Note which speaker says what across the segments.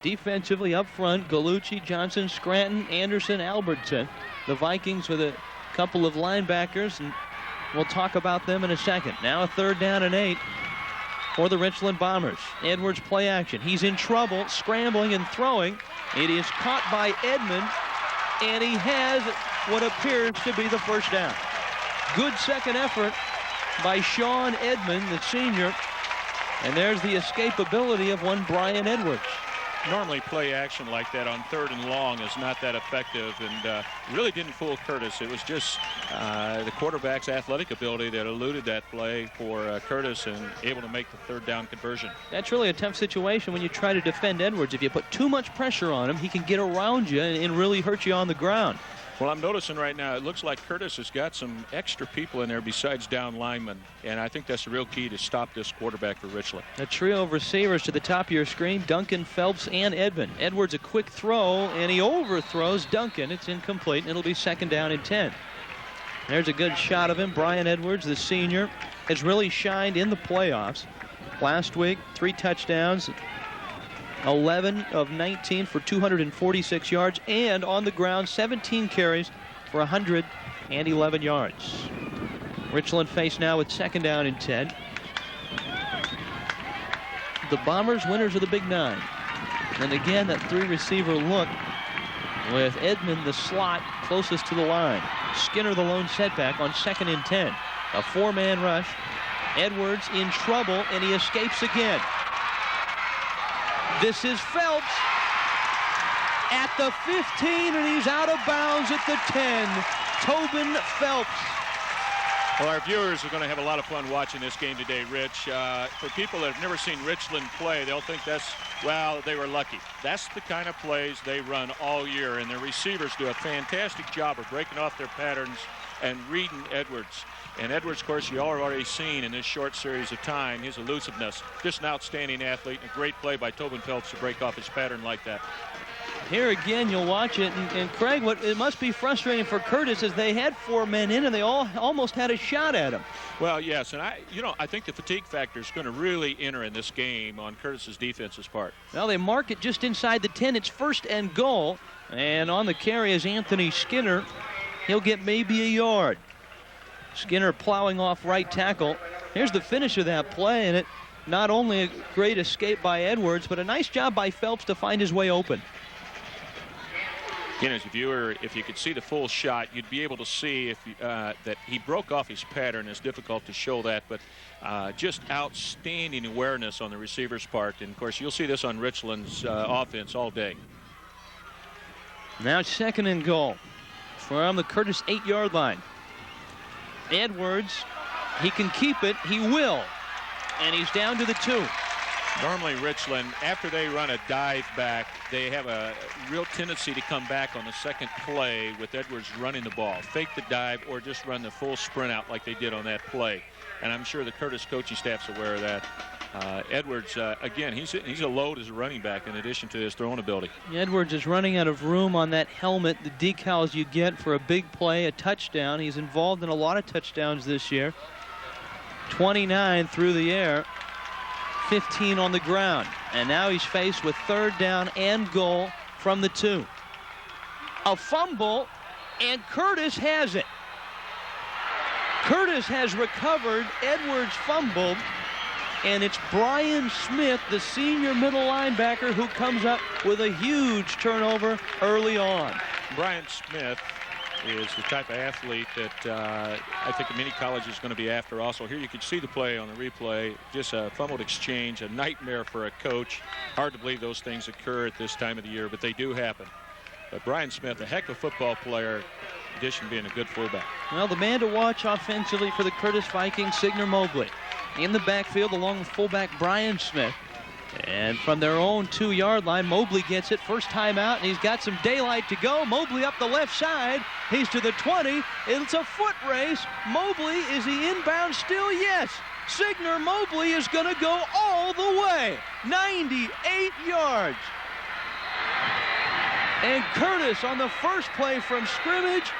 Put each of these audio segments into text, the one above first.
Speaker 1: Defensively up front, Gallucci, Johnson, Scranton, Anderson, Albertson. The Vikings with a couple of linebackers, and we'll talk about them in a second. Now a 3rd down and 8 for the Richland Bombers. Edwards play action. He's in trouble, scrambling and throwing. It is caught by Edmond, and he has what appears to be the first down. Good second effort by Sean Edmond, the senior. And there's the escapability of one Brian Edwards.
Speaker 2: Normally play action like that on 3rd and long is not that effective, and really didn't fool Curtis. It was just the quarterback's athletic ability that eluded that play for Curtis and able to make the 3rd down conversion. That's
Speaker 1: really a tough situation when you try to defend Edwards. If you put too much pressure on him, he can get around you and really hurt you on the ground.
Speaker 2: Well, I'm noticing right now, it looks like Curtis has got some extra people in there besides down linemen, and I think that's the real key to stop this quarterback for Richland.
Speaker 1: A trio of receivers to the top of your screen, Duncan, Phelps, and Edmond. Edwards a quick throw, and he overthrows Duncan. It's incomplete, and it'll be 2nd down and 10. There's a good shot of him. Brian Edwards, the senior, has really shined in the playoffs. Last week, 3 touchdowns, 11 of 19 for 246 yards, and on the ground 17 carries for 111 yards. Richland faced now with 2nd down and 10. The Bombers winners of the Big 9. And again, that 3-receiver look with Edmond the slot closest to the line. Skinner the lone setback on 2nd and 10. A 4-man rush. Edwards in trouble, and he escapes again. This is Phelps at the 15, and he's out of bounds at the 10. Tobin Phelps.
Speaker 2: Well, our viewers are going to have a lot of fun watching this game today, Rich. For people that have never seen Richland play, they'll think they were lucky. That's the kind of plays they run all year, and their receivers do a fantastic job of breaking off their patterns and reading Edwards. And Edwards, of course, you all have already seen in this short series of time, his elusiveness. Just an outstanding athlete, and a great play by Tobin Phelps to break off his pattern like that.
Speaker 1: Here again, you'll watch it, and Craig, it must be frustrating for Curtis as they had 4 men in, and they all almost had a shot at him.
Speaker 2: Well, yes, and I think the fatigue factor is going to really enter in this game on Curtis's defense's part.
Speaker 1: Well, they mark it just inside the 10. It's 1st and goal, and on the carry is Anthony Skinner. He'll get maybe a yard. Skinner plowing off right tackle. Here's the finish of that play, and it not only a great escape by Edwards, but a nice job by Phelps to find his way open.
Speaker 2: Again, as a viewer, if you could see the full shot, you'd be able to see that he broke off his pattern. It's difficult to show that, but just outstanding awareness on the receiver's part. And, of course, you'll see this on Richland's offense all day.
Speaker 1: Now 2nd and goal from the Curtis 8-yard line. Edwards, he can keep it, he will, and he's down to the 2.
Speaker 2: Normally Richland, after they run a dive back, they have a real tendency to come back on the second play with Edwards running the ball. Fake the dive or just run the full sprint out like they did on that play. And I'm sure the Curtis coaching staff's aware of that. Edwards, again, he's a load as a running back in addition to his throwing ability.
Speaker 1: Edwards is running out of room on that helmet, the decals you get for a big play, a touchdown. He's involved in a lot of touchdowns this year. 29 through the air, 15 on the ground. And now he's faced with 3rd down and goal from the 2. A fumble, and Curtis has it. Curtis has recovered. Edwards fumbled. And it's Brian Smith, the senior middle linebacker, who comes up with a huge turnover early on.
Speaker 2: Brian Smith is the type of athlete that I think many colleges are going to be after also. Here you can see the play on the replay. Just a fumbled exchange, a nightmare for a coach. Hard to believe those things occur at this time of the year, but they do happen. But Brian Smith, a heck of a football player, in addition to being a good fullback.
Speaker 1: Well, the man to watch offensively for the Curtis Vikings, Signer Mobley. In the backfield along with fullback Brian Smith. And from their own 2-yard line, Mobley gets it. First time out, and he's got some daylight to go. Mobley up the left side. He's to the 20. It's a foot race. Mobley, is he inbound still? Yes. Signer Mobley is going to go all the way. 98 yards. And Curtis on the first play from scrimmage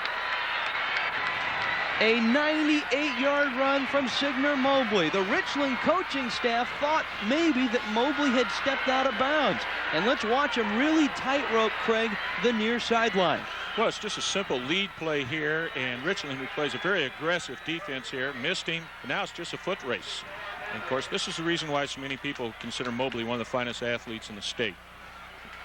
Speaker 1: A 98-yard run from Signer Mobley. The Richland coaching staff thought maybe that Mobley had stepped out of bounds. And let's watch him really tightrope, Craig, the near sideline.
Speaker 2: Well, it's just a simple lead play here, and Richland, who plays a very aggressive defense here, missed him. But now it's just a foot race. And, of course, this is the reason why so many people consider Mobley one of the finest athletes in the state.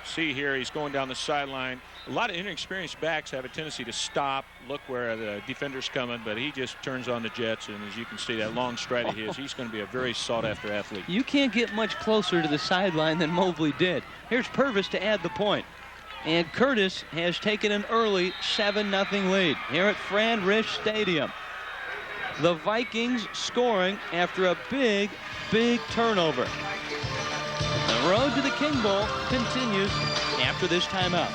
Speaker 2: See here, he's going down the sideline. A lot of inexperienced backs have a tendency to stop, look where the defender's coming, but he just turns on the jets, and as you can see, that long stride of his, he's going to be a very sought-after athlete.
Speaker 1: You can't get much closer to the sideline than Mobley did. Here's Purvis to add the point. And Curtis has taken an early 7-0 lead here at Fran Rish Stadium. The Vikings scoring after a big, big turnover. The road to the King Bowl continues after this timeout.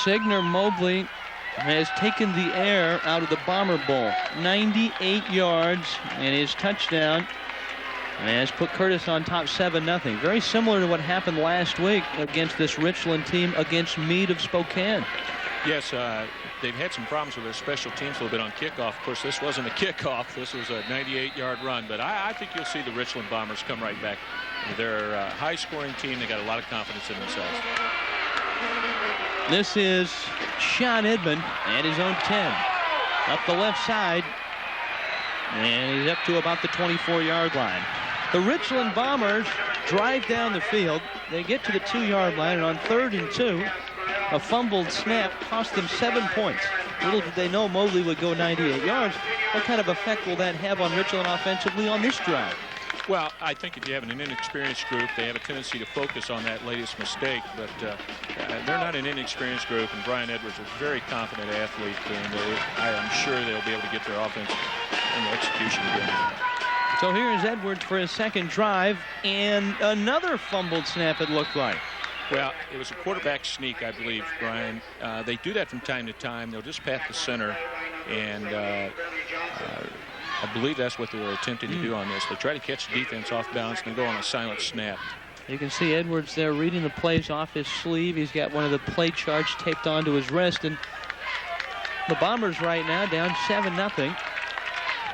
Speaker 1: Signer Mobley has taken the air out of the Bomber Bowl. 98 yards, and his touchdown has put Curtis on top 7-0. Very similar to what happened last week against this Richland team against Meade of Spokane.
Speaker 2: Yes, they've had some problems with their special teams a little bit on kickoff. Of course, this wasn't a kickoff. This was a 98-yard run. But I think you'll see the Richland Bombers come right back. They're a high-scoring team. They got a lot of confidence in themselves.
Speaker 1: This is Sean Edmond at his own 10. Up the left side. And he's up to about the 24-yard line. The Richland Bombers drive down the field. They get to the 2-yard line, and on 3rd and 2, a fumbled snap cost them 7 points. Little did they know Mobley would go 98 yards. What kind of effect will that have on Richland offensively on this drive?
Speaker 2: Well, I think if you have an inexperienced group, they have a tendency to focus on that latest mistake, but they're not an inexperienced group, and Brian Edwards is a very confident athlete, and I am sure they'll be able to get their offense and the execution again.
Speaker 1: So here is Edwards for his second drive, and another fumbled snap, it looked like.
Speaker 2: Well, it was a quarterback sneak, I believe, Brian. They do that from time to time. They'll just pat the center, and I believe that's what they were attempting to do on this. They try to catch the defense off balance and go on a silent snap.
Speaker 1: You can see Edwards there reading the plays off his sleeve. He's got one of the play charts taped onto his wrist, and the Bombers right now down 7-0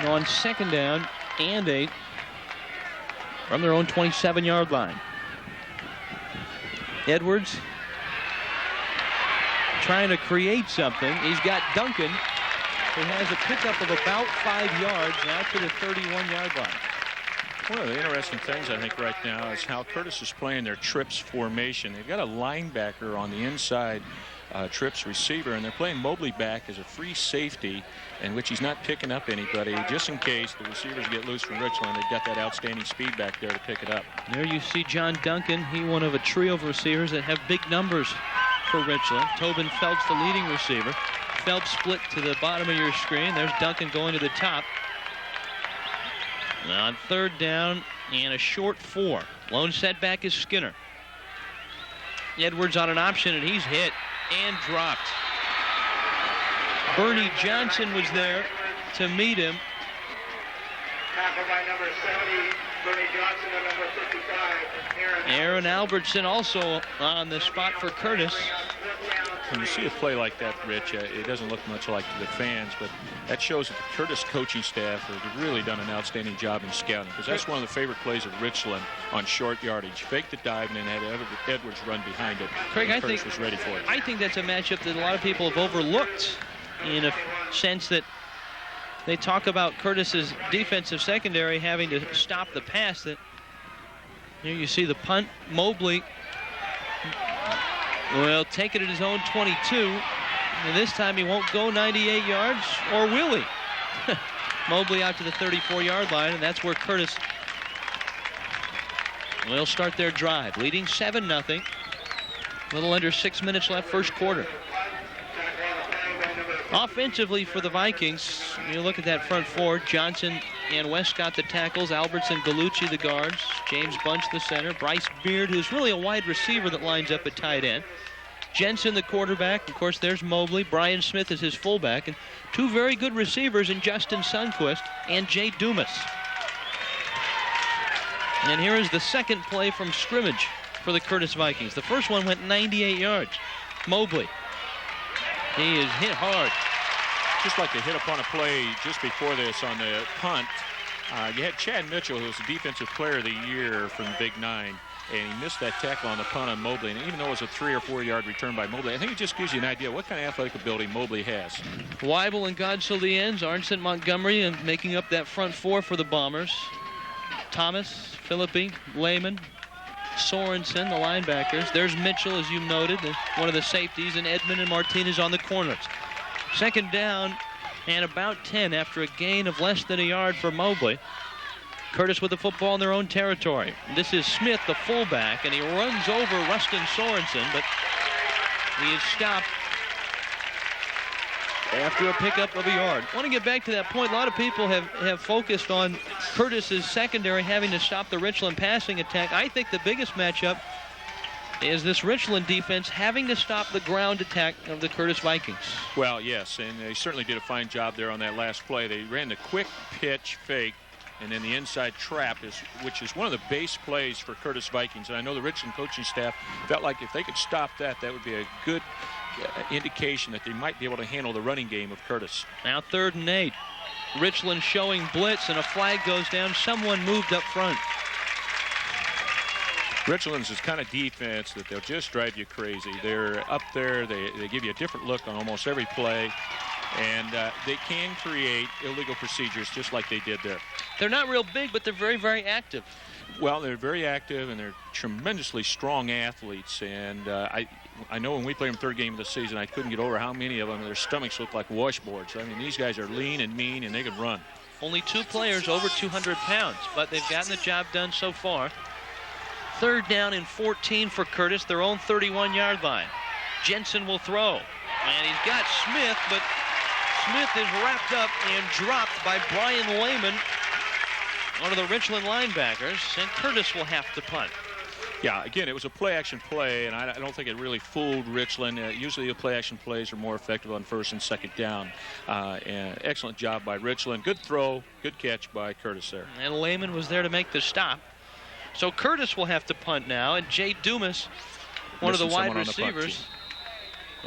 Speaker 1: on 2nd down and 8 from their own 27-yard line. Edwards trying to create something. He's got Duncan, who has a pickup of about 5 yards now to the 31-yard line.
Speaker 2: One of the interesting things, I think, right now is how Curtis is playing their trips formation. They've got a linebacker on the inside, trips receiver, and they're playing Mobley back as a free safety, in which he's not picking up anybody, just in case the receivers get loose from Richland. They've got that outstanding speed back there to pick it up.
Speaker 1: There you see John Duncan. He one of a trio of receivers that have big numbers for Richland. Tobin Phelps, the leading receiver. Phelps split to the bottom of your screen. There's Duncan going to the top. Now on 3rd down and a short 4. Lone setback is Skinner. Edwards on an option, and he's hit and dropped. Bernie Johnson was there to meet him.
Speaker 3: Tackled by number 70, Bernie Johnson, and number 55,
Speaker 1: Aaron Albertson also on the spot for Curtis.
Speaker 2: When you see a play like that, Rich, it doesn't look much like the fans, but that shows that the Curtis coaching staff has really done an outstanding job in scouting, because that's one of the favorite plays of Richland on short yardage. Fake the dive and then had Edwards run behind it.
Speaker 1: Craig, I
Speaker 2: Curtis
Speaker 1: think
Speaker 2: was ready for it.
Speaker 1: I think that's a matchup that a lot of people have overlooked, in a sense that they talk about Curtis's defensive secondary having to stop the pass. That here you see the punt. Mobley will take it at his own 22, and this time he won't go 98 yards, or will he? Mobley out to the 34-yard line, and that's where Curtis will start their drive, leading 7-0. A little under 6 minutes left, first quarter. Offensively for the Vikings, you look at that front four. Johnson and Westcott the tackles, Albertson, Gallucci the guards, James Bunch the center, Bryce Beard, who's really a wide receiver that lines up at tight end. Jensen, the quarterback. Of course, there's Mobley. Brian Smith is his fullback. And two very good receivers in Justin Sundquist and Jay Dumas. And here is the second play from scrimmage for the Curtis Vikings. The first one went 98 yards. Mobley. He is hit hard.
Speaker 2: Just like they hit upon a play just before this on the punt. You had Chad Mitchell, who was the Defensive Player of the Year from the Big Nine, and he missed that tackle on the punt on Mobley. And even though it was a 3 or 4 yard return by Mobley, I think it just gives you an idea what kind of athletic ability Mobley has.
Speaker 1: Weibel and Godsell the ends. Arnson, Montgomery, and making up that front four for the Bombers. Thomas, Philippi, Lehman, Sorensen, the linebackers. There's Mitchell, as you noted, one of the safeties, and Edmond and Martinez on the corners. Second down and about 10 after a gain of less than a yard for Mobley. Curtis with the football in their own territory. This is Smith, the fullback, and he runs over Rustin Sorensen, but he is stopped after a pickup of a yard. I want to get back to that point. A lot of people have focused on Curtis's secondary having to stop the Richland passing attack. I think the biggest matchup is this Richland defense having to stop the ground attack of the Curtis Vikings.
Speaker 2: Well, yes, and they certainly did a fine job there on that last play. They ran the quick pitch fake and then the inside trap, which is one of the base plays for Curtis Vikings. And I know the Richland coaching staff felt like if they could stop that, that would be a good indication that they might be able to handle the running game of Curtis.
Speaker 1: Now 3rd and 8. Richland showing blitz, and a flag goes down. Someone moved up front.
Speaker 2: Richland's is kind of defense that they'll just drive you crazy. They're up there. They give you a different look on almost every play. And they can create illegal procedures just like they did there.
Speaker 1: They're not real big, but they're very, very active.
Speaker 2: Well, they're very active, and they're tremendously strong athletes. And I know when we played them 3rd game of the season, I couldn't get over how many of them, their stomachs look like washboards. I mean, these guys are lean and mean, and they can run.
Speaker 1: Only 2 players over 200 pounds, but they've gotten the job done so far. 3rd down and 14 for Curtis, their own 31-yard line. Jensen will throw, and he's got Smith, but Smith is wrapped up and dropped by Brian Lehman, one of the Richland linebackers, and Curtis will have to punt.
Speaker 2: Yeah, again, it was a play-action play, and I don't think it really fooled Richland. Usually the play-action plays are more effective on 1st and 2nd down. And excellent job by Richland. Good throw, good catch by Curtis there.
Speaker 1: And Lehman was there to make the stop. So Curtis will have to punt now, and Jay Dumas, one of the wide receivers,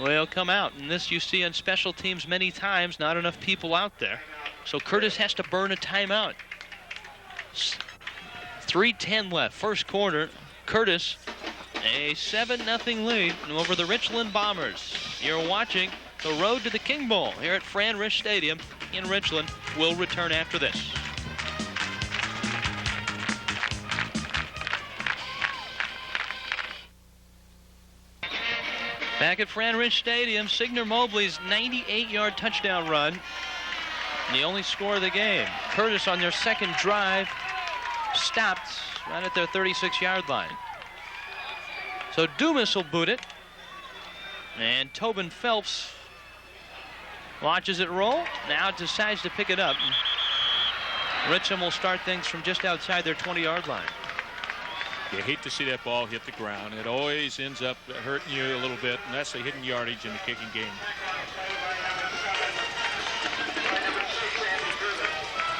Speaker 1: will come out. And this you see on special teams many times, not enough people out there. So Curtis has to burn a timeout. 3:10 left, first quarter. Curtis, a 7-0 lead over the Richland Bombers. You're watching the road to the King Bowl here at Fran Rish Stadium in Richland. We'll return after this. Back at Fran Rish Stadium, Signer Mobley's 98-yard touchdown run. And the only score of the game. Curtis on their second drive stopped right at their 36-yard line. So Dumas will boot it. And Tobin Phelps watches it roll. Now decides to pick it up. Richland will start things from just outside their 20-yard line.
Speaker 2: You hate to see that ball hit the ground. It always ends up hurting you a little bit, and that's the hidden yardage in the kicking game.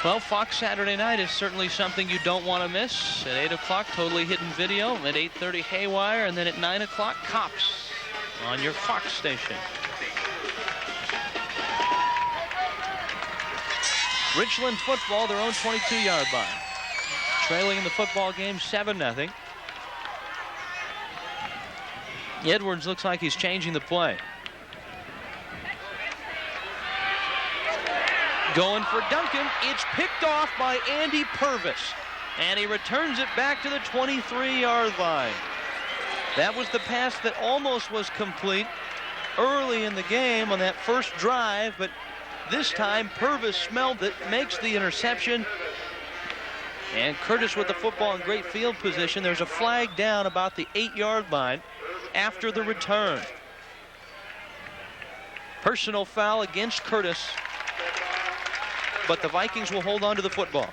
Speaker 1: Well, Fox Saturday Night is certainly something you don't want to miss. At 8 o'clock, Totally Hidden Video. At 8:30, Haywire. And then at 9 o'clock, Cops on your Fox station. Richland football, their own 22-yard line. Trailing in the football game 7-0. Edwards looks like he's changing the play. Going for Duncan. It's picked off by Andy Purvis. And he returns it back to the 23-yard line. That was the pass that almost was complete early in the game on that first drive, but this time Purvis smelled it, makes the interception. And Curtis with the football in great field position. There's a flag down about the 8-yard line after the return. Personal foul against Curtis, but the Vikings will hold on to the football.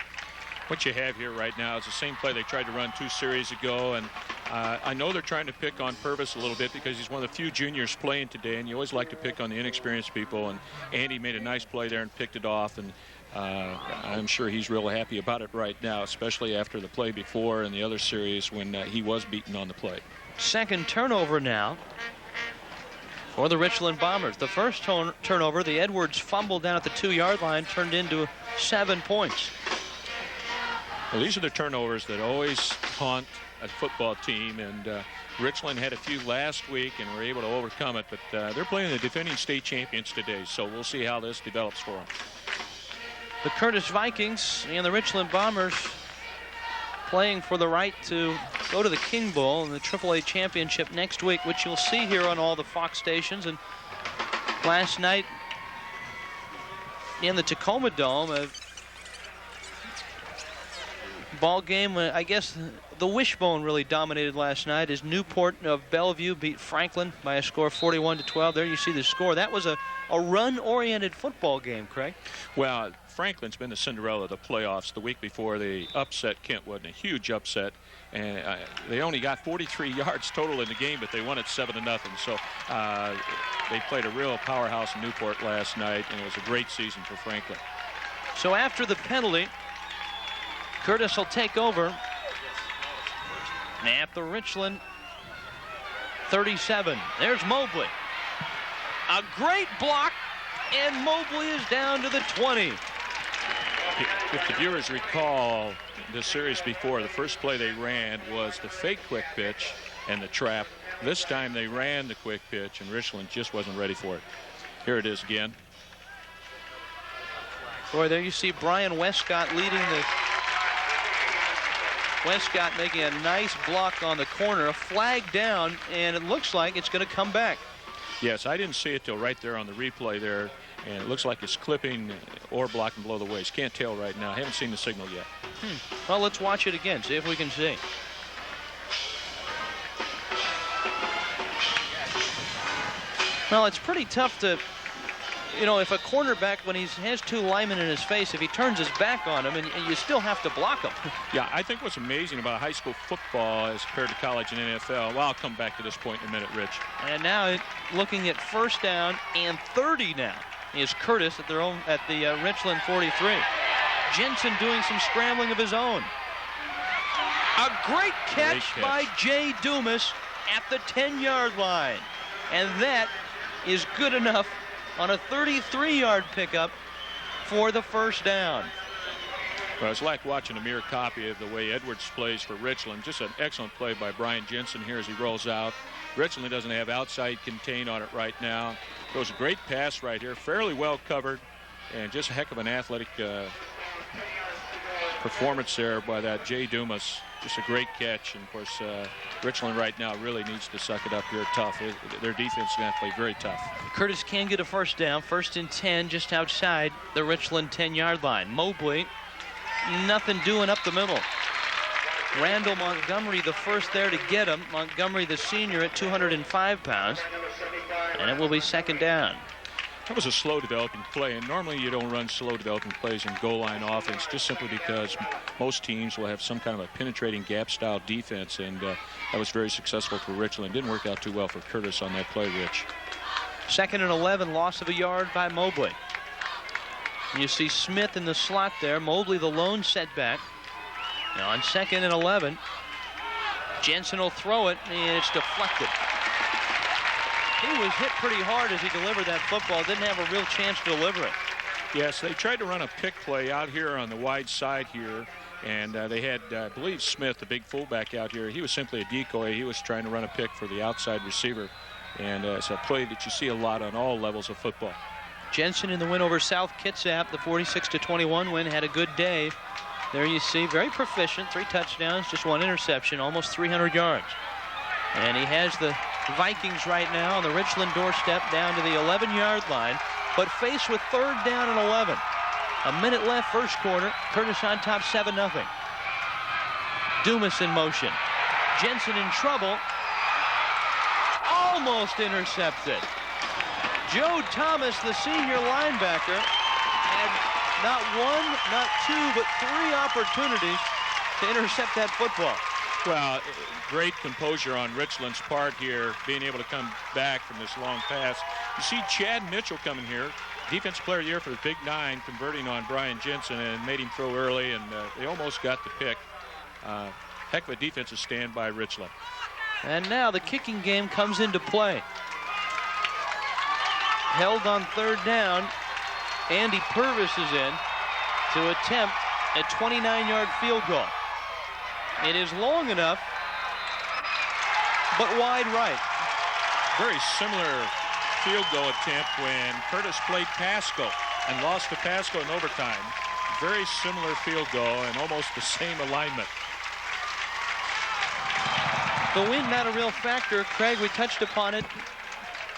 Speaker 2: What you have here right now is the same play they tried to run 2 series ago, and I know they're trying to pick on Purvis a little bit because he's one of the few juniors playing today, and you always like to pick on the inexperienced people, and Andy made a nice play there and picked it off, and I'm sure he's real happy about it right now, especially after the play before in the other series when he was beaten on the play.
Speaker 1: Second turnover now for the Richland Bombers. The first turnover, the Edwards fumble down at the 2-yard line, turned into 7 points.
Speaker 2: Well, these are the turnovers that always haunt a football team, and Richland had a few last week and were able to overcome it, but they're playing the defending state champions today, so we'll see how this develops for them.
Speaker 1: The Curtis Vikings and the Richland Bombers playing for the right to go to the King Bowl in the AAA championship next week, which you'll see here on all the Fox stations. And last night in the Tacoma Dome, a ball game, I guess the wishbone really dominated last night as Newport of Bellevue beat Franklin by a score of 41-12. There you see the score. That was a run-oriented football game, Craig.
Speaker 2: Well, Franklin's been the Cinderella of the playoffs. The week before they upset Kentwood, a huge upset, and they only got 43 yards total in the game, but they won it 7-0. So they played a real powerhouse in Newport last night, and it was a great season for Franklin.
Speaker 1: So after the penalty, Curtis will take over at the Richland 37. There's Mobley. A great block, and Mobley is down to the 20.
Speaker 2: If the viewers recall the series before, the first play they ran was the fake quick pitch and the trap. This time they ran the quick pitch, and Richland just wasn't ready for it. Here it is again.
Speaker 1: Boy, there you see Brian Westcott leading the... Westcott making a nice block on the corner, a flag down, and it looks like it's going to come back.
Speaker 2: Yes, I didn't see it till right there on the replay there, and it looks like it's clipping or blocking below the waist. Can't tell right now. I haven't seen the signal yet.
Speaker 1: Well, let's watch it again, see if we can see. Well, it's pretty tough to, you know, if a cornerback, when he has 2 linemen in his face, if he turns his back on him, and you still have to block him.
Speaker 2: Yeah, I think what's amazing about high school football as compared to college and NFL, well, I'll come back to this point in a minute, Rich.
Speaker 1: And now looking at 1st down and 30 now is Curtis at the Richland 43. Jensen doing some scrambling of his own. A great catch by Jay Dumas at the 10-yard line. And that is good enough on a 33-yard pickup for the 1st down.
Speaker 2: Well, it's like watching a mere copy of the way Edwards plays for Richland. Just an excellent play by Brian Jensen here as he rolls out. Richland doesn't have outside contain on it right now. Throws a great pass right here, fairly well covered, and just a heck of an athletic performance there by that Jay Dumas. Just a great catch, and of course Richland right now really needs to suck it up here tough. Their defense is going to play very tough. Curtis
Speaker 1: can get a 1st down, 1st and 10 just outside the Richland 10-yard line. Mobley, nothing doing up the middle. Randall Montgomery the first there to get him. Montgomery the senior at 205 pounds, and it will be 2nd down.
Speaker 2: That was a slow developing play, and normally you don't run slow developing plays in goal line offense just simply because most teams will have some kind of a penetrating gap style defense, and that was very successful for Richland. Didn't work out too well for Curtis on that play, Rich.
Speaker 1: 2nd and 11, loss of a yard by Mobley. You see Smith in the slot there. Mobley the lone setback. Now on 2nd and 11, Jensen will throw it, and it's deflected. He was hit pretty hard as he delivered that football. Didn't have a real chance to deliver it. Yes, they tried to run a pick play out here on the wide side here, and they had, I believe, Smith, the big fullback out here. He was simply a decoy. He was trying to run a pick for the outside receiver, and it's a play that you see a lot on all levels of football. Jensen in the win over South Kitsap, the 46-21 win, had a good day. There you see, very proficient, 3 touchdowns, just 1 interception, almost 300 yards. And he has the Vikings right now on the Richland doorstep down to the 11-yard line, but faced with 3rd down and 11. A minute left, 1st quarter. Curtis on top, 7-0. Dumas in motion. Jensen in trouble. Almost intercepted. Joe Thomas, the senior linebacker, had not one, not two, but 3 opportunities to intercept that football.
Speaker 2: Well, great composure on Richland's part here, being able to come back from this long pass. You see Chad Mitchell coming here, Defensive Player of the Year for the Big 9, converting on Brian Jensen and made him throw early, and they almost got the pick. Heck of a defensive stand by Richland.
Speaker 1: And now the kicking game comes into play. Held on 3rd down. Andy Purvis is in to attempt a 29-yard field goal. It is long enough, but wide right.
Speaker 2: Very similar field goal attempt when Curtis played Pasco and lost to Pasco in overtime. Very similar field goal and almost the same alignment.
Speaker 1: The wind not a real factor. Craig, we touched upon it.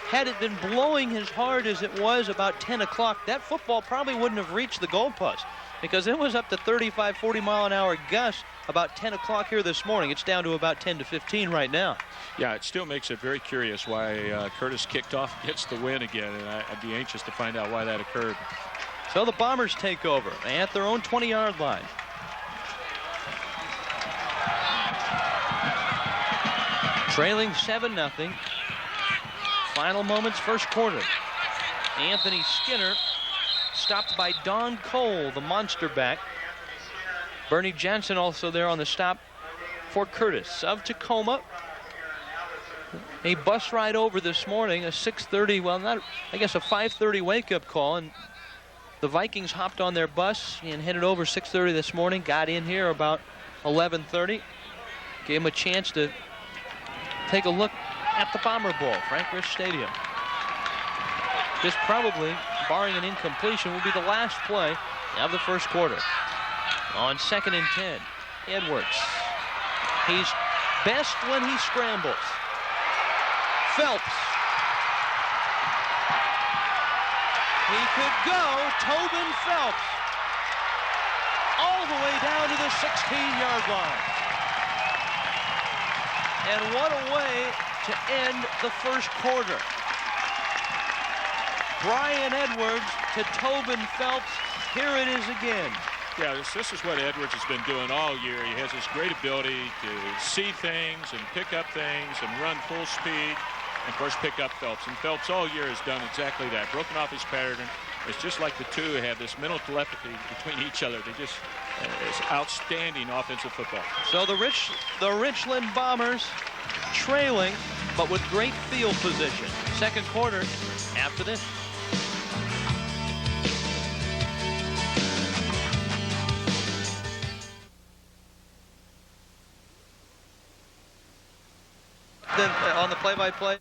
Speaker 1: Had it been blowing as hard as it was about 10 o'clock, that football probably wouldn't have reached the goalpost because it was up to 35, 40-mile-an-hour gusts about 10 o'clock here this morning. It's down to about 10 to 15 right now.
Speaker 2: Yeah, it still makes it very curious why Curtis kicked off, gets the win again, and I'd be anxious to find out why that occurred.
Speaker 1: So the Bombers take over at their own 20-yard line. Trailing 7-0. Final moments, first quarter. Anthony Skinner stopped by Don Cole, the monster back. Bernie Johnson also there on the stop for Curtis of Tacoma. A bus ride over this morning, a 6:30, well, not, I guess a 5:30 wake-up call, and the Vikings hopped on their bus and headed over 6:30 this morning, got in here about 11:30, gave them a chance to take a look at the Bomber Bowl, Frank Rish Stadium. This probably, barring an incompletion, will be the last play of the first quarter. On 2nd and 10, Edwards. He's best when he scrambles. Phelps. He could go, Tobin Phelps, all the way down to the 16-yard line. And what a way to end the first quarter. Brian Edwards to Tobin Phelps. Here it is again.
Speaker 2: Yeah, this is what Edwards has been doing all year. He has this great ability to see things and pick up things and run full speed. And, of course, pick up Phelps. And Phelps all year has done exactly that. Broken off his pattern. It's just like the two have this mental telepathy between each other. They just, it's outstanding offensive football.
Speaker 1: So the Richland Bombers trailing, but with great field position. Second quarter after this. Then on the play-by-play.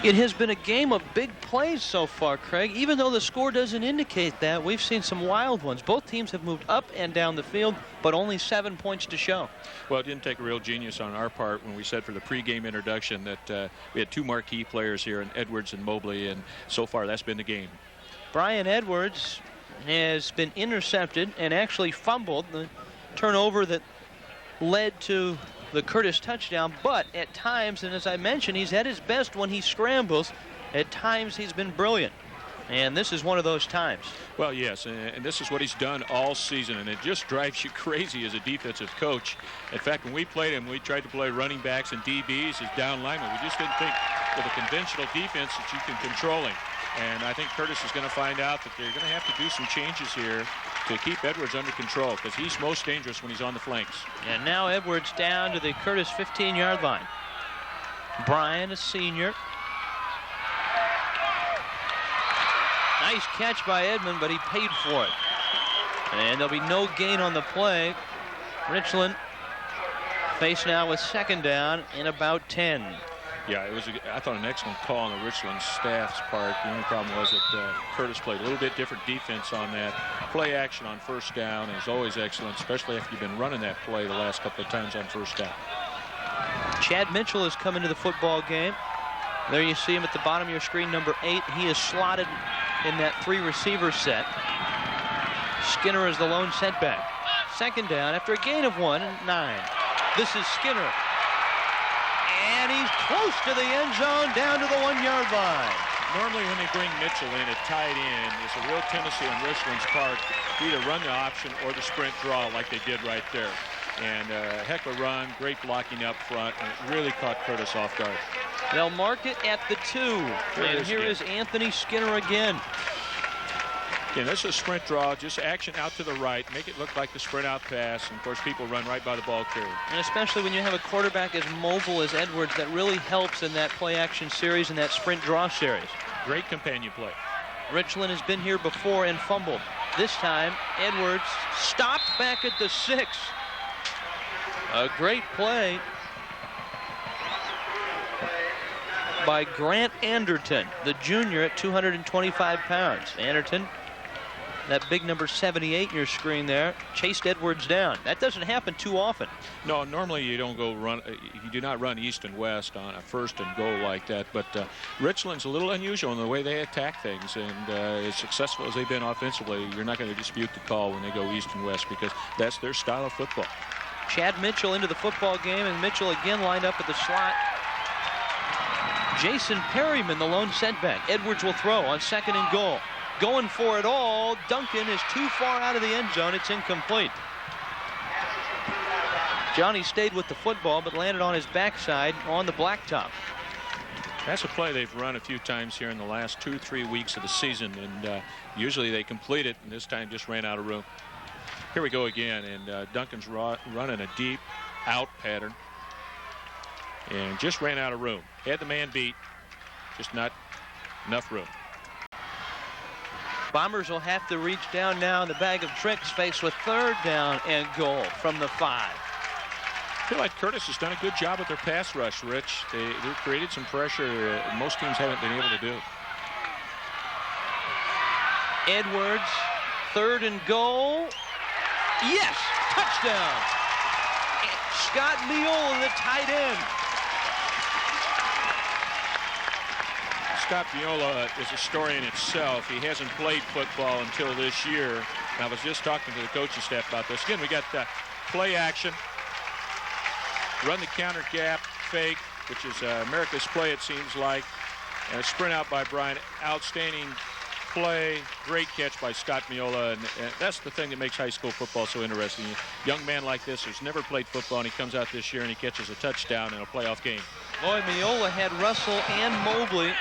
Speaker 1: It has been a game of big plays so far, Craig. Even though the score doesn't indicate that, we've seen some wild ones. Both teams have moved up and down the field, but only 7 points to show.
Speaker 2: Well, it didn't take a real genius on our part when we said for the pregame introduction that we had two marquee players here, in Edwards and Mobley, and so far that's been the game.
Speaker 1: Brian Edwards has been intercepted and actually fumbled the turnover that led to the Curtis touchdown, but at times, and as I mentioned, he's at his best when he scrambles. At times he's been brilliant, and this is one of those times.
Speaker 2: Well, yes, and this is what he's done all season, and it just drives you crazy as a defensive coach. In fact, when we played him, we tried to play running backs and DBs as down linemen. We just didn't think with a conventional defense that you can control him. And I think Curtis is going to find out that they're going to have to do some changes here to keep Edwards under control, because he's most dangerous when he's on the flanks.
Speaker 1: And now Edwards down to the Curtis 15-yard line. Bryan, a senior. Nice catch by Edmond, but he paid for it. And there'll be no gain on the play. Richland face now with second down in about 10.
Speaker 2: Yeah, it was, I thought, an excellent call on the Richland staff's part. The only problem was that Curtis played a little bit different defense on that. Play action on first down is always excellent, especially after you've been running that play the last couple of times on first down.
Speaker 1: Chad Mitchell has come into the football game. There you see him at the bottom of your screen, number 8. He is slotted in that 3-receiver set. Skinner is the lone setback. Second down after a gain of 1 and 9. This is Skinner. And he's close to the end zone, down to the 1-yard line.
Speaker 2: Normally when they bring Mitchell in at tight end, there's a real tendency on Richland's part to either run the option or the sprint draw like they did right there. And heck of a run, great blocking up front, and it really caught Curtis off guard.
Speaker 1: They'll mark it at the 2. And here is Anthony Skinner again.
Speaker 2: Again, this is a sprint draw, just action out to the right, make it look like the sprint out pass, and of course people run right by the ball carrier.
Speaker 1: And especially when you have a quarterback as mobile as Edwards, that really helps in that play action series and that sprint draw series.
Speaker 2: Great companion play.
Speaker 1: Richland has been here before and fumbled. This time, Edwards stopped back at the 6. A great play by Grant Anderton, the junior at 225 pounds. Anderton, that big number 78 in your screen there, chased Edwards down. That doesn't happen too often.
Speaker 2: No, normally you don't go run. You do not run east and west on a first and goal like that. But Richland's a little unusual in the way they attack things, and as successful as they've been offensively, you're not going to dispute the call when they go east and west, because that's their style of football.
Speaker 1: Chad Mitchell into the football game, and Mitchell again lined up at the slot. Jason Perryman, the lone setback. Edwards will throw on second and goal. Going for it all. Duncan is too far out of the end zone. It's incomplete. Johnny stayed with the football, but landed on his backside on the blacktop.
Speaker 2: That's a play they've run a few times here in the last 2-3 weeks of the season, and usually they complete it, and this time just ran out of room. Here we go again, and Duncan's running a deep out pattern and just ran out of room. Had the man beat, just not enough room.
Speaker 1: Bombers will have to reach down now in the bag of tricks, faced with third down and goal from the 5.
Speaker 2: I feel like Curtis has done a good job with their pass rush, Rich. They created some pressure most teams haven't been able to do.
Speaker 1: Edwards, third and goal. Yes, touchdown. Scott Miola, the tight end.
Speaker 2: Scott Miola is a story in itself. He hasn't played football until this year. And I was just talking to the coaching staff about this. Again, we got play action, run the counter gap, fake, which is America's play, it seems like, and a sprint out by Bryan. Outstanding play, great catch by Scott Miola, and that's the thing that makes high school football so interesting. A young man like this who's never played football, and he comes out this year and he catches a touchdown in a playoff game.
Speaker 1: Boy, Miola had Russell and Mobley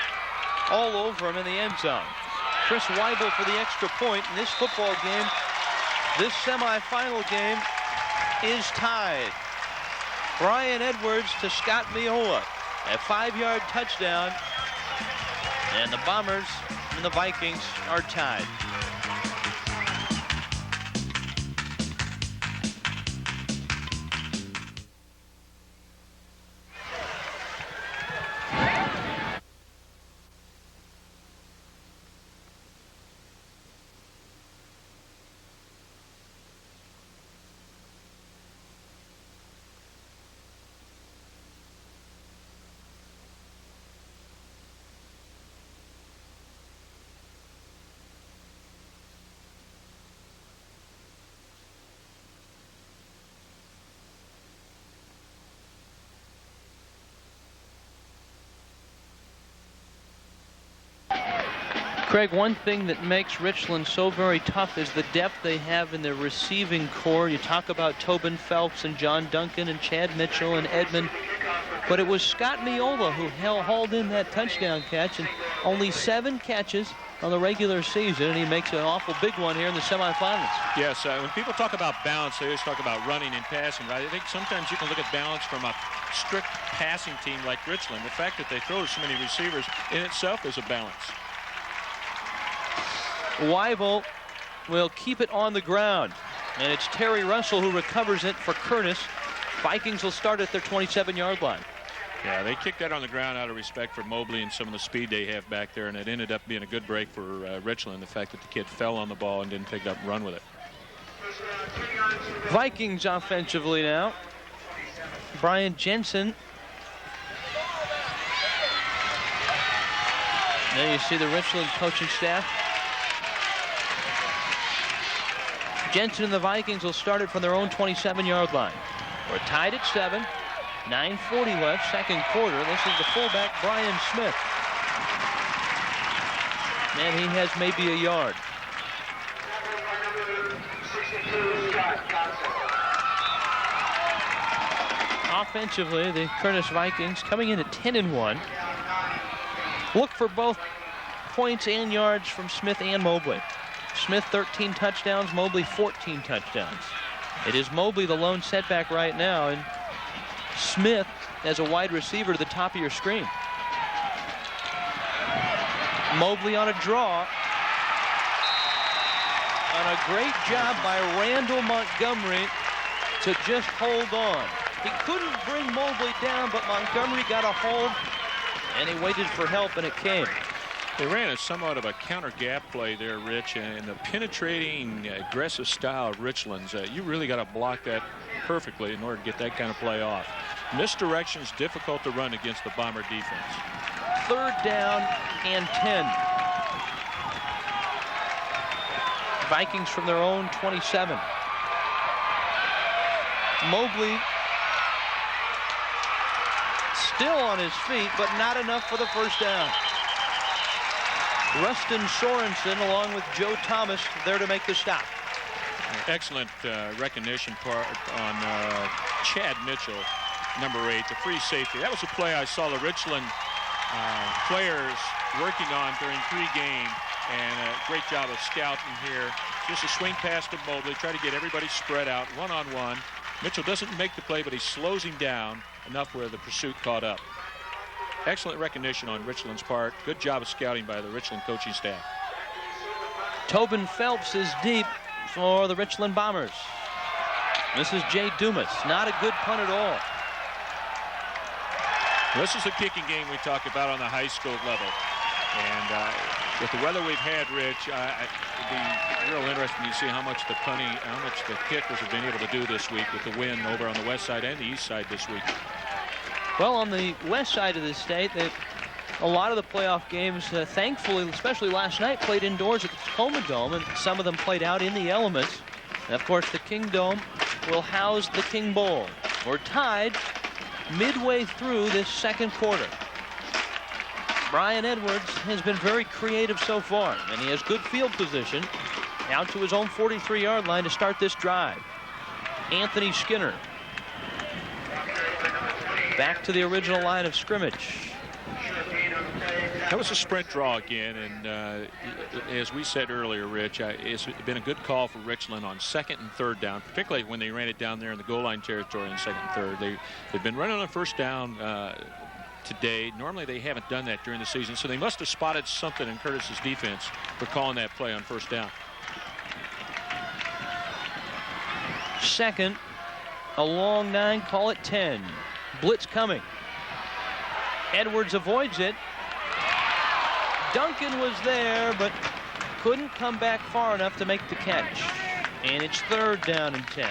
Speaker 1: all over him in the end zone. Chris Weibel for the extra point in this football game. This semifinal game is tied. Bryan Edwards to Scott Miola. A 5-yard touchdown, and the Bombers and the Vikings are tied. Craig, one thing that makes Richland so very tough is the depth they have in their receiving core. You talk about Tobin Phelps and John Duncan and Chad Mitchell and Edmond But it was Scott Miola who hauled in that touchdown catch, and only 7 catches on the regular season, and he makes an awful big one here in the semifinals.
Speaker 2: Yes, when people talk about balance, they always talk about running and passing. Right? I think sometimes you can look at balance from a strict passing team like Richland. The fact that they throw so many receivers in itself is a balance.
Speaker 1: Weibel will keep it on the ground, and it's Terry Russell who recovers it for Curtis. Vikings will start at their 27-yard line.
Speaker 2: Yeah, they kicked that on the ground out of respect for Mobley and some of the speed they have back there, and it ended up being a good break for Richland, the fact that the kid fell on the ball and didn't pick it up and run with it.
Speaker 1: Vikings offensively now. Brian Jensen. There you see the Richland coaching staff. Jensen and the Vikings will start it from their own 27-yard line. We're tied at 7. 9:40 left, second quarter. This is the fullback, Brian Smith. And he has maybe a yard. Offensively, the Curtis Vikings coming in at 10-1. Look for both points and yards from Smith and Mobley. Smith 13 touchdowns, Mobley 14 touchdowns. It is Mobley the lone setback right now, and Smith as a wide receiver to the top of your screen. Mobley on a draw. And a great job by Randall Montgomery to just hold on. He couldn't bring Mobley down, but Montgomery got a hold, and he waited for help, and it came.
Speaker 2: They ran somewhat of a counter gap play there, Rich, and the penetrating, aggressive style of Richland's, you really got to block that perfectly in order to get that kind of play off. Misdirection is difficult to run against the Bomber defense.
Speaker 1: 3rd down and 10. Vikings from their own 27. Mobley still on his feet, but not enough for the first down. Rustin Sorensen along with Joe Thomas there to make the stop.
Speaker 2: Excellent recognition part on Chad Mitchell, number 8, the free safety. That was a play I saw the Richland players working on during pregame, and a great job of scouting here. Just a swing pass to Mobley, try to get everybody spread out one-on-one. Mitchell doesn't make the play, but he slows him down enough where the pursuit caught up. Excellent recognition on Richland's part. Good job of scouting by the Richland coaching staff.
Speaker 1: Tobin Phelps is deep for the Richland Bombers. This is Jay Dumas. Not a good punt at all.
Speaker 2: This is the kicking game we talk about on the high school level. And with the weather we've had, Rich, it'd be real interesting to see how much the punting, how much the kickers have been able to do this week with the wind over on the west side and the east side this week.
Speaker 1: Well, on the west side of the state, a lot of the playoff games, thankfully, especially last night, played indoors at the Tacoma Dome, and some of them played out in the elements. And of course, the King Dome will house the King Bowl. We're tied midway through this second quarter. Brian Edwards has been very creative so far, and he has good field position out to his own 43-yard line to start this drive. Anthony Skinner back to the original line of scrimmage.
Speaker 2: That was a sprint draw again, and as we said earlier, Rich, it's been a good call for Richland on 2nd and 3rd down, particularly when they ran it down there in the goal line territory in 2nd and 3rd. They've been running on 1st down today. Normally they haven't done that during the season, so they must have spotted something in Curtis's defense for calling that play on 1st down.
Speaker 1: 2nd, a long 9, call it 10. Blitz coming. Edwards avoids it. Duncan was there, but couldn't come back far enough to make the catch. And it's 3rd down and 10.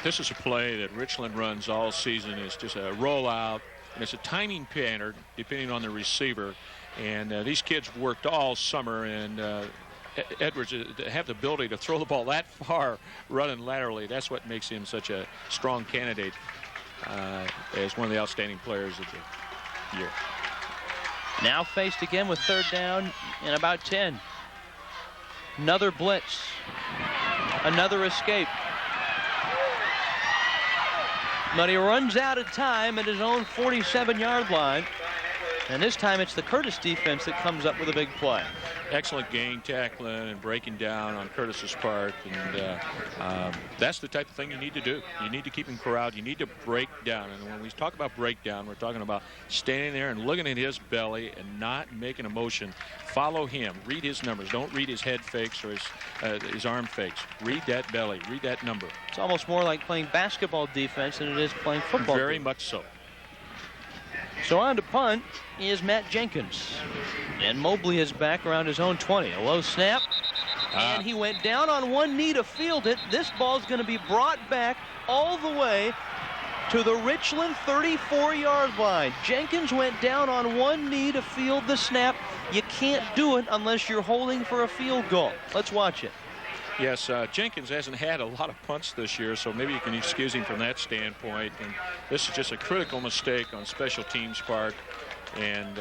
Speaker 2: This is a play that Richland runs all season. It's just a rollout, and it's a timing pattern depending on the receiver. And these kids worked all summer, and Edwards have the ability to throw the ball that far running laterally. That's what makes him such a strong candidate as one of the outstanding players of the year.
Speaker 1: Now faced again with 3rd down and about 10. Another blitz. Another escape. But he runs out of time at his own 47-yard line. And this time it's the Curtis defense that comes up with a big play.
Speaker 2: Excellent gang tackling and breaking down on Curtis's part, and that's the type of thing you need to do. You need to keep him corralled. You need to break down, and when we talk about breakdown, we're talking about standing there and looking at his belly and not making a motion. Follow him. Read his numbers. Don't read his head fakes or his arm fakes. Read that belly. Read that number.
Speaker 1: It's almost more like playing basketball defense than it is playing football.
Speaker 2: Very much so.
Speaker 1: So on to punt is Matt Jenkins. And Mobley is back around his own 20. A low snap. And he went down on one knee to field it. This ball's going to be brought back all the way to the Richland 34-yard line. Jenkins went down on one knee to field the snap. You can't do it unless you're holding for a field goal. Let's watch it.
Speaker 2: Yes, Jenkins hasn't had a lot of punts this year, so maybe you can excuse him from that standpoint. And this is just a critical mistake on special teams' part, and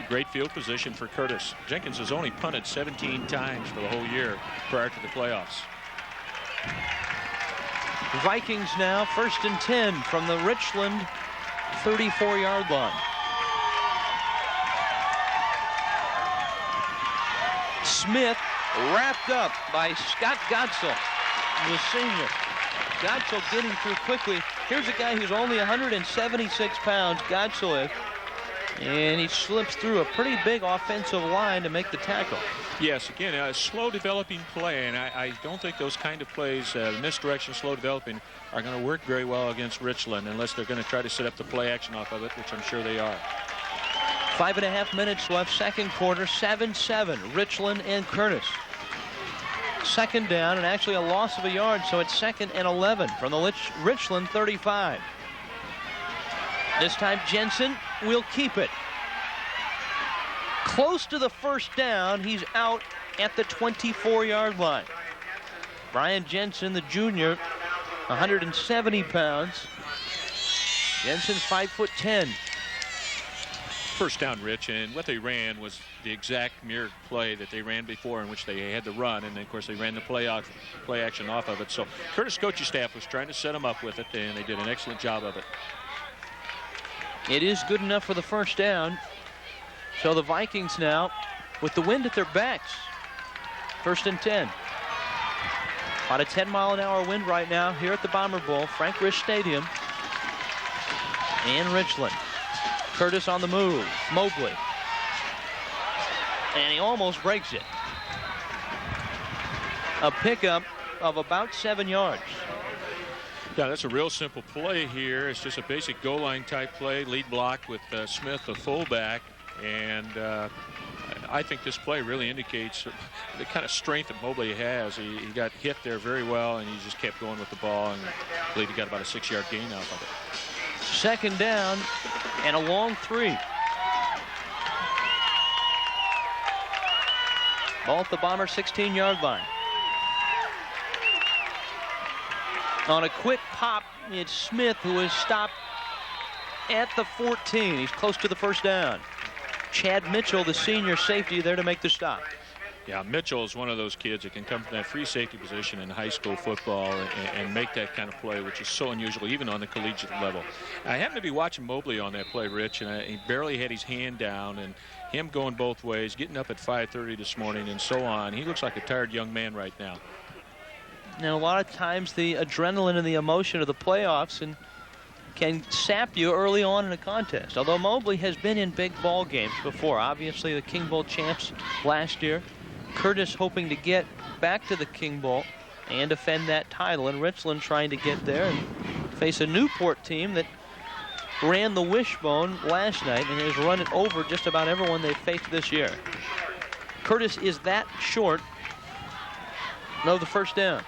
Speaker 2: great field position for Curtis. Jenkins has only punted 17 times for the whole year prior to the playoffs.
Speaker 1: Vikings now 1st and 10 from the Richland 34-yard line. Smith wrapped up by Scott Gotzel, the senior. Gotzel getting through quickly. Here's a guy who's only 176 pounds, Gotzel is, and he slips through a pretty big offensive line to make the tackle.
Speaker 2: Yes, again, a slow developing play, and I don't think those kind of plays, misdirection, slow developing, are going to work very well against Richland unless they're going to try to set up the play action off of it, which I'm sure they are.
Speaker 1: 5.5 minutes left, second quarter, 7-7, Richland and Curtis. Second down, and actually a loss of a yard, so it's 2nd and 11 from the Richland 35. This time Jensen will keep it. Close to the first down, he's out at the 24-yard line. Brian Jensen, the junior, 170 pounds. Jensen's 5'10".
Speaker 2: First down, Rich, and what they ran was the exact mirror play that they ran before, in which they had to run, and then of course they ran the play action off of it. So Curtis' coaching staff was trying to set them up with it, and they did an excellent job of it.
Speaker 1: It is good enough for the first down. So the Vikings now with the wind at their backs. 1st and 10. About a 10-mile-an-hour wind right now here at the Bomber Bowl, Frank Rish Stadium. And Richland. Curtis on the move. Mobley. And he almost breaks it. A pickup of about 7 yards.
Speaker 2: Yeah, that's a real simple play here. It's just a basic goal line type play, lead block with Smith, the fullback. And I think this play really indicates the kind of strength that Mobley has. He got hit there very well, and he just kept going with the ball, and I believe he got about a 6-yard gain out of it.
Speaker 1: Second down and a long 3. Ball at the Bomber 16-yard line. On a quick pop, it's Smith who is stopped at the 14. He's close to the first down. Chad Mitchell, the senior safety, there to make the stop.
Speaker 2: Yeah, Mitchell is one of those kids that can come from that free safety position in high school football and make that kind of play, which is so unusual, even on the collegiate level. I happened to be watching Mobley on that play, Rich, and he barely had his hand down, and him going both ways, getting up at 5:30 this morning and so on. He looks like a tired young man right now.
Speaker 1: And a lot of times the adrenaline and the emotion of the playoffs can sap you early on in a contest. Although Mobley has been in big ball games before. Obviously the King Bowl champs last year. Curtis hoping to get back to the King Bowl and defend that title. And Richland trying to get there and face a Newport team that ran the wishbone last night and has run it over just about everyone they've faced this year. Curtis is that short of the first down.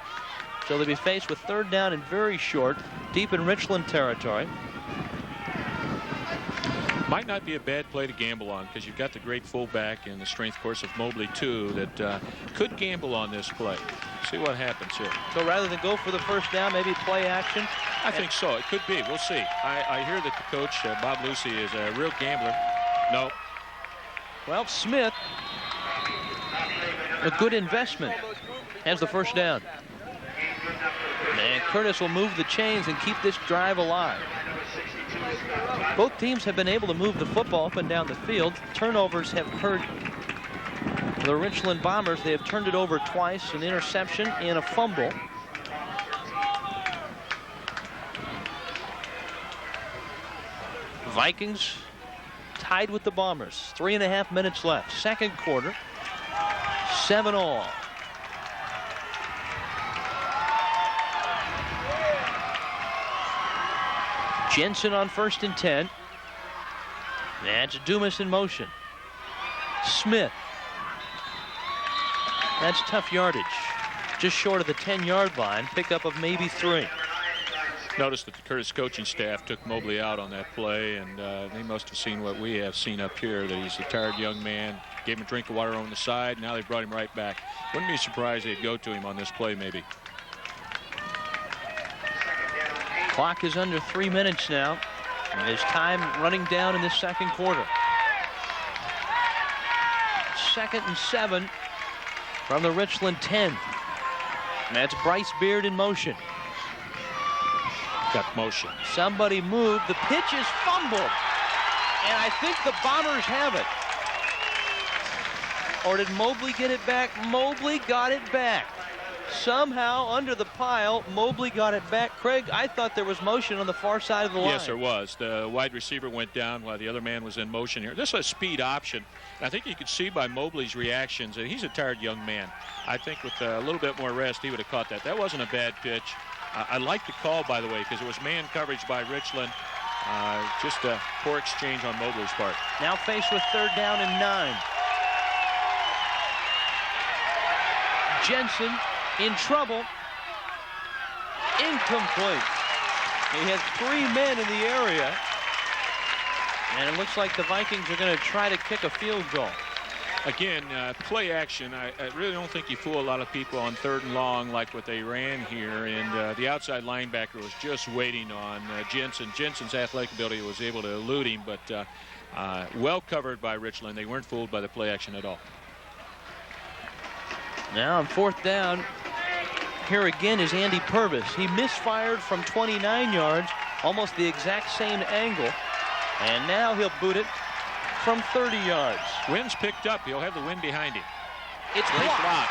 Speaker 1: So they'll be faced with third down and very short, deep in Richland territory.
Speaker 2: Might not be a bad play to gamble on, because you've got the great fullback and the strength, of course, of Mobley, too, that could gamble on this play. See what happens here.
Speaker 1: So rather than go for the first down, maybe play action?
Speaker 2: I think so. It could be. We'll see. I hear that the coach, Bob Lucy, is a real gambler. No.
Speaker 1: Well, Smith, a good investment, has the first down. And Curtis will move the chains and keep this drive alive. Both teams have been able to move the football up and down the field. Turnovers have hurt the Richland Bombers. They have turned it over twice, an interception and a fumble. Vikings tied with the Bombers. 3.5 minutes left. Second quarter. 7-all. Jensen on 1st and 10. That's Dumas in motion. Smith. That's tough yardage. Just short of the 10-yard line. Pickup of maybe 3.
Speaker 2: Notice that the Curtis coaching staff took Mobley out on that play, and they must have seen what we have seen up here, that he's a tired young man. Gave him a drink of water on the side. Now they brought him right back. Wouldn't be surprised they'd go to him on this play, maybe.
Speaker 1: Clock is under 3 minutes now. And there's time running down in this second quarter. 2nd and 7 from the Richland 10. And that's Bryce Beard in motion.
Speaker 2: Got motion.
Speaker 1: Somebody moved. The pitch is fumbled. And I think the Bombers have it. Or did Mobley get it back? Mobley got it back. Somehow, under the pile, Mobley got it back. Craig, I thought there was motion on the far side of the line.
Speaker 2: Yes, there was. The wide receiver went down while the other man was in motion here. This is a speed option. And I think you could see by Mobley's reactions that he's a tired young man. I think with a little bit more rest, he would have caught that. That wasn't a bad pitch. I like the call, by the way, because it was man coverage by Richland. Just a poor exchange on Mobley's part.
Speaker 1: Now faced with 3rd down and 9. Jensen in trouble. Incomplete. He has 3 men in the area. And it looks like the Vikings are going to try to kick a field goal.
Speaker 2: Again, play action. I really don't think you fool a lot of people on 3rd and long like what they ran here. And the outside linebacker was just waiting on Jensen. Jensen's athletic ability was able to elude him, but well covered by Richland. They weren't fooled by the play action at all.
Speaker 1: Now on 4th down, here again is Andy Purvis. He misfired from 29 yards, almost the exact same angle. And now he'll boot it from 30 yards.
Speaker 2: Wind's picked up. He'll have the wind behind him.
Speaker 1: It's blocked.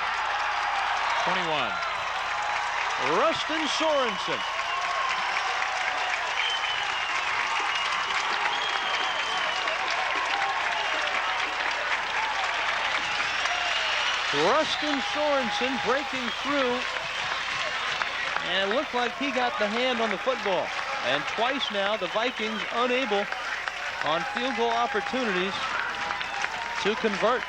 Speaker 2: 21.
Speaker 1: Rustin Sorensen. Rustin Sorensen breaking through, and it looked like he got the hand on the football. And twice now the Vikings unable on field goal opportunities to convert.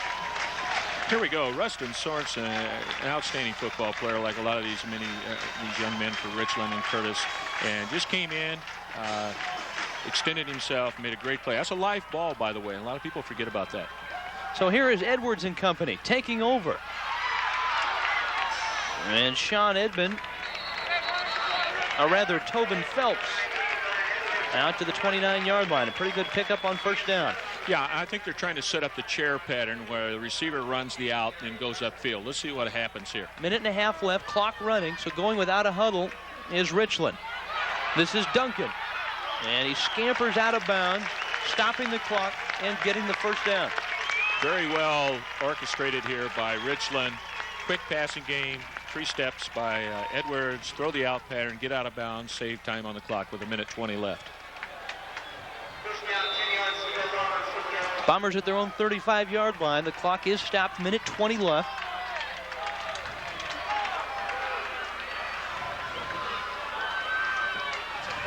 Speaker 2: Here we go. Rustin Sorensen, an outstanding football player, like a lot of these young men for Richland and Curtis, and just came in, extended himself, made a great play. That's a live ball, by the way. A lot of people forget about that.
Speaker 1: So here is Edwards and company taking over. And Sean Edmond, Tobin Phelps, out to the 29-yard line. A pretty good pickup on 1st down.
Speaker 2: Yeah, I think they're trying to set up the chair pattern where the receiver runs the out and goes upfield. Let's see what happens here.
Speaker 1: 1.5 left, clock running, so going without a huddle is Richland. This is Duncan. And he scampers out of bounds, stopping the clock and getting the 1st down.
Speaker 2: Very well orchestrated here by Richland. Quick passing game, 3 steps by Edwards, throw the out pattern, get out of bounds, save time on the clock with 1:20 left.
Speaker 1: Bombers at their own 35-yard line. The clock is stopped, 1:20 left.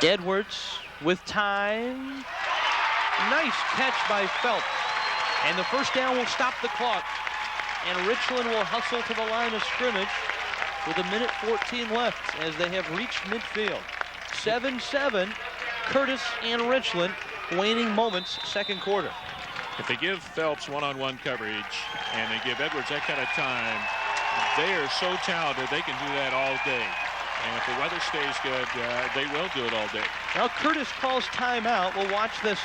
Speaker 1: Edwards with time. Nice catch by Phelps. And the 1st down will stop the clock. And Richland will hustle to the line of scrimmage with 1:14 left as they have reached midfield. 7-7, Curtis and Richland, waning moments, second quarter.
Speaker 2: If they give Phelps one-on-one coverage and they give Edwards that kind of time, they are so talented they can do that all day. And if the weather stays good, they will do it all day.
Speaker 1: Now Curtis calls timeout. We'll watch this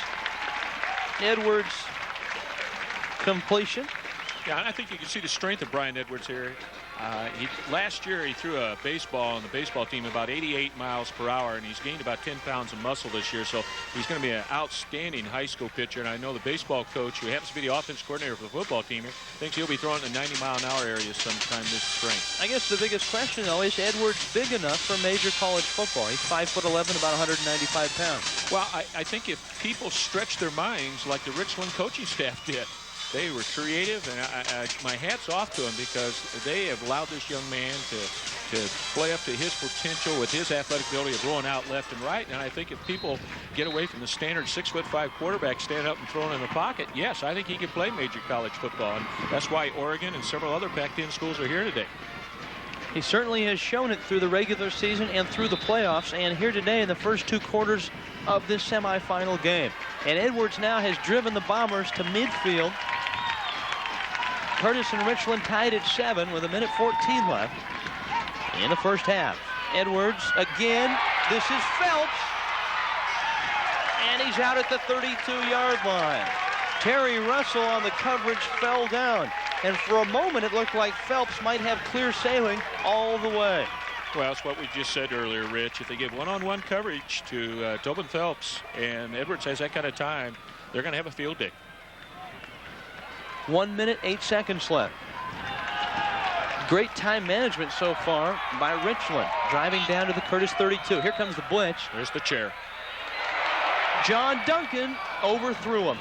Speaker 1: Edwards completion.
Speaker 2: Yeah, I think you can see the strength of Brian Edwards here. Last year he threw a baseball on the baseball team about 88 miles per hour, and he's gained about 10 pounds of muscle this year, so he's going to be an outstanding high school pitcher. And I know the baseball coach, who happens to be the offense coordinator for the football team, thinks he'll be throwing in the 90-mile-an-hour area sometime this spring.
Speaker 1: I guess the biggest question, though, is Edwards big enough for major college football? He's 5'11", about 195 pounds.
Speaker 2: Well, I think if people stretch their minds like the Richland coaching staff did, they were creative, and my hat's off to them, because they have allowed this young man to play up to his potential with his athletic ability of rolling out left and right. And I think if people get away from the standard 6'5" quarterback standing up and throwing in the pocket, yes, I think he can play major college football. And that's why Oregon and several other Pac-10 schools are here today.
Speaker 1: He certainly has shown it through the regular season and through the playoffs, and here today in the first 2 quarters of this semifinal game. And Edwards now has driven the Bombers to midfield. Curtis and Richland tied at 7 with 1:14 left in the first half. Edwards again. This is Phelps. And he's out at the 32-yard line. Terry Russell on the coverage fell down. And for a moment, it looked like Phelps might have clear sailing all the way.
Speaker 2: Well, it's what we just said earlier, Rich. If they give one-on-one coverage to Tobin Phelps, and Edwards has that kind of time, they're going to have a field day.
Speaker 1: 1 minute, 8 seconds left. Great time management so far by Richland. Driving down to the Curtis 32. Here comes the blitz.
Speaker 2: There's the chair.
Speaker 1: John Duncan overthrew him.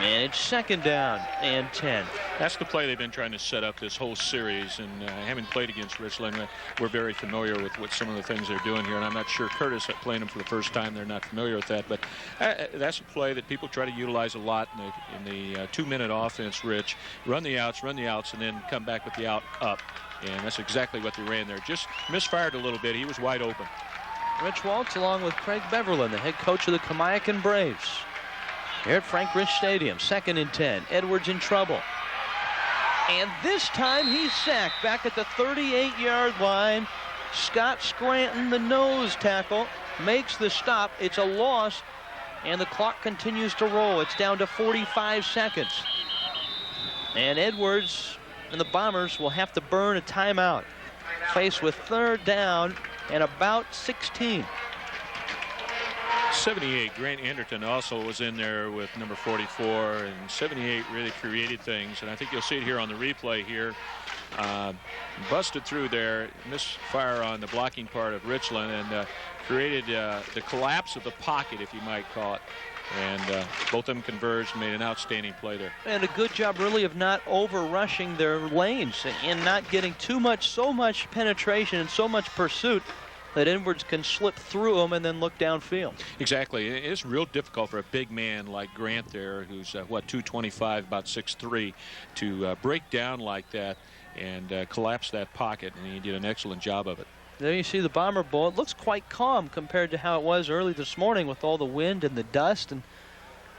Speaker 1: And it's 2nd down and 10.
Speaker 2: That's the play they've been trying to set up this whole series, and having played against Richland, we're very familiar with what some of the things they're doing here, and I'm not sure Curtis, playing them for the first time, they're not familiar with that, but that's a play that people try to utilize a lot in the 2-minute offense, Rich. Run the outs, and then come back with the out up, and that's exactly what they ran there. Just misfired a little bit. He was wide open.
Speaker 1: Rich Waltz along with Craig Beverland, the head coach of the Kamiakin Braves. Here at Frank Rish Stadium, 2nd and 10. Edwards in trouble. And this time he's sacked back at the 38-yard line. Scott Scranton, the nose tackle, makes the stop. It's a loss, and the clock continues to roll. It's down to 45 seconds. And Edwards and the Bombers will have to burn a timeout. Faced with 3rd down and about 16.
Speaker 2: 78, Grant Anderton also was in there with number 44, and 78 really created things, and I think you'll see it here on the replay here. Busted through there, misfire on the blocking part of Richland, and created the collapse of the pocket, if you might call it. And both of them converged, made an outstanding play there.
Speaker 1: And a good job really of not over-rushing their lanes and not getting so much penetration and so much pursuit that Edwards can slip through them and then look downfield.
Speaker 2: Exactly. It's real difficult for a big man like Grant there, who's, 225, about 6'3", to break down like that and collapse that pocket, and he did an excellent job of it.
Speaker 1: There you see the Bomber Bowl. It looks quite calm compared to how it was early this morning with all the wind and the dust. And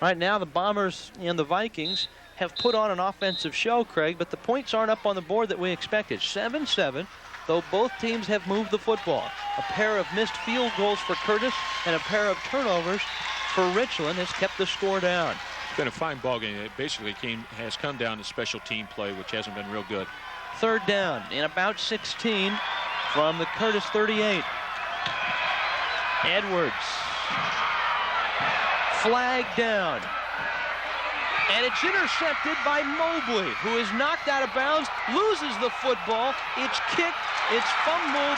Speaker 1: right now the Bombers and the Vikings have put on an offensive show, Craig, but the points aren't up on the board that we expected. 7-7. Though both teams have moved the football. A pair of missed field goals for Curtis and a pair of turnovers for Richland has kept the score down.
Speaker 2: It's been a fine ball game. It basically has come down to special team play, which hasn't been real good.
Speaker 1: 3rd down and about 16 from the Curtis 38. Edwards. Flag down. And it's intercepted by Mobley, who is knocked out of bounds, loses the football. It's kicked, it's fumbled,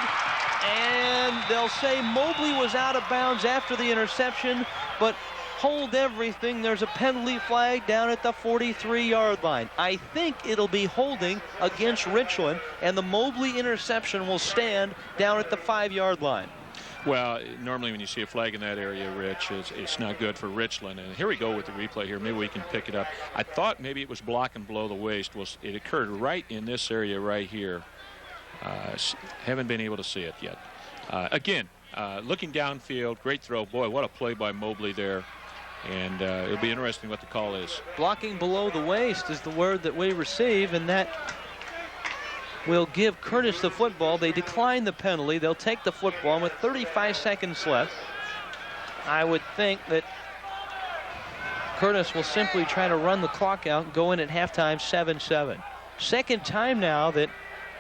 Speaker 1: and they'll say Mobley was out of bounds after the interception, but hold everything. There's a penalty flag down at the 43-yard line. I think it'll be holding against Richland, and the Mobley interception will stand down at the 5-yard line.
Speaker 2: Well, normally when you see a flag in that area, Rich, it's not good for Richland. And here we go with the replay here. Maybe we can pick it up. I thought maybe it was blocking below the waist. Well, it occurred right in this area right here. Haven't been able to see it yet. Again, looking downfield, great throw. Boy, what a play by Mobley there. And it'll be interesting what the call is.
Speaker 1: Blocking below the waist is the word that we receive, and that will give Curtis the football. They decline the penalty. They'll take the football, and with 35 seconds left, I would think that Curtis will simply try to run the clock out and go in at halftime 7-7. Second time now that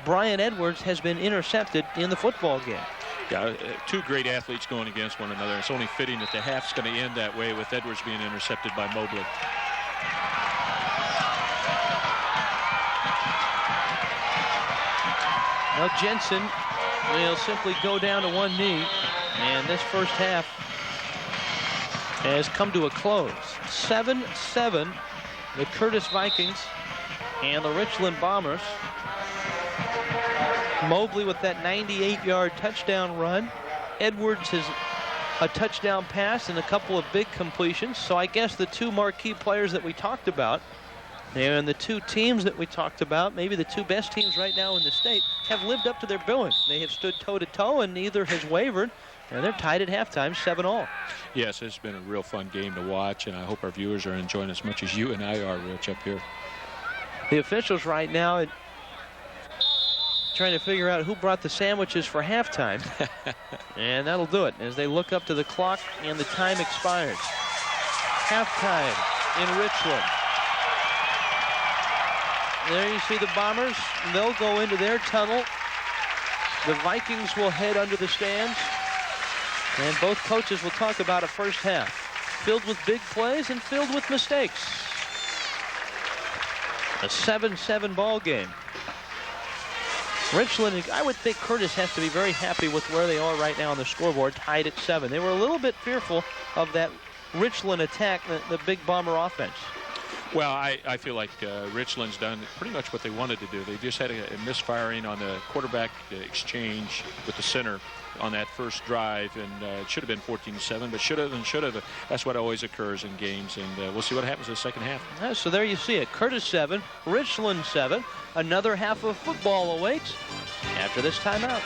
Speaker 1: Brian Edwards has been intercepted in the football game.
Speaker 2: Yeah, two great athletes going against one another. It's only fitting that the half's going to end that way with Edwards being intercepted by Mobley.
Speaker 1: Now Jensen will simply go down to one knee, and this first half has come to a close. 7-7, the Curtis Vikings and the Richland Bombers. Mobley with that 98-yard touchdown run. Edwards has a touchdown pass and a couple of big completions. So I guess the two marquee players that we talked about, and the two teams that we talked about, maybe the two best teams right now in the state, have lived up to their billing. They have stood toe-to-toe, and neither has wavered. And they're tied at halftime, 7-all.
Speaker 2: Yes, it's been a real fun game to watch, and I hope our viewers are enjoying as much as you and I are, Rich, up here.
Speaker 1: The officials right now trying to figure out who brought the sandwiches for halftime. And that'll do it as they look up to the clock and the time expires. Halftime in Richland. There you see the Bombers. They'll go into their tunnel. The Vikings will head under the stands. And both coaches will talk about a first half filled with big plays and filled with mistakes. A 7-7 ball game. Richland, I would think Curtis has to be very happy with where they are right now on the scoreboard, tied at 7. They were a little bit fearful of that Richland attack, the big Bomber offense.
Speaker 2: Well, I feel like Richland's done pretty much what they wanted to do. They just had a misfiring on the quarterback exchange with the center on that first drive, and it should have been 14-7, but should have and should have. That's what always occurs in games, and we'll see what happens in the second half.
Speaker 1: So there you see it. Curtis 7, Richland 7. Another half of football awaits after this timeout.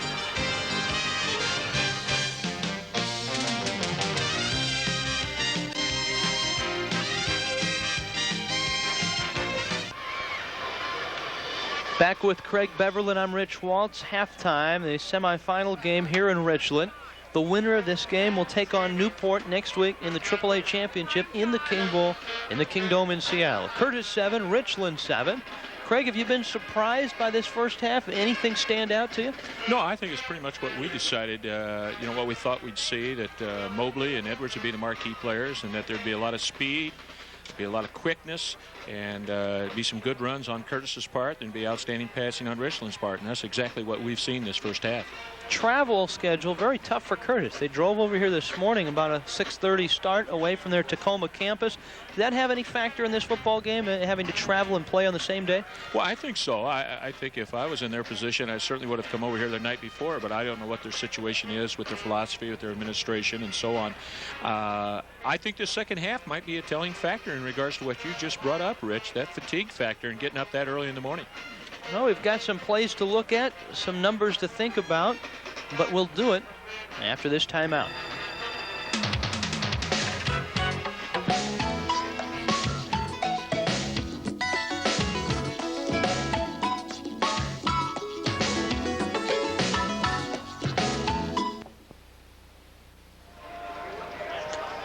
Speaker 1: Back with Craig Beverland, I'm Rich Waltz. Halftime, the semifinal game here in Richland. The winner of this game will take on Newport next week in the AAA championship in the King Bowl in the King Dome in Seattle. Curtis 7, Richland 7. Craig, have you been surprised by this first half? Anything stand out to you?
Speaker 2: No, I think it's pretty much what we decided, what we thought we'd see, that Mobley and Edwards would be the marquee players and that there'd be a lot of speed, be a lot of quickness, and be some good runs on Curtis's part, and be outstanding passing on Richland's part, and that's exactly what we've seen this first half.
Speaker 1: Travel schedule very tough for Curtis. They drove over here this morning about a 6:30 start away from their Tacoma campus. Did that have any factor in this football game, having to travel and play on the same day?
Speaker 2: Well, I think so. I think if I was in their position, I certainly would have come over here the night before, but I don't know what their situation is with their philosophy, with their administration, and so on. I think the second half might be a telling factor in regards to what you just brought up, Rich, that fatigue factor and getting up that early in the morning.
Speaker 1: Well, we've got some plays to look at, some numbers to think about, but we'll do it after this timeout.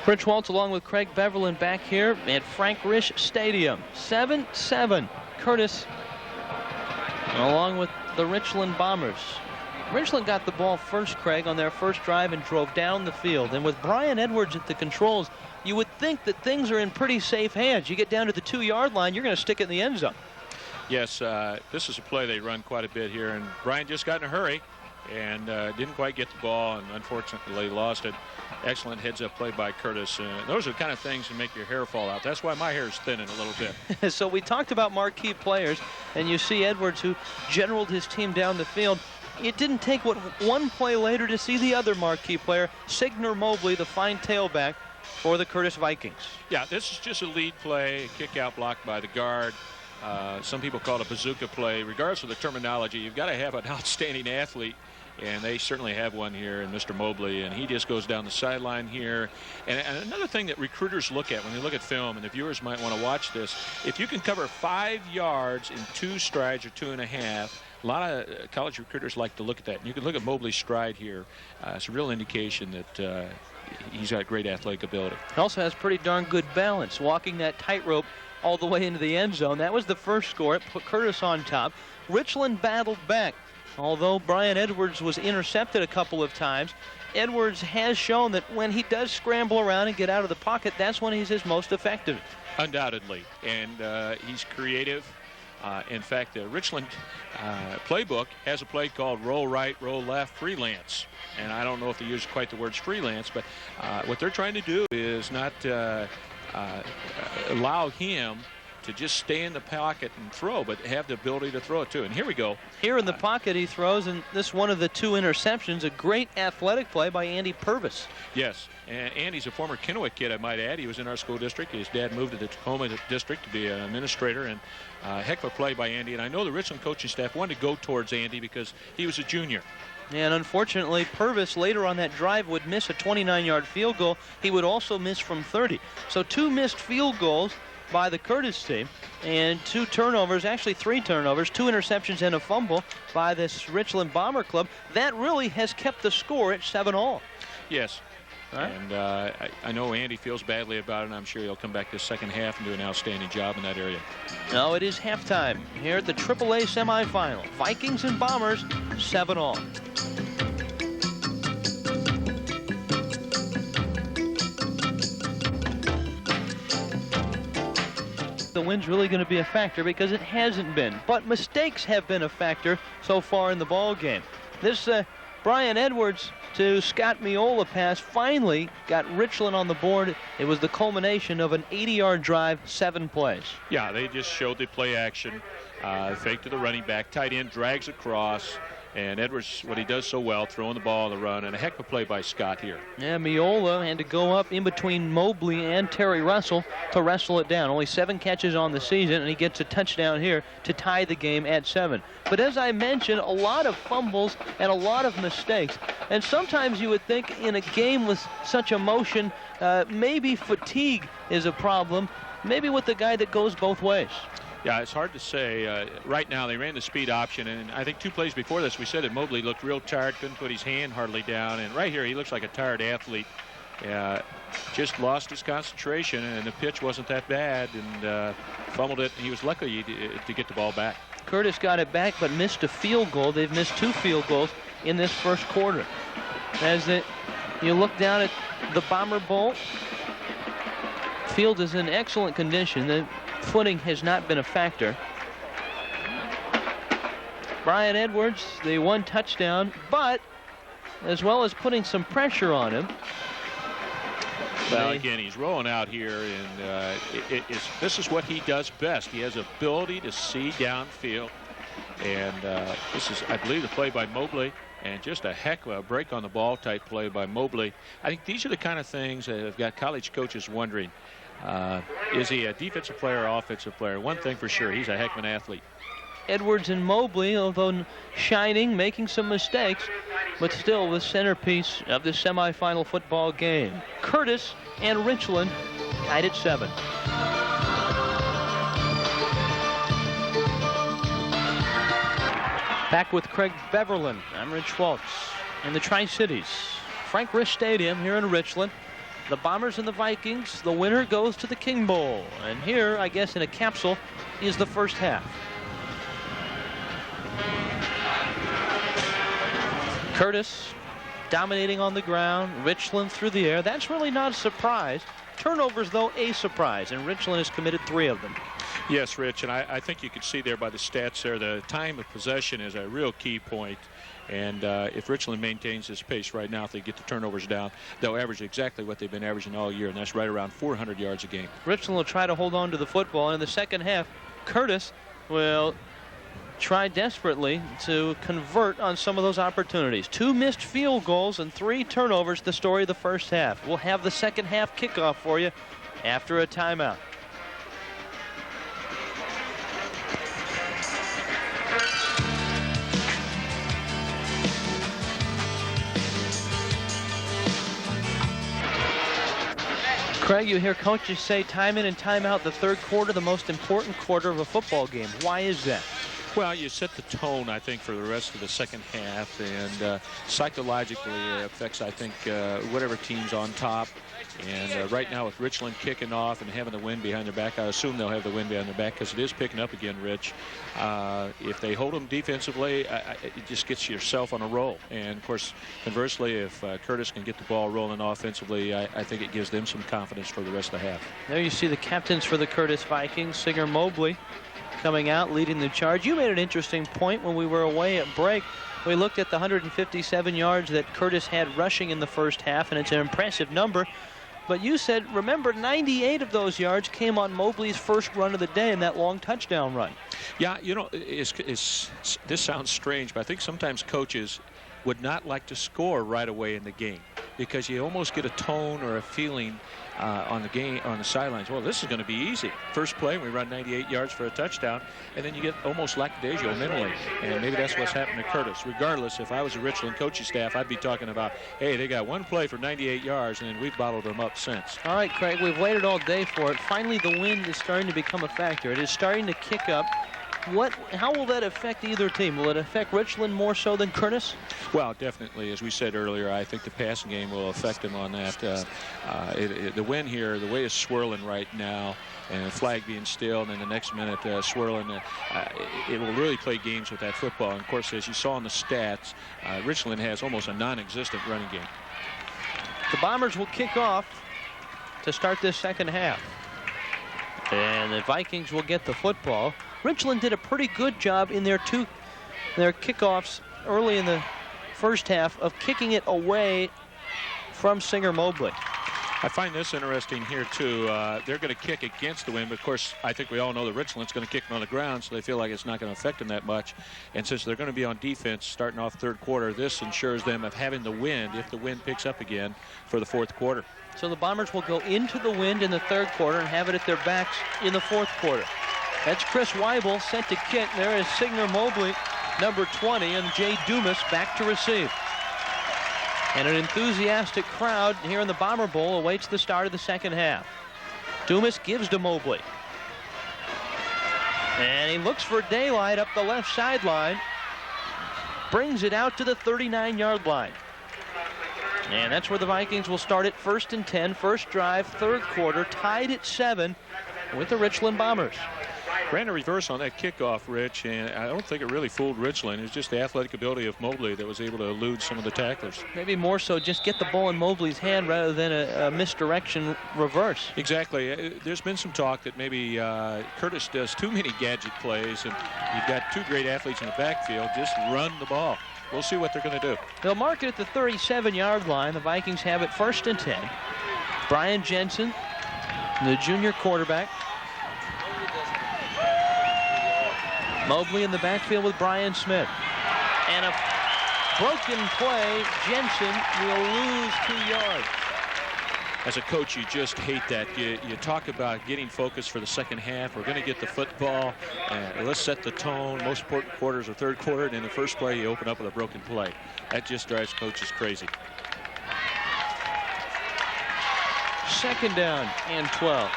Speaker 1: Rich Waltz along with Craig Beverland back here at Frank Rish Stadium. 7-7. Curtis along with the Richland Bombers. Richland got the ball first, Craig, on their first drive and drove down the field. And with Brian Edwards at the controls, you would think that things are in pretty safe hands. You get down to the 2-yard line, you're going to stick it in the end zone.
Speaker 2: Yes, this is a play they run quite a bit here, and Brian just got in a hurry and didn't quite get the ball, and unfortunately lost it. Excellent heads-up play by Curtis. Those are the kind of things that make your hair fall out. That's why my hair is thinning a little bit.
Speaker 1: So we talked about marquee players, and you see Edwards, who generaled his team down the field. It didn't take one play later to see the other marquee player, Signer Mobley, the fine tailback for the Curtis Vikings.
Speaker 2: Yeah, this is just a lead play, kick-out block by the guard. Some people call it a bazooka play. Regardless of the terminology, you've got to have an outstanding athlete, and they certainly have one here in Mr. Mobley, and he just goes down the sideline here. And another thing that recruiters look at when they look at film, and the viewers might want to watch this, if you can cover 5 yards in 2 strides or 2.5, a lot of college recruiters like to look at that. And you can look at Mobley's stride here. It's a real indication that he's got great athletic ability.
Speaker 1: He also has pretty darn good balance, walking that tightrope all the way into the end zone. That was the first score. It put Curtis on top. Richland battled back. Although Brian Edwards was intercepted a couple of times, Edwards has shown that when he does scramble around and get out of the pocket, that's when he's his most effective.
Speaker 2: Undoubtedly. And he's creative. In fact, the Richland playbook has a play called roll right, roll left, freelance. And I don't know if they use quite the words freelance, but what they're trying to do is not allow him to just stay in the pocket and throw, but have the ability to throw it too. And here we go.
Speaker 1: Here in the pocket he throws, and this one of the 2 interceptions, a great athletic play by Andy Purvis.
Speaker 2: Yes, and Andy's a former Kennewick kid, I might add. He was in our school district. His dad moved to the Tacoma district to be an administrator, and heck of a play by Andy. And I know the Richland coaching staff wanted to go towards Andy because he was a junior.
Speaker 1: And unfortunately, Purvis later on that drive would miss a 29-yard field goal. He would also miss from 30. So 2 missed field goals by the Curtis team, and 2 turnovers, actually 3 turnovers, 2 interceptions and a fumble by this Richland Bomber club. That really has kept the score at 7-all.
Speaker 2: Yes. Right. And I know Andy feels badly about it, and I'm sure he'll come back this second half and do an outstanding job in that area.
Speaker 1: Now it is halftime here at the AAA semifinal. Vikings and Bombers, 7-all. The win's really going to be a factor because it hasn't been, but mistakes have been a factor so far in the ball game. This Brian Edwards to Scott Miola pass finally got Richland on the board. It was the culmination of an 80-yard drive, 7 plays.
Speaker 2: Yeah, they just showed the play action, fake to the running back, tight end drags across, and Edwards, what he does so well, throwing the ball on the run, and a heck of a play by Scott here.
Speaker 1: Yeah, Miola had to go up in between Mobley and Terry Russell to wrestle it down. Only 7 catches on the season, and he gets a touchdown here to tie the game at 7. But as I mentioned, a lot of fumbles and a lot of mistakes. And sometimes you would think in a game with such emotion, maybe fatigue is a problem, maybe with the guy that goes both ways.
Speaker 2: Yeah, it's hard to say. Right now, they ran the speed option, and I think 2 plays before this, we said that Mobley looked real tired, couldn't put his hand hardly down, and right here, he looks like a tired athlete. Just lost his concentration, and the pitch wasn't that bad, and fumbled it. He was lucky to get the ball back.
Speaker 1: Curtis got it back, but missed a field goal. They've missed 2 field goals in this first quarter. As you look down at the Bomber Bowl, field is in excellent condition. The footing has not been a factor. Brian Edwards, the 1 touchdown, but as well as putting some pressure on him.
Speaker 2: Well, again, he's rolling out here, and this is what he does best. He has ability to see downfield, and this is, I believe, the play by Mobley, and just a heck of a break on the ball type play by Mobley. I think these are the kind of things that have got college coaches wondering, is he a defensive player or offensive player? One thing for sure, he's a heck of an athlete.
Speaker 1: Edwards and Mobley, although shining, making some mistakes, but still the centerpiece of the semifinal football game. Curtis and Richland tied at 7. Back with Craig Beverland. I'm Rich Schwartz in the Tri-Cities. Frank Rish Stadium here in Richland. The Bombers and the Vikings. The winner goes to the King Bowl. And here, I guess in a capsule, is the first half. Curtis dominating on the ground. Richland through the air. That's really not a surprise. Turnovers, though, a surprise. And Richland has committed 3 of them.
Speaker 2: Yes, Rich, and I think you can see there by the stats there, the time of possession is a real key point. And if Richland maintains this pace right now, if they get the turnovers down, they'll average exactly what they've been averaging all year, and that's right around 400 yards a game.
Speaker 1: Richland will try to hold on to the football. And in the second half, Curtis will try desperately to convert on some of those opportunities. 2 missed field goals and 3 turnovers, the story of the first half. We'll have the second half kickoff for you after a timeout. Craig, you hear coaches say time in and time out, the third quarter, the most important quarter of a football game. Why is that?
Speaker 2: Well, you set the tone, I think, for the rest of the second half, and psychologically it affects, I think, whatever team's on top. And right now with Richland kicking off and having the wind behind their back, I assume they'll have the wind behind their back because it is picking up again, Rich. If they hold them defensively, it just gets yourself on a roll. And, of course, conversely, if Curtis can get the ball rolling offensively, I think it gives them some confidence for the rest of the half.
Speaker 1: There you see the captains for the Curtis Vikings, Singer Mobley, coming out, leading the charge. You made an interesting point when we were away at break. We looked at the 157 yards that Curtis had rushing in the first half, and it's an impressive number. But you said, remember, 98 of those yards came on Mobley's first run of the day in that long touchdown run.
Speaker 2: Yeah, you know, this sounds strange, but I think sometimes coaches would not like to score right away in the game because you almost get a tone or a feeling on the sidelines. Well, this is going to be easy. First play, we run 98 yards for a touchdown, and then you get almost lackadaisical mentally. And maybe that's what's happened to Curtis. Regardless, if I was a Richland coaching staff, I'd be talking about, hey, they got one play for 98 yards, and then we've bottled them up since.
Speaker 1: All right, Craig, we've waited all day for it. Finally, the wind is starting to become a factor. It is starting to kick up. How will that affect either team? Will it affect Richland more so than Curtis?
Speaker 2: Well, definitely. As we said earlier, I think the passing game will affect them on that. The wind here, the way it's swirling right now, and the flag being still, and then the next minute swirling, it will really play games with that football. And, of course, as you saw in the stats, Richland has almost a non-existent running game.
Speaker 1: The Bombers will kick off to start this second half. And the Vikings will get the football. Richland did a pretty good job in their kickoffs early in the first half of kicking it away from Singer Mobley.
Speaker 2: I find this interesting here, too. They're going to kick against the wind, but, of course, I think we all know that Richland's going to kick them on the ground, so they feel like it's not going to affect them that much. And since they're going to be on defense starting off third quarter, this ensures them of having the wind, if the wind picks up again, for the fourth quarter.
Speaker 1: So the Bombers will go into the wind in the third quarter and have it at their backs in the fourth quarter. That's Chris Weibel set to kick. There is Singer Mobley, number 20, and Jay Dumas back to receive. And an enthusiastic crowd here in the Bomber Bowl awaits the start of the second half. Dumas gives to Mobley. And he looks for daylight up the left sideline. Brings it out to the 39-yard line. And that's where the Vikings will start it 1st and 10, first drive, third quarter, tied at 7 with the Richland Bombers.
Speaker 2: Ran a reverse on that kickoff, Rich, and I don't think it really fooled Richland. It was just the athletic ability of Mobley that was able to elude some of the tacklers.
Speaker 1: Maybe more so just get the ball in Mobley's hand rather than a misdirection reverse.
Speaker 2: Exactly. There's been some talk that maybe Curtis does too many gadget plays, and you've got two great athletes in the backfield. Just run the ball. We'll see what they're going to do.
Speaker 1: They'll mark it at the 37-yard line. The Vikings have it 1st and 10. Brian Jensen, the junior quarterback. Mobley in the backfield with Brian Smith. And a broken play. Jensen will lose 2 yards.
Speaker 2: As a coach, you just hate that. You talk about getting focused for the second half. We're going to get the football. Let's set the tone. Most important quarters are third quarter. And in the first play, you open up with a broken play. That just drives coaches crazy.
Speaker 1: 2nd down and 12.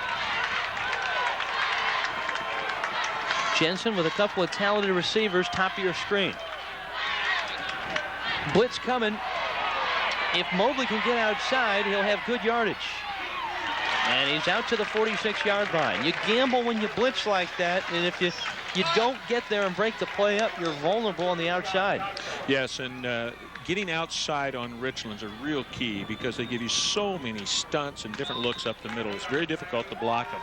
Speaker 1: Jensen with a couple of talented receivers, top of your screen. Blitz coming. If Mobley can get outside, he'll have good yardage. And he's out to the 46-yard line. You gamble when you blitz like that, and if you don't get there and break the play up, you're vulnerable on the outside.
Speaker 2: Yes, and getting outside on Richland's a real key because they give you so many stunts and different looks up the middle. It's very difficult to block them.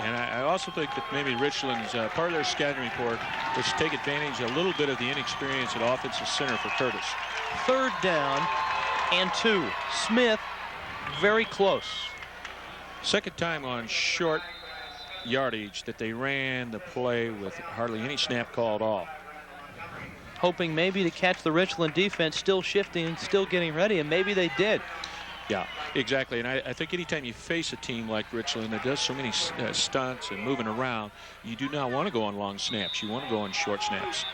Speaker 2: And I also think that maybe Richland's part of their scouting report was to take advantage a little bit of the inexperience at offensive center for Curtis.
Speaker 1: 3rd down and 2. Smith very close.
Speaker 2: Second time on short yardage that they ran the play with hardly any snap call at all.
Speaker 1: Hoping maybe to catch the Richland defense still shifting and still getting ready, and maybe they did.
Speaker 2: Yeah, exactly. And I think anytime you face a team like Richland that does so many stunts and moving around, you do not want to go on long snaps. You want to go on short snaps.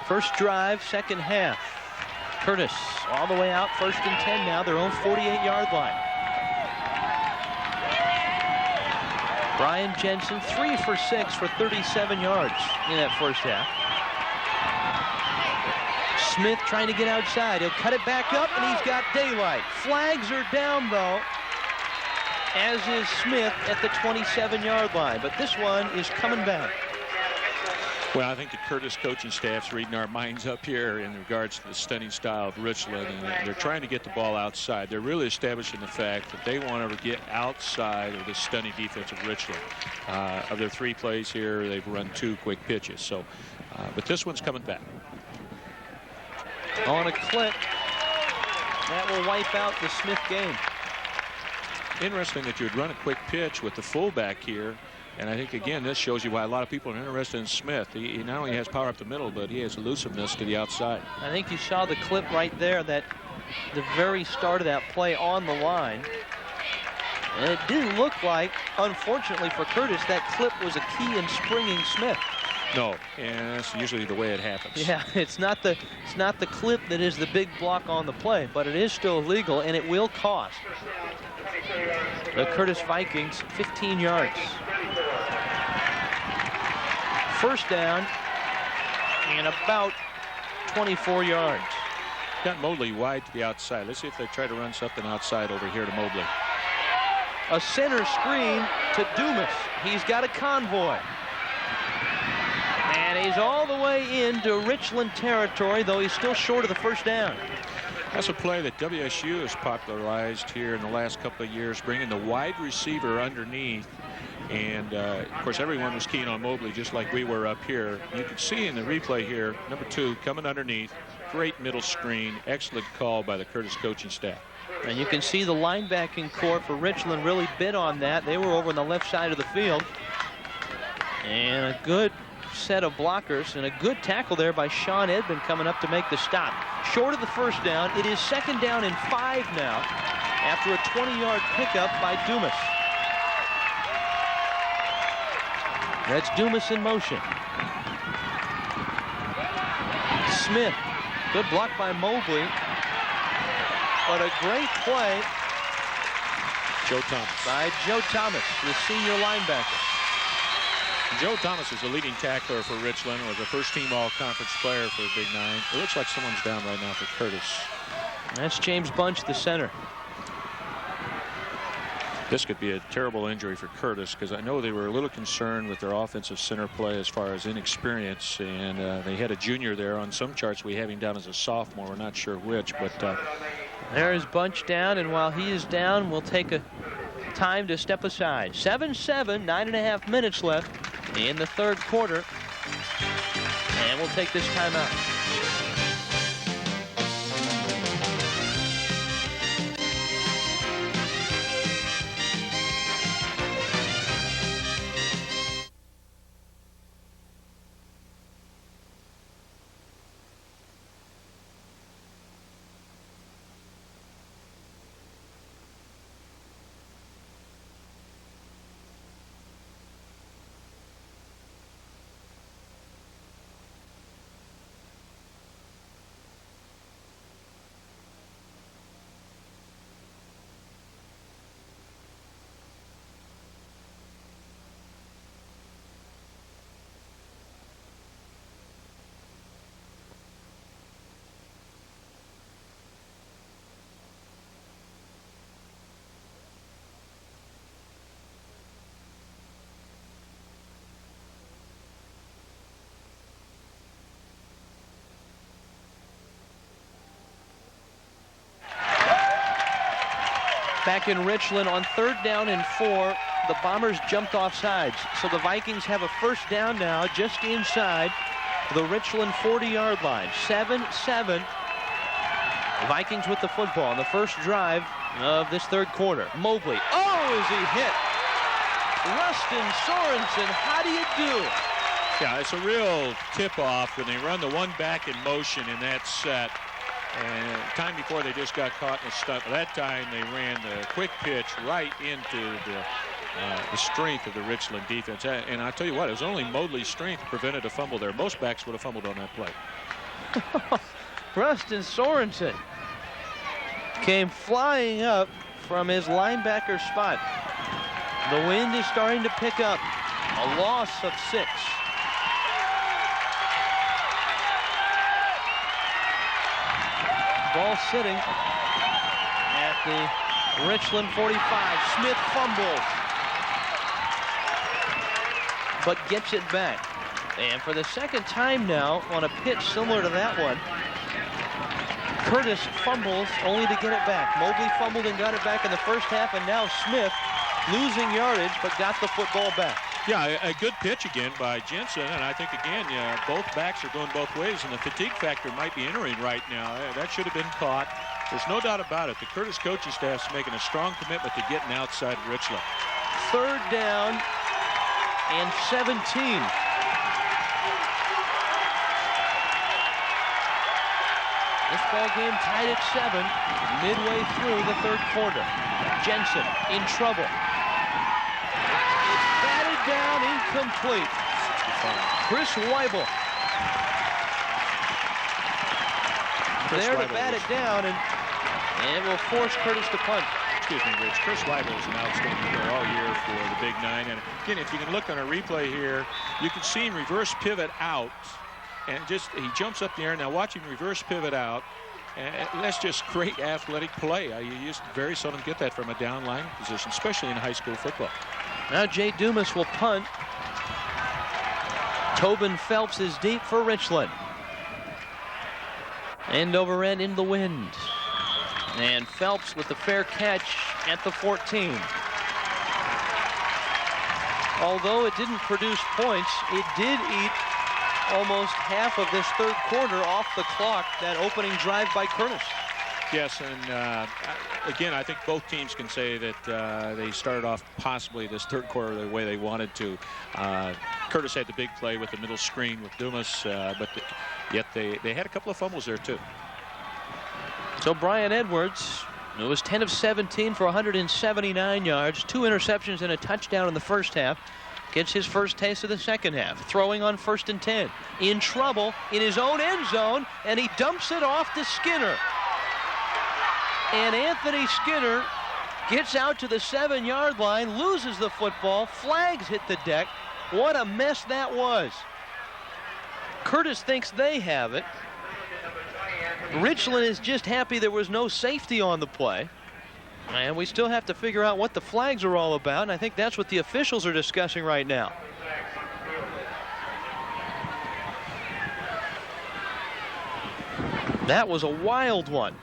Speaker 1: First drive, second half. Curtis all the way out, 1st and 10 now, their own 48-yard line. Brian Jensen, 3 for 6 for 37 yards in that first half. Smith trying to get outside. He'll cut it back up, and he's got daylight. Flags are down, though, as is Smith at the 27-yard line. But this one is coming back.
Speaker 2: Well, I think the Curtis coaching staff's reading our minds up here in regards to the stunning style of Richland, and they're trying to get the ball outside. They're really establishing the fact that they want to get outside of the stunning defense of Richland. Of their 3 plays here, they've run 2 quick pitches. So, but this one's coming back.
Speaker 1: On a clip, that will wipe out the Smith game.
Speaker 2: Interesting that you'd run a quick pitch with the fullback here. And I think, again, this shows you why a lot of people are interested in Smith. He not only has power up the middle, but he has elusiveness to the outside.
Speaker 1: I think you saw the clip right there, that the very start of that play on the line. And it didn't look like, unfortunately for Curtis, that clip was a key in springing Smith.
Speaker 2: No, and that's usually the way it happens.
Speaker 1: Yeah, it's not the clip that is the big block on the play, but it is still illegal, and it will cost the Curtis Vikings 15 yards. First down and about 24 yards.
Speaker 2: Got Mobley wide to the outside. Let's see if they try to run something outside over here to Mobley.
Speaker 1: A center screen to Dumas. He's got a convoy. And he's all the way into Richland territory, though he's still short of the first down.
Speaker 2: That's a play that WSU has popularized here in the last couple of years, bringing the wide receiver underneath. And, of course, everyone was keen on Mobley, just like we were up here. You can see in the replay here, number 2 coming underneath. Great middle screen. Excellent call by the Curtis coaching staff.
Speaker 1: And you can see the linebacking core for Richland really bid on that. They were over on the left side of the field. And a good set of blockers and a good tackle there by Sean Edmond coming up to make the stop. Short of the first down. It is 2nd down and 5 now after a 20-yard pickup by Dumas. That's Dumas in motion. Smith, good block by Mobley, but a great play
Speaker 2: Joe Thomas.
Speaker 1: By Joe Thomas, the senior linebacker.
Speaker 2: Joe Thomas is the leading tackler for Richland, was a first-team all-conference player for the Big Nine. It looks like someone's down right now for Curtis.
Speaker 1: That's James Bunch, the center.
Speaker 2: This could be a terrible injury for Curtis, because I know they were a little concerned with their offensive center play as far as inexperience, and they had a junior there. On some charts we have him down as a sophomore. We're not sure which, but
Speaker 1: there is Bunch down, and while he is down, we'll take a time to step aside. 7-7, 9.5 minutes left in the third quarter, and we'll take this timeout. Back in Richland on 3rd down and 4, the Bombers jumped off sides. So the Vikings have a first down now just inside the Richland 40-yard line. 7-7. Vikings with the football on the first drive of this third quarter. Mobley. Oh, is he hit? Rustin Sorensen, how do you do?
Speaker 2: Yeah, it's a real tip-off when they run the one back in motion in that set. And time before they just got caught in a stunt. That time they ran the quick pitch right into the strength of the Richland defense. And I tell you what, it was only Mobley's strength that prevented a fumble there. Most backs would have fumbled on that play.
Speaker 1: Rustin Sorensen came flying up from his linebacker spot. The wind is starting to pick up. A loss of 6. ball sitting at the Richland 45. Smith fumbles, but gets it back. And for the second time now on a pitch similar to that one, Curtis fumbles only to get it back. Mobley fumbled and got it back in the first half, and now Smith losing yardage but got the football back.
Speaker 2: Yeah, a good pitch again by Jensen, and I think again both backs are going both ways, and the fatigue factor might be entering right now. That should have been caught. There's no doubt about it. The Curtis coaching staff's making a strong commitment to getting outside Richland.
Speaker 1: Third down and 17. This ball game tied at 7 midway through the third quarter. Jensen in trouble. It's batted down, incomplete. Chris Weibel there to bat it down, and will force Curtis to punt.
Speaker 2: Excuse me, Rich. Chris Weibel is an outstanding player all year for the Big Nine. And again, if you can look on a replay here, you can see him reverse pivot out. And just, he jumps up the air. Now watch him reverse pivot out. And that's just great athletic play. You just very seldom get that from a down line position, especially in high school football.
Speaker 1: Now Jay Dumas will punt. Tobin Phelps is deep for Richland. End over end in the wind. And Phelps with the fair catch at the 14. Although it didn't produce points, it did eat almost half of this third quarter off the clock, that opening drive by Curtis.
Speaker 2: Yes, and again, I think both teams can say that they started off possibly this third quarter the way they wanted to. Curtis had the big play with the middle screen with Dumas, but yet they had a couple of fumbles there too.
Speaker 1: So Brian Edwards, who was 10 of 17 for 179 yards, 2 interceptions and a touchdown in the first half, gets his first taste of the second half, throwing on 1st and 10. In trouble in his own end zone, and he dumps it off to Skinner. And Anthony Skinner gets out to the 7-yard line, loses the football, flags hit the deck. What a mess that was. Curtis thinks they have it. Richland is just happy there was no safety on the play. And we still have to figure out what the flags are all about, and I think that's what the officials are discussing right now. That was a wild one.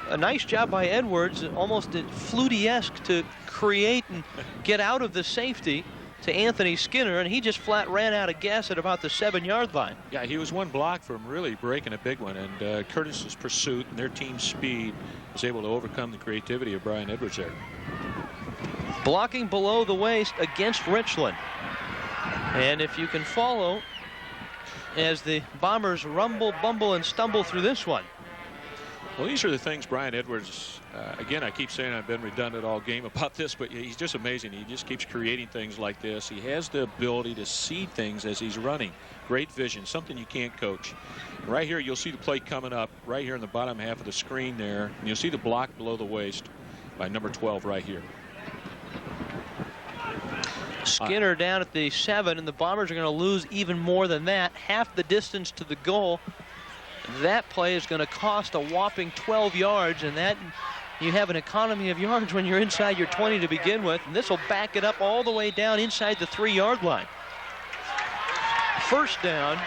Speaker 1: A nice job by Edwards, almost Flutie-esque to create and get out of the safety to Anthony Skinner, and he just flat ran out of gas at about the 7-yard line.
Speaker 2: Yeah, he was one block from really breaking a big one, and Curtis's pursuit and their team's speed was able to overcome the creativity of Brian Edwards there.
Speaker 1: Blocking below the waist against Richland. And if you can follow as the Bombers rumble, bumble, and stumble through this one.
Speaker 2: Well, these are the things Brian Edwards, again, I keep saying I've been redundant all game about this, but he's just amazing. He just keeps creating things like this. He has the ability to see things as he's running. Great vision, something you can't coach. Right here, you'll see the play coming up right here in the bottom half of the screen there. And you'll see the block below the waist by number 12 right here.
Speaker 1: Skinner down at the 7, and the Bombers are going to lose even more than that. Half the distance to the goal. That play is going to cost a whopping 12 yards, and that you have an economy of yards when you're inside your 20 to begin with, and this will back it up all the way down inside the 3-yard line. First down,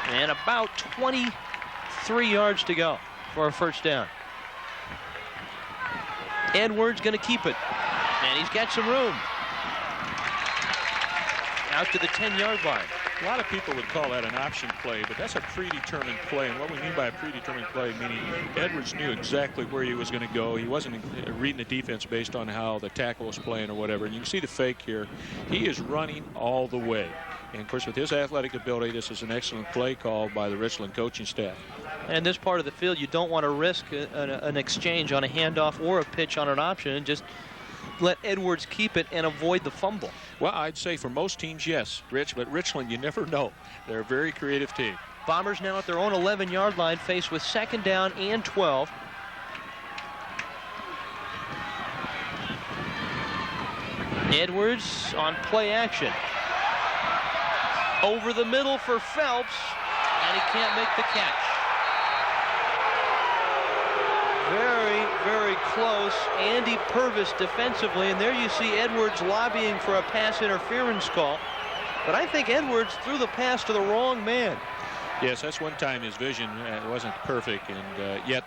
Speaker 1: and about 23 yards to go for a first down. Edwards going to keep it, and he's got some room. Out to the 10-yard line.
Speaker 2: A lot of people would call that an option play, but that's a predetermined play. And what we mean by a predetermined play, meaning Edwards knew exactly where he was going to go. He wasn't reading the defense based on how the tackle was playing or whatever. And you can see the fake here. He is running all the way. And, of course, with his athletic ability, this is an excellent play call by the Richland coaching staff.
Speaker 1: And this part of the field, you don't want to risk an exchange on a handoff or a pitch on an option, and just let Edwards keep it and avoid the fumble.
Speaker 2: Well, I'd say for most teams, yes, Rich, but Richland, you never know. They're a very creative team.
Speaker 1: Bombers now at their own 11-yard line, faced with 2nd down and 12. Edwards on play action. Over the middle for Phelps, and he can't make the catch. Very, very close. Andy Purvis defensively, and there you see Edwards lobbying for a pass interference call. But I think Edwards threw the pass to the wrong man.
Speaker 2: Yes, that's one time his vision wasn't perfect, and yet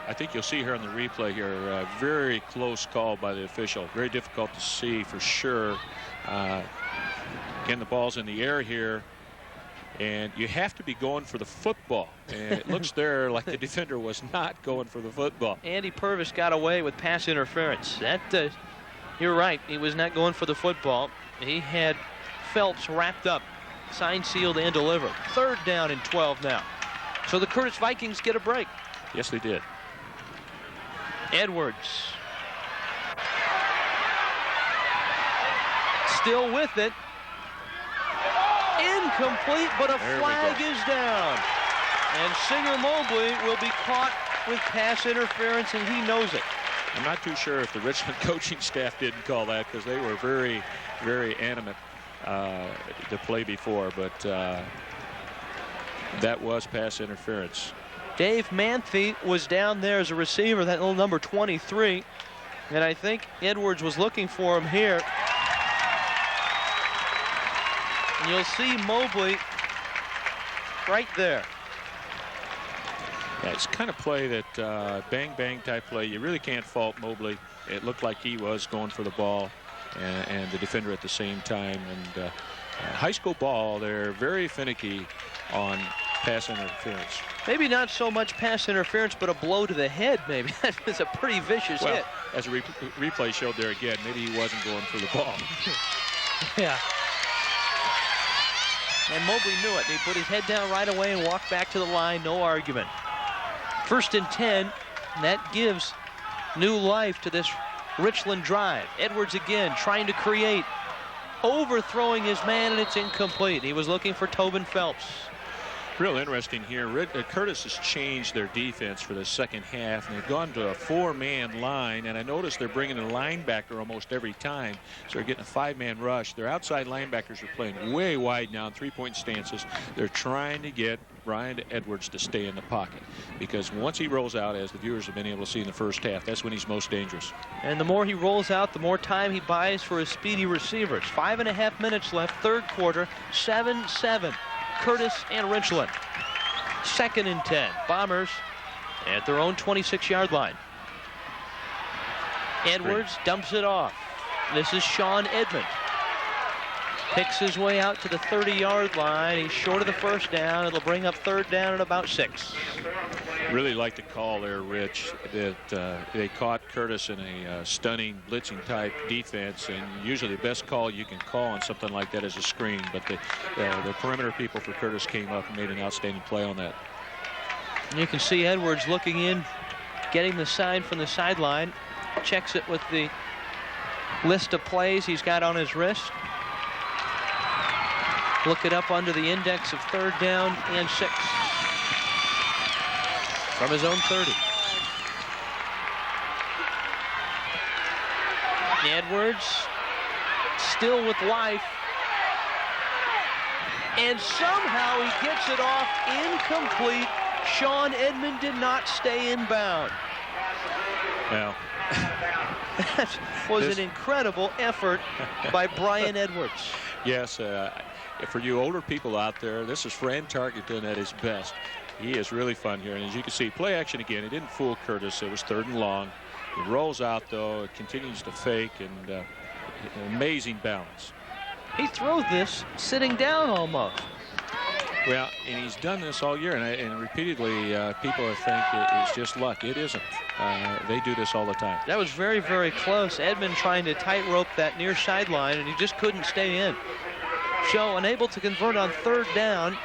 Speaker 2: I think you'll see here on the replay here, a very close call by the official. Very difficult to see for sure. Again, the ball's in the air here, and you have to be going for the football. And it looks there like the defender was not going for the football.
Speaker 1: Andy Purvis got away with pass interference. That, you're right, he was not going for the football. He had Phelps wrapped up, signed, sealed, and delivered. 3rd down and 12 now. So the Curtis Vikings get a break.
Speaker 2: Yes, they did.
Speaker 1: Edwards. Still with it. Incomplete, but a flag is down. And Singer Mobley will be caught with pass interference, and he knows it.
Speaker 2: I'm not too sure if the Richland coaching staff didn't call that, because they were very, very animate the play before, but that was pass interference.
Speaker 1: Dave Manthe was down there as a receiver, that little number 23, and I think Edwards was looking for him here. And you'll see Mobley right there.
Speaker 2: Yeah, it's kind of play that bang-bang type play. You really can't fault Mobley. It looked like he was going for the ball and the defender at the same time. And high school ball, they're very finicky on pass interference.
Speaker 1: Maybe not so much pass interference, but a blow to the head, maybe. That was a pretty vicious hit.
Speaker 2: As a replay showed there again, maybe he wasn't going for the ball.
Speaker 1: Yeah. And Mobley knew it. He put his head down right away and walked back to the line, no argument. 1st and 10, and that gives new life to this Richland drive. Edwards again trying to create, overthrowing his man, and it's incomplete. He was looking for Tobin Phelps.
Speaker 2: Real interesting here. Curtis has changed their defense for the second half, and they've gone to a 4-man line, and I noticed they're bringing a linebacker almost every time, so they're getting a 5-man rush. Their outside linebackers are playing way wide now in 3-point stances. They're trying to get Brian Edwards to stay in the pocket, because once he rolls out, as the viewers have been able to see in the first half, that's when he's most dangerous.
Speaker 1: And the more he rolls out, the more time he buys for his speedy receivers. 5.5 minutes left, 3rd quarter, 7-7. Curtis and Richland. 2nd and 10. Bombers at their own 26-yard line. Edwards dumps it off. This is Sean Edmond. Picks his way out to the 30-yard line. He's short of the 1st down. It'll bring up 3rd down at about 6.
Speaker 2: Really like the call there, Rich, that they caught Curtis in a stunning blitzing type defense, and usually the best call you can call on something like that is a screen, but the perimeter people for Curtis came up and made an outstanding play on that.
Speaker 1: And you can see Edwards looking in, getting the sign from the sideline, checks it with the list of plays he's got on his wrist. Look it up under the index of 3rd down and 6. From his own 30. Edwards still with life. And somehow he gets it off incomplete. Sean Edmond did not stay in bound.
Speaker 2: Well,
Speaker 1: that was an incredible effort by Brian Edwards.
Speaker 2: Yes, for you older people out there, this is Fran Tarkenton at his best. He is really fun here, and as you can see, play action again. It didn't fool Curtis. It was 3rd and long. He rolls out, though. It continues to fake, and amazing balance.
Speaker 1: He throws this sitting down almost.
Speaker 2: Well, and he's done this all year, and repeatedly people think it's just luck. It isn't. They do this all the time.
Speaker 1: That was very, very close. Edmond trying to tightrope that near sideline, and he just couldn't stay in. So unable to convert on 3rd down.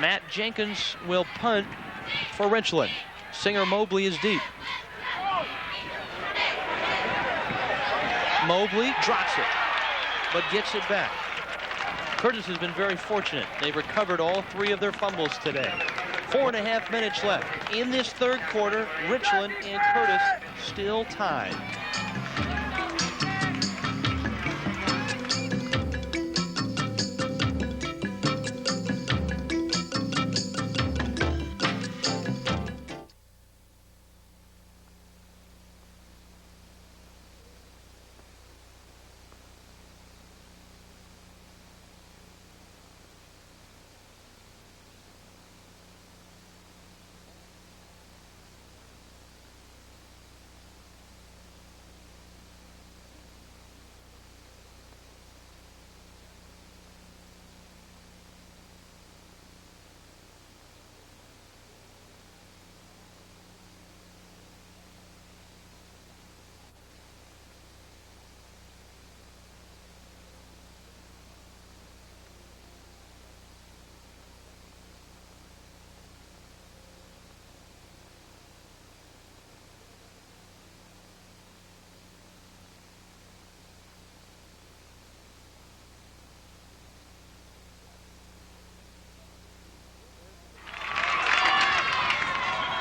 Speaker 1: Matt Jenkins will punt for Richland. Singer Mobley is deep. Mobley drops it, but gets it back. Curtis has been very fortunate. They've recovered all 3 of their fumbles today. 4.5 minutes left. In this 3rd quarter, Richland and Curtis still tied.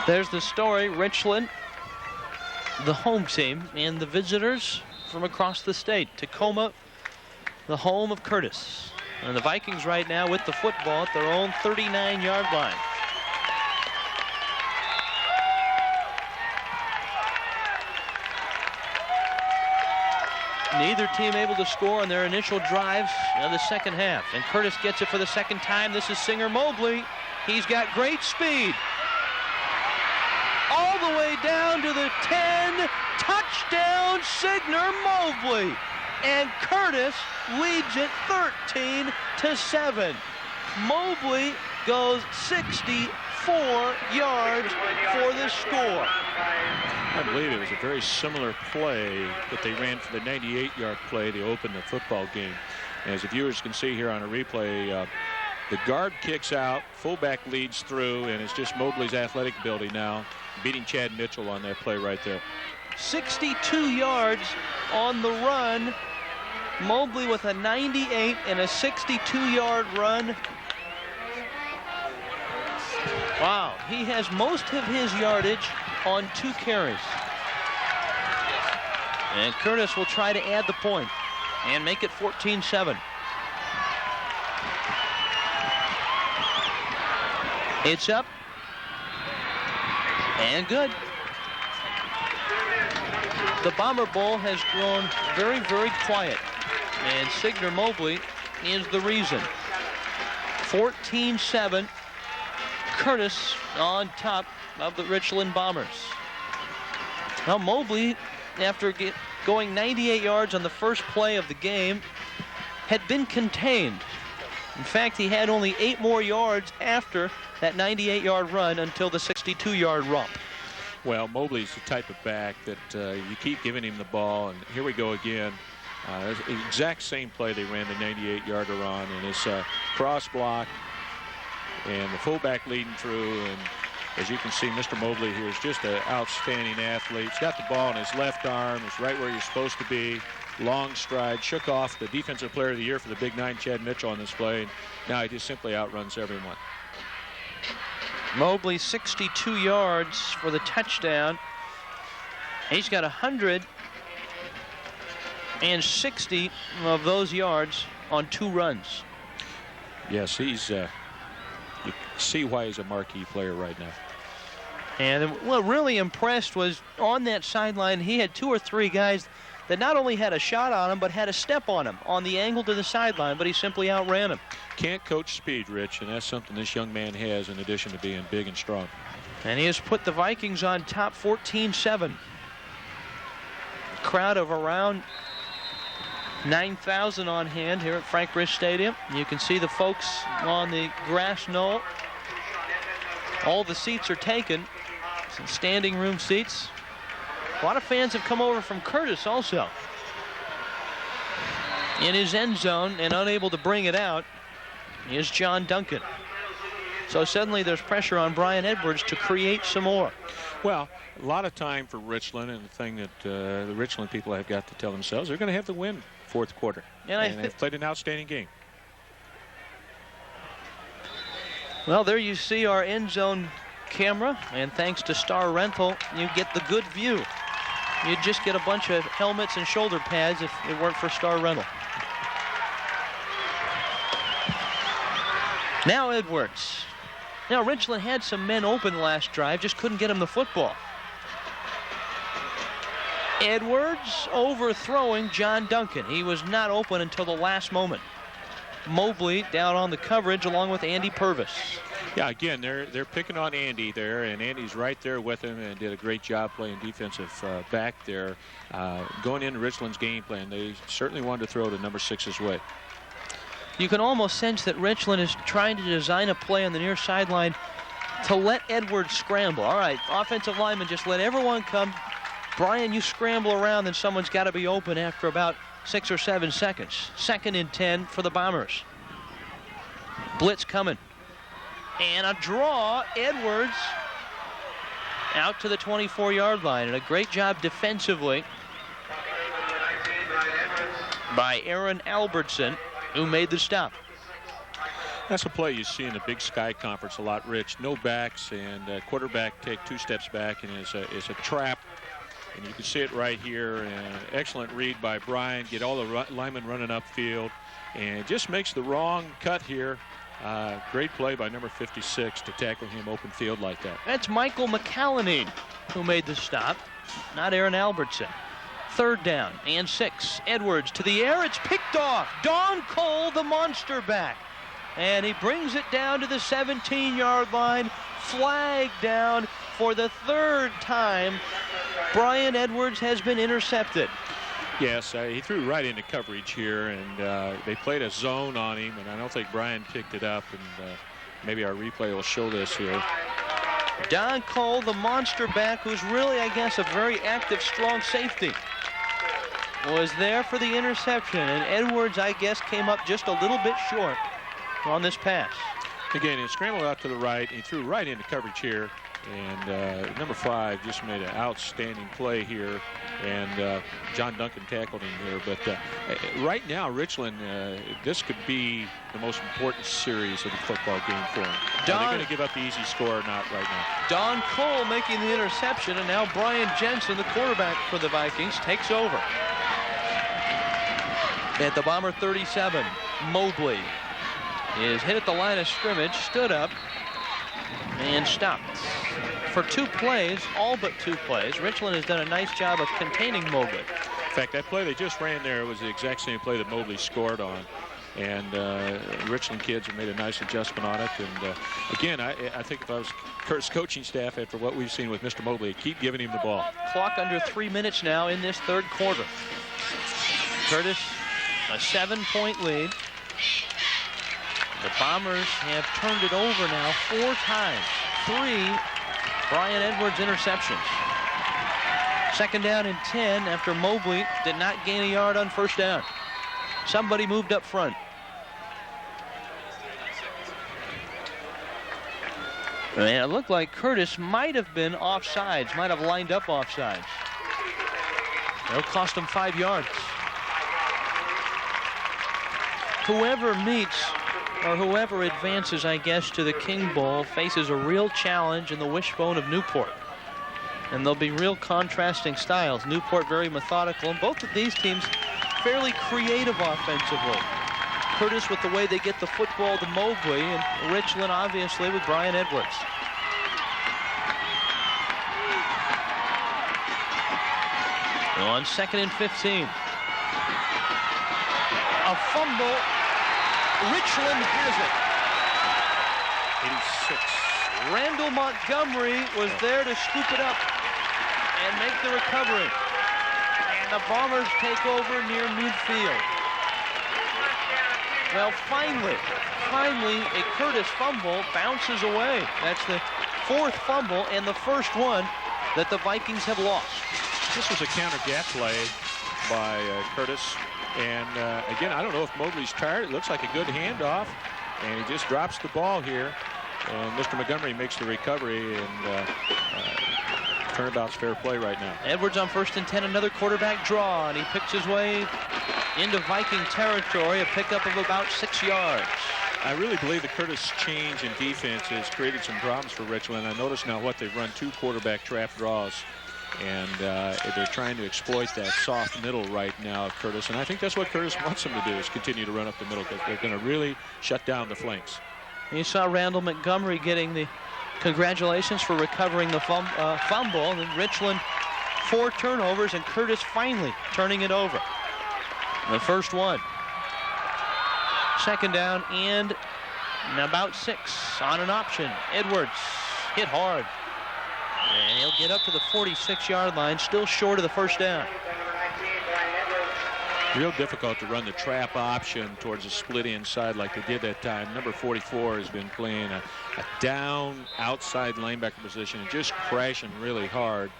Speaker 1: There's the story. Richland, the home team, and the visitors from across the state. Tacoma, the home of Curtis. And the Vikings right now with the football at their own 39-yard line. Neither team able to score on their initial drives of the second half. And Curtis gets it for the second time. This is Singer Mobley. He's got great speed. All the way down to the 10. Touchdown, Singer Mobley. And Curtis leads it 13-7. Mobley goes 64 yards for the score.
Speaker 2: I believe it was a very similar play that they ran for the 98-yard play to open the football game. As the viewers can see here on a replay, the guard kicks out, fullback leads through, and it's just Mobley's athletic ability now beating Chad Mitchell on that play right there.
Speaker 1: 62 yards on the run. Mobley with a 98 and a 62-yard run. Wow, he has most of his yardage on 2 carries. And Curtis will try to add the point and make it 14-7. It's up and good. The Bomber Bowl has grown very, very quiet, and Singer Mobley is the reason. 14-7, Curtis on top of the Richland Bombers. Now Mobley, after going 98 yards on the first play of the game, had been contained. In fact, he had only 8 more yards after that 98-yard run until the 62-yard romp.
Speaker 2: Well, Mobley's the type of back that you keep giving him the ball, and here we go again. The exact same play they ran the 98-yarder on, and it's a cross block, and the fullback leading through, and as you can see, Mr. Mobley here is just an outstanding athlete. He's got the ball in his left arm. It's right where you're supposed to be. Long stride. Shook off the Defensive Player of the Year for the Big 9, Chad Mitchell, on this play. And now he just simply outruns everyone.
Speaker 1: Mobley 62 yards for the touchdown. He's got 160 of those yards on 2 runs.
Speaker 2: Yes, he's you see why he's a marquee player right now.
Speaker 1: And what really impressed was on that sideline, he had 2 or 3 guys that not only had a shot on him, but had a step on him on the angle to the sideline, but he simply outran him.
Speaker 2: Can't coach speed, Rich, and that's something this young man has in addition to being big and strong.
Speaker 1: And he has put the Vikings on top 14-7. A crowd of around 9,000 on hand here at Frank Rish Stadium. You can see the folks on the grass knoll. All the seats are taken. Some standing room seats. A lot of fans have come over from Curtis also. In his end zone and unable to bring it out is John Duncan. So suddenly there's pressure on Brian Edwards to create some more.
Speaker 2: Well, a lot of time for Richland, and the thing that the Richland people have got to tell themselves, they're going to have to win fourth quarter. And they've played an outstanding game.
Speaker 1: Well, there you see our end zone camera, and thanks to Star Rental, you get the good view. You'd just get a bunch of helmets and shoulder pads if it weren't for Star Rental. Now Edwards. Now Richland had some men open last drive, just couldn't get him the football. Edwards overthrowing John Duncan. He was not open until the last moment. Mobley down on the coverage along with Andy Purvis.
Speaker 2: Yeah, again, they're picking on Andy there, and Andy's right there with him and did a great job playing defensive back there. Going into Richland's game plan, they certainly wanted to throw to number 6's way.
Speaker 1: You can almost sense that Richland is trying to design a play on the near sideline to let Edwards scramble. All right, offensive lineman, just let everyone come. Brian, you scramble around, then someone's got to be open after about 6 or 7 seconds. 2nd and 10 for the Bombers. Blitz coming. And a draw. Edwards out to the 24-yard line. And a great job defensively by Aaron Albertson, who made the stop.
Speaker 2: That's a play you see in the Big Sky Conference a lot, Rich. No backs, and quarterback take 2 steps back, and is a trap. And you can see it right here. And excellent read by Brian. Get all the linemen running upfield, and just makes the wrong cut here. Great play by number 56 to tackle him open field like that.
Speaker 1: That's Michael McCallaney who made the stop, not Aaron Albertson. 3rd down and 6. Edwards to the air. It's picked off. Don Cole, the monster back. And he brings it down to the 17-yard line. Flag down for the 3rd time. Brian Edwards has been intercepted.
Speaker 2: Yes, he threw right into coverage here, and they played a zone on him, and I don't think Brian picked it up, and maybe our replay will show this here.
Speaker 1: Don Cole, the monster back, who's really, I guess, a very active, strong safety, was there for the interception, and Edwards, I guess, came up just a little bit short on this pass.
Speaker 2: Again, he scrambled out to the right. He threw right into coverage here, and number 5 just made an outstanding play here, and John Duncan tackled him here. But right now, Richland, this could be the most important series of the football game for them. Are they going to give up the easy score or not right now?
Speaker 1: Don Cole making the interception, and now Brian Jensen, the quarterback for the Vikings, takes over. At the Bomber 37, Mobley is hit at the line of scrimmage, stood up, and stopped. For 2 plays, all but 2 plays, Richland has done a nice job of containing Mobley.
Speaker 2: In fact, that play they just ran there was the exact same play that Mobley scored on. And Richland kids have made a nice adjustment on it. And again, I think if I was Kurt's coaching staff after what we've seen with Mr. Mobley, keep giving him the ball.
Speaker 1: Clock under 3 minutes now in this 3rd quarter. Curtis, a 7-point lead. The Bombers have turned it over now 4 times. 3 Brian Edwards interceptions. 2nd down and 10 after Mobley did not gain a yard on 1st down. Somebody moved up front. And it looked like Curtis might have been offsides, might have lined up offsides. It'll cost him 5 yards. Whoever meets or whoever advances, I guess, to the King Bowl faces a real challenge in the wishbone of Newport. And there'll be real contrasting styles. Newport very methodical, and both of these teams fairly creative offensively. Curtis with the way they get the football to Mobley, and Richland obviously with Brian Edwards. On 2nd and 15. A fumble. Richland has it.
Speaker 2: 86.
Speaker 1: Randall Montgomery was there to scoop it up and make the recovery. And the Bombers take over near midfield. Well, finally, a Curtis fumble bounces away. That's the 4th fumble and the first one that the Vikings have lost.
Speaker 2: This was a counter gap play by Curtis. And again, I don't know if Mobley's tired. It looks like a good handoff, and he just drops the ball here. And Mr. Montgomery makes the recovery, and turnabout's fair play right now.
Speaker 1: Edwards on 1st and 10, another quarterback draw, and he picks his way into Viking territory, a pickup of about 6 yards.
Speaker 2: I really believe the Curtis change in defense has created some problems for Richland. I notice now what they've run 2 quarterback trap draws. And they're trying to exploit that soft middle right now, Curtis. And I think that's what Curtis wants them to do, is continue to run up the middle, because they're going to really shut down the flanks.
Speaker 1: And you saw Randall Montgomery getting the congratulations for recovering the fumble. And then Richland 4 turnovers, and Curtis finally turning it over. The first one. 2nd down and about 6 on an option. Edwards hit hard. And he'll get up to the 46-yard line, still short of the 1st down.
Speaker 2: Real difficult to run the trap option towards a split inside like they did that time. Number 44 has been playing a down outside linebacker position and just crashing really hard.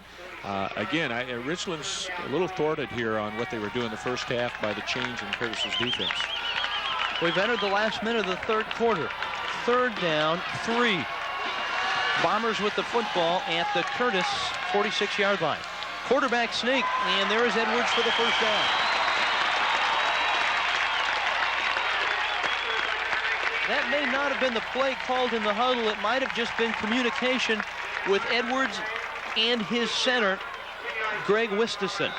Speaker 2: Again, Richland's a little thwarted here on what they were doing the first half by the change in Curtis's defense.
Speaker 1: We've entered the last minute of the 3rd quarter. 3rd down, 3. Bombers with the football at the Curtis 46-yard line. Quarterback sneak, and there is Edwards for the 1st down. that may not have been the play called in the huddle. It might have just been communication with Edwards and his center, Greg Wistison.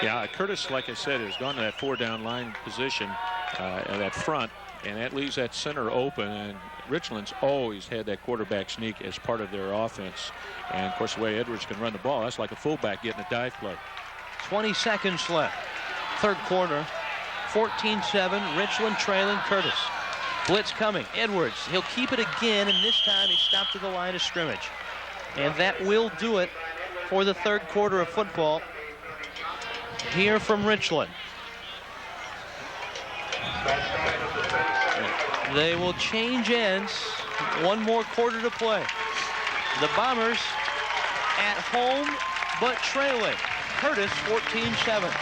Speaker 2: Yeah, Curtis, like I said, has gone to that 4-down line position at that front, and that leaves that center open. And Richland's always had that quarterback sneak as part of their offense. And, of course, the way Edwards can run the ball, that's like a fullback getting a dive play.
Speaker 1: 20 seconds left. Third quarter. 14-7. Richland trailing Curtis. Blitz coming. Edwards. He'll keep it again, and this time he stopped at the line of scrimmage. And that will do it for the third quarter of football here from Richland. They will change ends. One more quarter to play. The Bombers at home but trailing. Curtis 14-7.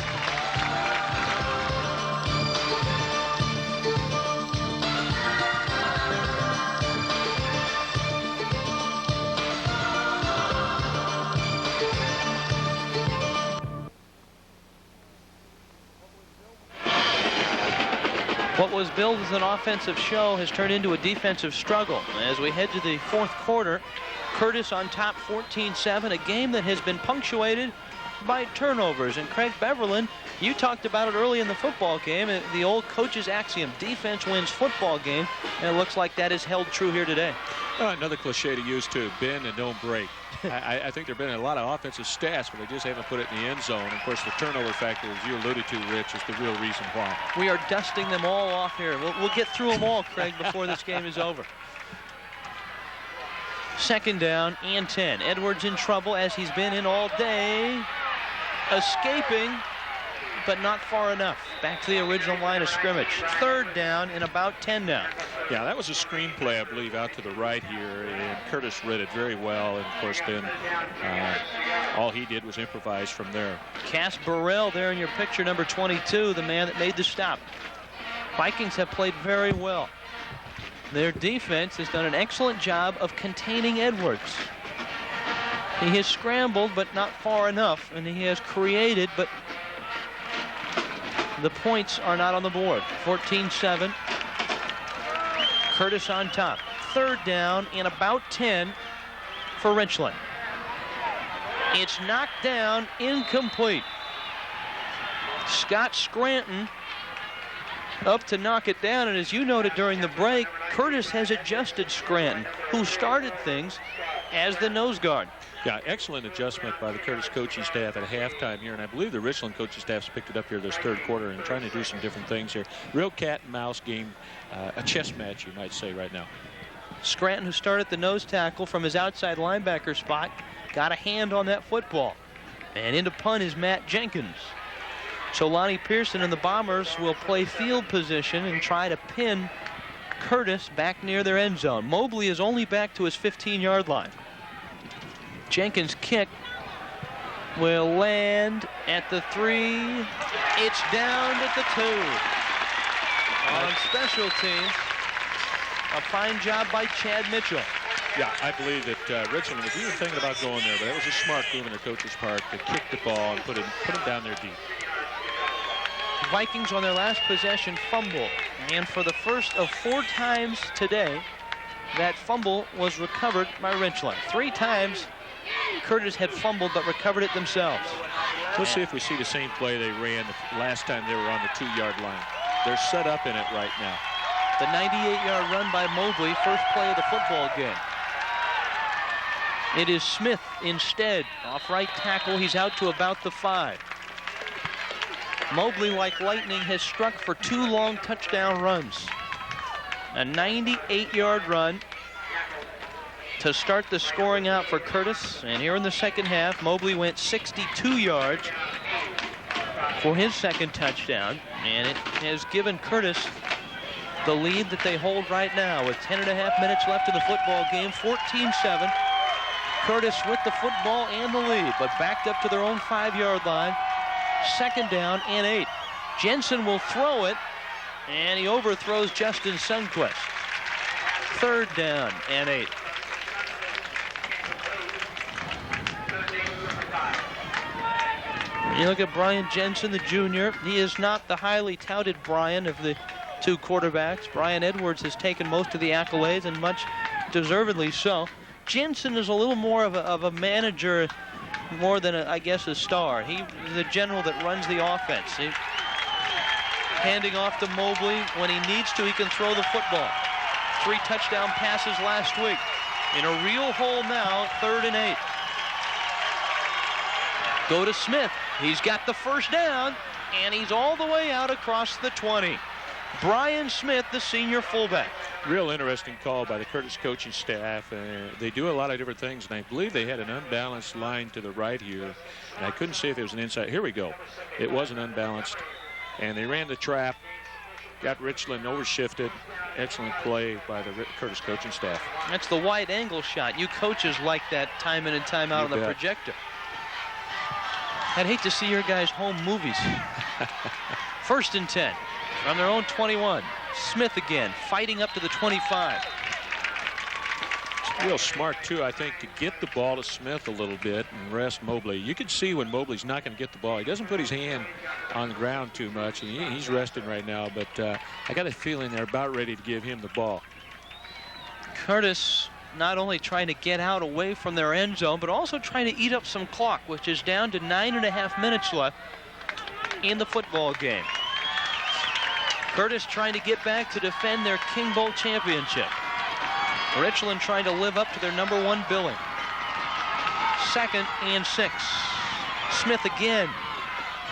Speaker 1: What was billed as an offensive show has turned into a defensive struggle. As we head to the fourth quarter, Curtis on top 14-7, a game that has been punctuated by turnovers. And Craig Beverland, you talked about it early in the football game, the old coach's axiom, defense wins football game, and it looks like that is held true here today.
Speaker 2: Another cliche to use, too, bend and don't break. I think there have been a lot of offensive stats, but they just haven't put it in the end zone. Of course, the turnover factor, as you alluded to, Rich, is the real reason why.
Speaker 1: We are dusting them all off here. We'll get through them all, Craig, before this game is over. Second down and 10. Edwards in trouble, as he's been in all day. Escaping, but not far enough. Back to the original line of scrimmage. Third down and about 10 now.
Speaker 2: Yeah, that was a screenplay, I believe, out to the right here, and Curtis read it very well. And, of course, then all he did was improvise from there.
Speaker 1: Cass Burrell there in your picture, number 22, the man that made the stop. Vikings have played very well. Their defense has done an excellent job of containing Edwards. He has scrambled, but not far enough, and he has created, but the points are not on the board. 14-7. Curtis on top. Third down and about 10 for Richland. It's knocked down, incomplete. Scott Scranton up to knock it down, and as you noted during the break, Curtis has adjusted Scranton, who started things as the nose guard.
Speaker 2: Yeah, excellent adjustment by the Curtis coaching staff at halftime here, and I believe the Richland coaching staff's picked it up here this third quarter and trying to do some different things here. Real cat and mouse game, a chess match, you might say, right now.
Speaker 1: Scranton, who started the nose tackle from his outside linebacker spot, got a hand on that football. And in to punt is Matt Jenkins. So Lonnie Pearson and the Bombers will play field position and try to pin Curtis back near their end zone. Mobley is only back to his 15-yard line. Jenkins' kick will land at the 3. It's down at the 2. On special teams, a fine job by Chad Mitchell.
Speaker 2: Yeah, I believe that Richland was even thinking about going there, but that was a smart move on the coach's part to kick the ball and put him down there deep.
Speaker 1: Vikings on their last possession fumble, and for the first of 4 times today, that fumble was recovered by Richland. 3 times Curtis had fumbled but recovered it themselves.
Speaker 2: Let's see if we see the same play they ran the last time they were on the 2-yard line. They're set up in it right now.
Speaker 1: The 98-yard run by Mobley, first play of the football game. It is Smith instead, off right tackle. He's out to about the 5. Mobley, like lightning, has struck for 2 long touchdown runs. A 98-yard run to start the scoring out for Curtis. And here in the second half, Mobley went 62 yards for his second touchdown. And it has given Curtis the lead that they hold right now with 10.5 minutes left in the football game. 14-7. Curtis with the football and the lead, but backed up to their own 5-yard line. Second down and 8. Jensen will throw it, and he overthrows Justin Sundquist. Third down and 8. You look at Brian Jensen, the junior. He is not the highly touted Brian of the two quarterbacks. Brian Edwards has taken most of the accolades, and much deservedly so. Jensen is a little more of a manager, more than, I guess, a star. He's the general that runs the offense. Handing off to Mobley. When he needs to, he can throw the football. 3 touchdown passes last week. In a real hole now, 3rd and 8. Go to Smith. He's got the first down, and he's all the way out across the 20. Brian Smith, the senior fullback.
Speaker 2: Real interesting call by the Curtis coaching staff. They do a lot of different things, and I believe they had an unbalanced line to the right here. And I couldn't see if it was an inside. Here we go. It wasn't unbalanced. And they ran the trap, got Richland overshifted. Excellent play by the Curtis coaching staff.
Speaker 1: That's the wide angle shot. You coaches like that time in and time out on the projector. I'd hate to see your guys' home movies. 1st and 10 on their own 21. Smith again, fighting up to the 25.
Speaker 2: It's real smart, too, I think, to get the ball to Smith a little bit and rest Mobley. You can see when Mobley's not going to get the ball. He doesn't put his hand on the ground too much, and he's resting right now, but I got a feeling they're about ready to give him the ball.
Speaker 1: Curtis not only trying to get out away from their end zone, but also trying to eat up some clock, which is down to 9.5 minutes left in the football game. Curtis trying to get back to defend their King Bowl championship. Richland trying to live up to their #1 billing. 2nd and 6. Smith again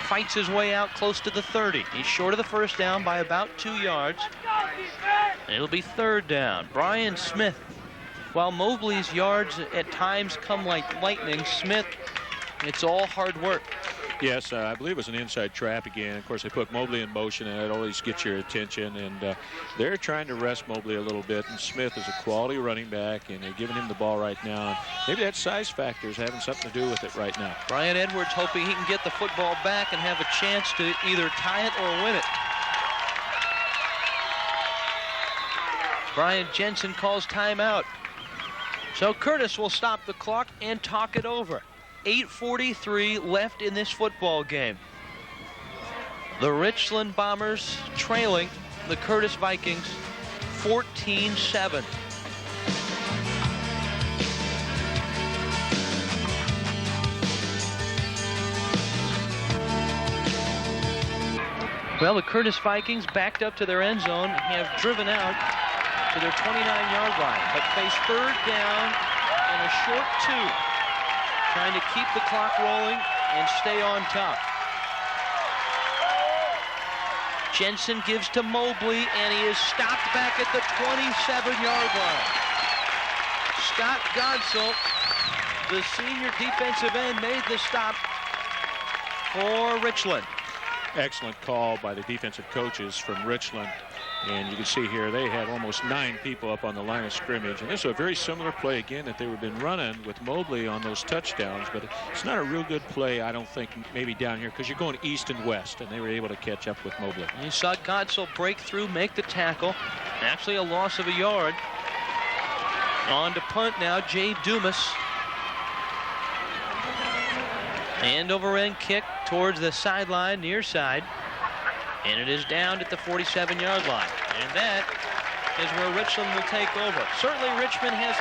Speaker 1: fights his way out close to the 30. He's short of the first down by about 2 yards. It'll be 3rd down. Brian Smith. While Mobley's yards at times come like lightning, Smith, it's all hard work.
Speaker 2: Yes, I believe it was an inside trap again. Of course, they put Mobley in motion, and it always gets your attention. And they're trying to rest Mobley a little bit. And Smith is a quality running back, and they're giving him the ball right now. And maybe that size factor is having something to do with it right now.
Speaker 1: Brian Edwards hoping he can get the football back and have a chance to either tie it or win it. Brian Jensen calls timeout. So Curtis will stop the clock and talk it over. 8:43 left in this football game. The Richland Bombers trailing the Curtis Vikings 14-7. Well, the Curtis Vikings, backed up to their end zone, have driven out to their 29-yard line, but face 3rd down and a short 2. Trying to keep the clock rolling and stay on top. Jensen gives to Mobley, and he is stopped back at the 27-yard line. Scott Godsell, the senior defensive end, made the stop for Richland.
Speaker 2: Excellent call by the defensive coaches from Richland. And you can see here they had almost 9 people up on the line of scrimmage. And this is a very similar play again that they were been running with Mobley on those touchdowns. But it's not a real good play, I don't think, maybe down here, because you're going east and west, and they were able to catch up with Mobley.
Speaker 1: You saw Godsell break through, make the tackle. Actually a loss of a yard. On to punt now, Jay Dumas. End over end kick towards the sideline, near side. And it is down at the 47-yard line. And that is where Richland will take over. Certainly Richmond has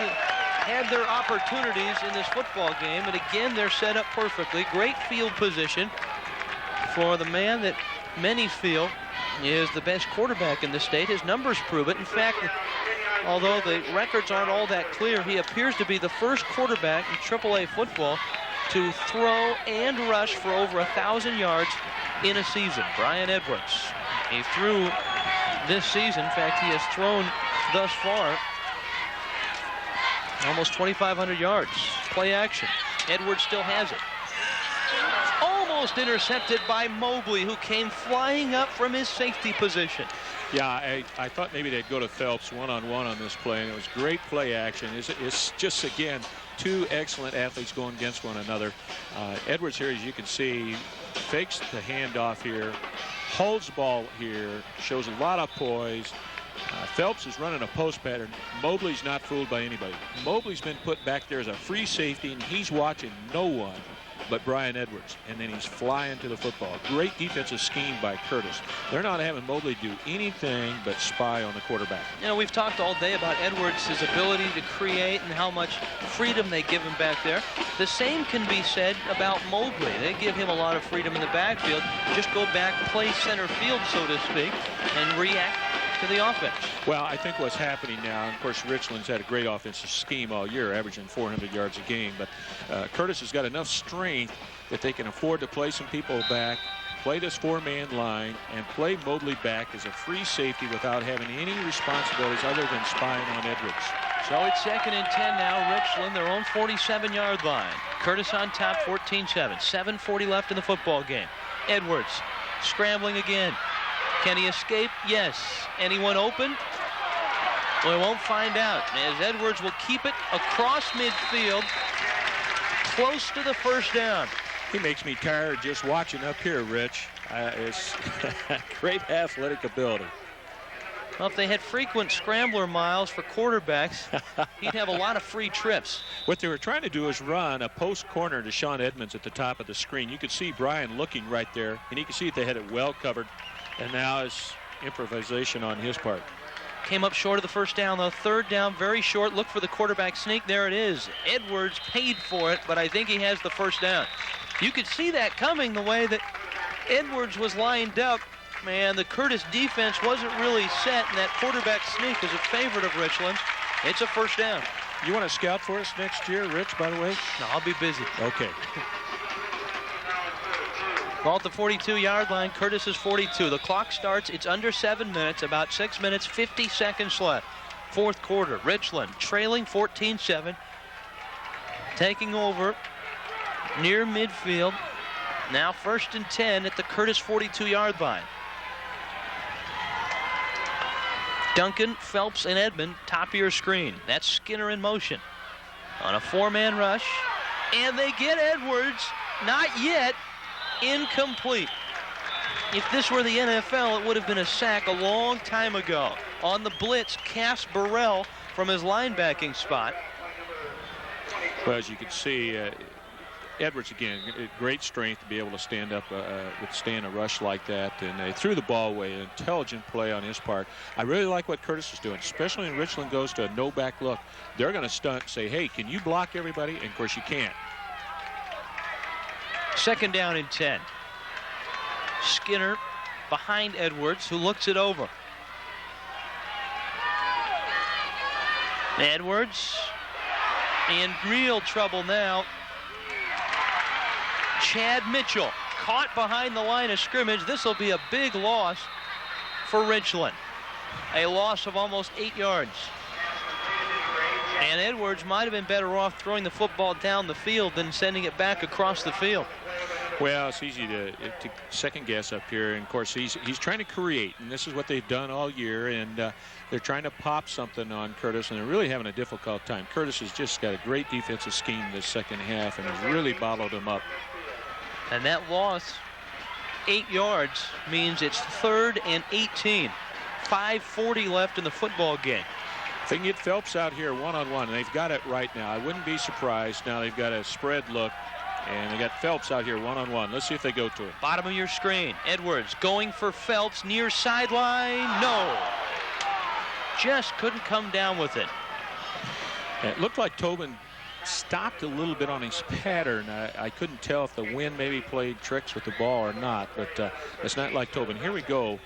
Speaker 1: had their opportunities in this football game. And again, they're set up perfectly. Great field position for the man that many feel is the best quarterback in the state. His numbers prove it. In fact, although the records aren't all that clear, he appears to be the first quarterback in AAA football to throw and rush for over 1,000 yards in a season. Brian Edwards, he threw this season. In fact, he has thrown thus far almost 2,500 yards. Play action. Edwards still has it. Almost intercepted by Mobley, who came flying up from his safety position.
Speaker 2: Yeah, I thought maybe they'd go to Phelps one-on-one on this play, and it was great play action. It's just, again, 2 excellent athletes going against one another. Edwards here, as you can see, fakes the handoff here, holds the ball here, shows a lot of poise. Phelps is running a post pattern. Mobley's not fooled by anybody. Mobley's been put back there as a free safety, and he's watching no one. but Brian Edwards, and then he's flying to the football. Great defensive scheme by Curtis. They're not having Mobley do anything but spy on the quarterback.
Speaker 1: You know, we've talked all day about Edwards, his ability to create and how much freedom they give him back there. The same can be said about Mobley. They give him a lot of freedom in the backfield. Just go back, play center field, so to speak, and react to the offense.
Speaker 2: Well, I think what's happening now, and of course Richland's had a great offensive scheme all year, averaging 400 yards a game, but Curtis has got enough strength that they can afford to play some people back, play this 4-man line, and play Mobley back as a free safety without having any responsibilities other than spying on Edwards.
Speaker 1: So it's 2nd and 10 now. Richland, their own 47-yard line. Curtis on top, 14-7. 7:40 left in the football game. Edwards scrambling again. Can he escape? Yes. Anyone open? Well, we won't find out, as Edwards will keep it across midfield, close to the first down.
Speaker 2: He makes me tired just watching up here, Rich. It's great athletic ability.
Speaker 1: Well, if they had frequent scrambler miles for quarterbacks, he'd have a lot of free trips.
Speaker 2: What they were trying to do is run a post corner to Sean Edmonds at the top of the screen. You could see Brian looking right there, and you can see that they had it well covered. And now it's improvisation on his part.
Speaker 1: Came up short of the first down, though. 3rd down, very short. Look for the quarterback sneak. There it is. Edwards paid for it, but I think he has the first down. You could see that coming the way that Edwards was lined up. Man, the Curtis defense wasn't really set, and that quarterback sneak was a favorite of Richland. It's a first down.
Speaker 2: You want to scout for us next year, Rich, by the way?
Speaker 1: No, I'll be busy.
Speaker 2: Okay.
Speaker 1: Ball at the 42-yard line. Curtis is 42. The clock starts. It's under 7 minutes. About 6 minutes, 50 seconds left. 4th quarter. Richland trailing 14-7. Taking over near midfield. Now 1st and 10 at the Curtis 42-yard line. Duncan, Phelps, and Edmond, top of your screen. That's Skinner in motion on a 4-man rush. And they get Edwards. Not yet. Incomplete. If this were the NFL, it would have been a sack a long time ago. On the blitz, Cass Burrell from his linebacking spot.
Speaker 2: Well, as you can see, Edwards, again, great strength to be able to stand up, withstand a rush like that. And they threw the ball away. An intelligent play on his part. I really like what Curtis is doing, especially when Richland goes to a no-back look. They're going to stunt, say, hey, can you block everybody? And, of course, you can't.
Speaker 1: 2nd down and 10. Skinner behind Edwards, who looks it over. Edwards in real trouble now. Chad Mitchell caught behind the line of scrimmage. This will be a big loss for Richland. A loss of almost 8 yards. And Edwards might have been better off throwing the football down the field than sending it back across the field.
Speaker 2: Well, it's easy to second guess up here. And, of course, he's trying to create, and this is what they've done all year. And they're trying to pop something on Curtis, and they're really having a difficult time. Curtis has just got a great defensive scheme this second half and has really bottled him up.
Speaker 1: And that loss, 8 yards, means it's 3rd and 18. 5:40 left in the football game.
Speaker 2: If they can get Phelps out here one-on-one, and they've got it right now, I wouldn't be surprised. Now they've got a spread look, and they got Phelps out here one-on-one. Let's see if they go to it.
Speaker 1: Bottom of your screen. Edwards going for Phelps near sideline. No. Just couldn't come down with it.
Speaker 2: It looked like Tobin stopped a little bit on his pattern. I couldn't tell if the wind maybe played tricks with the ball or not, but it's not like Tobin. Here we go.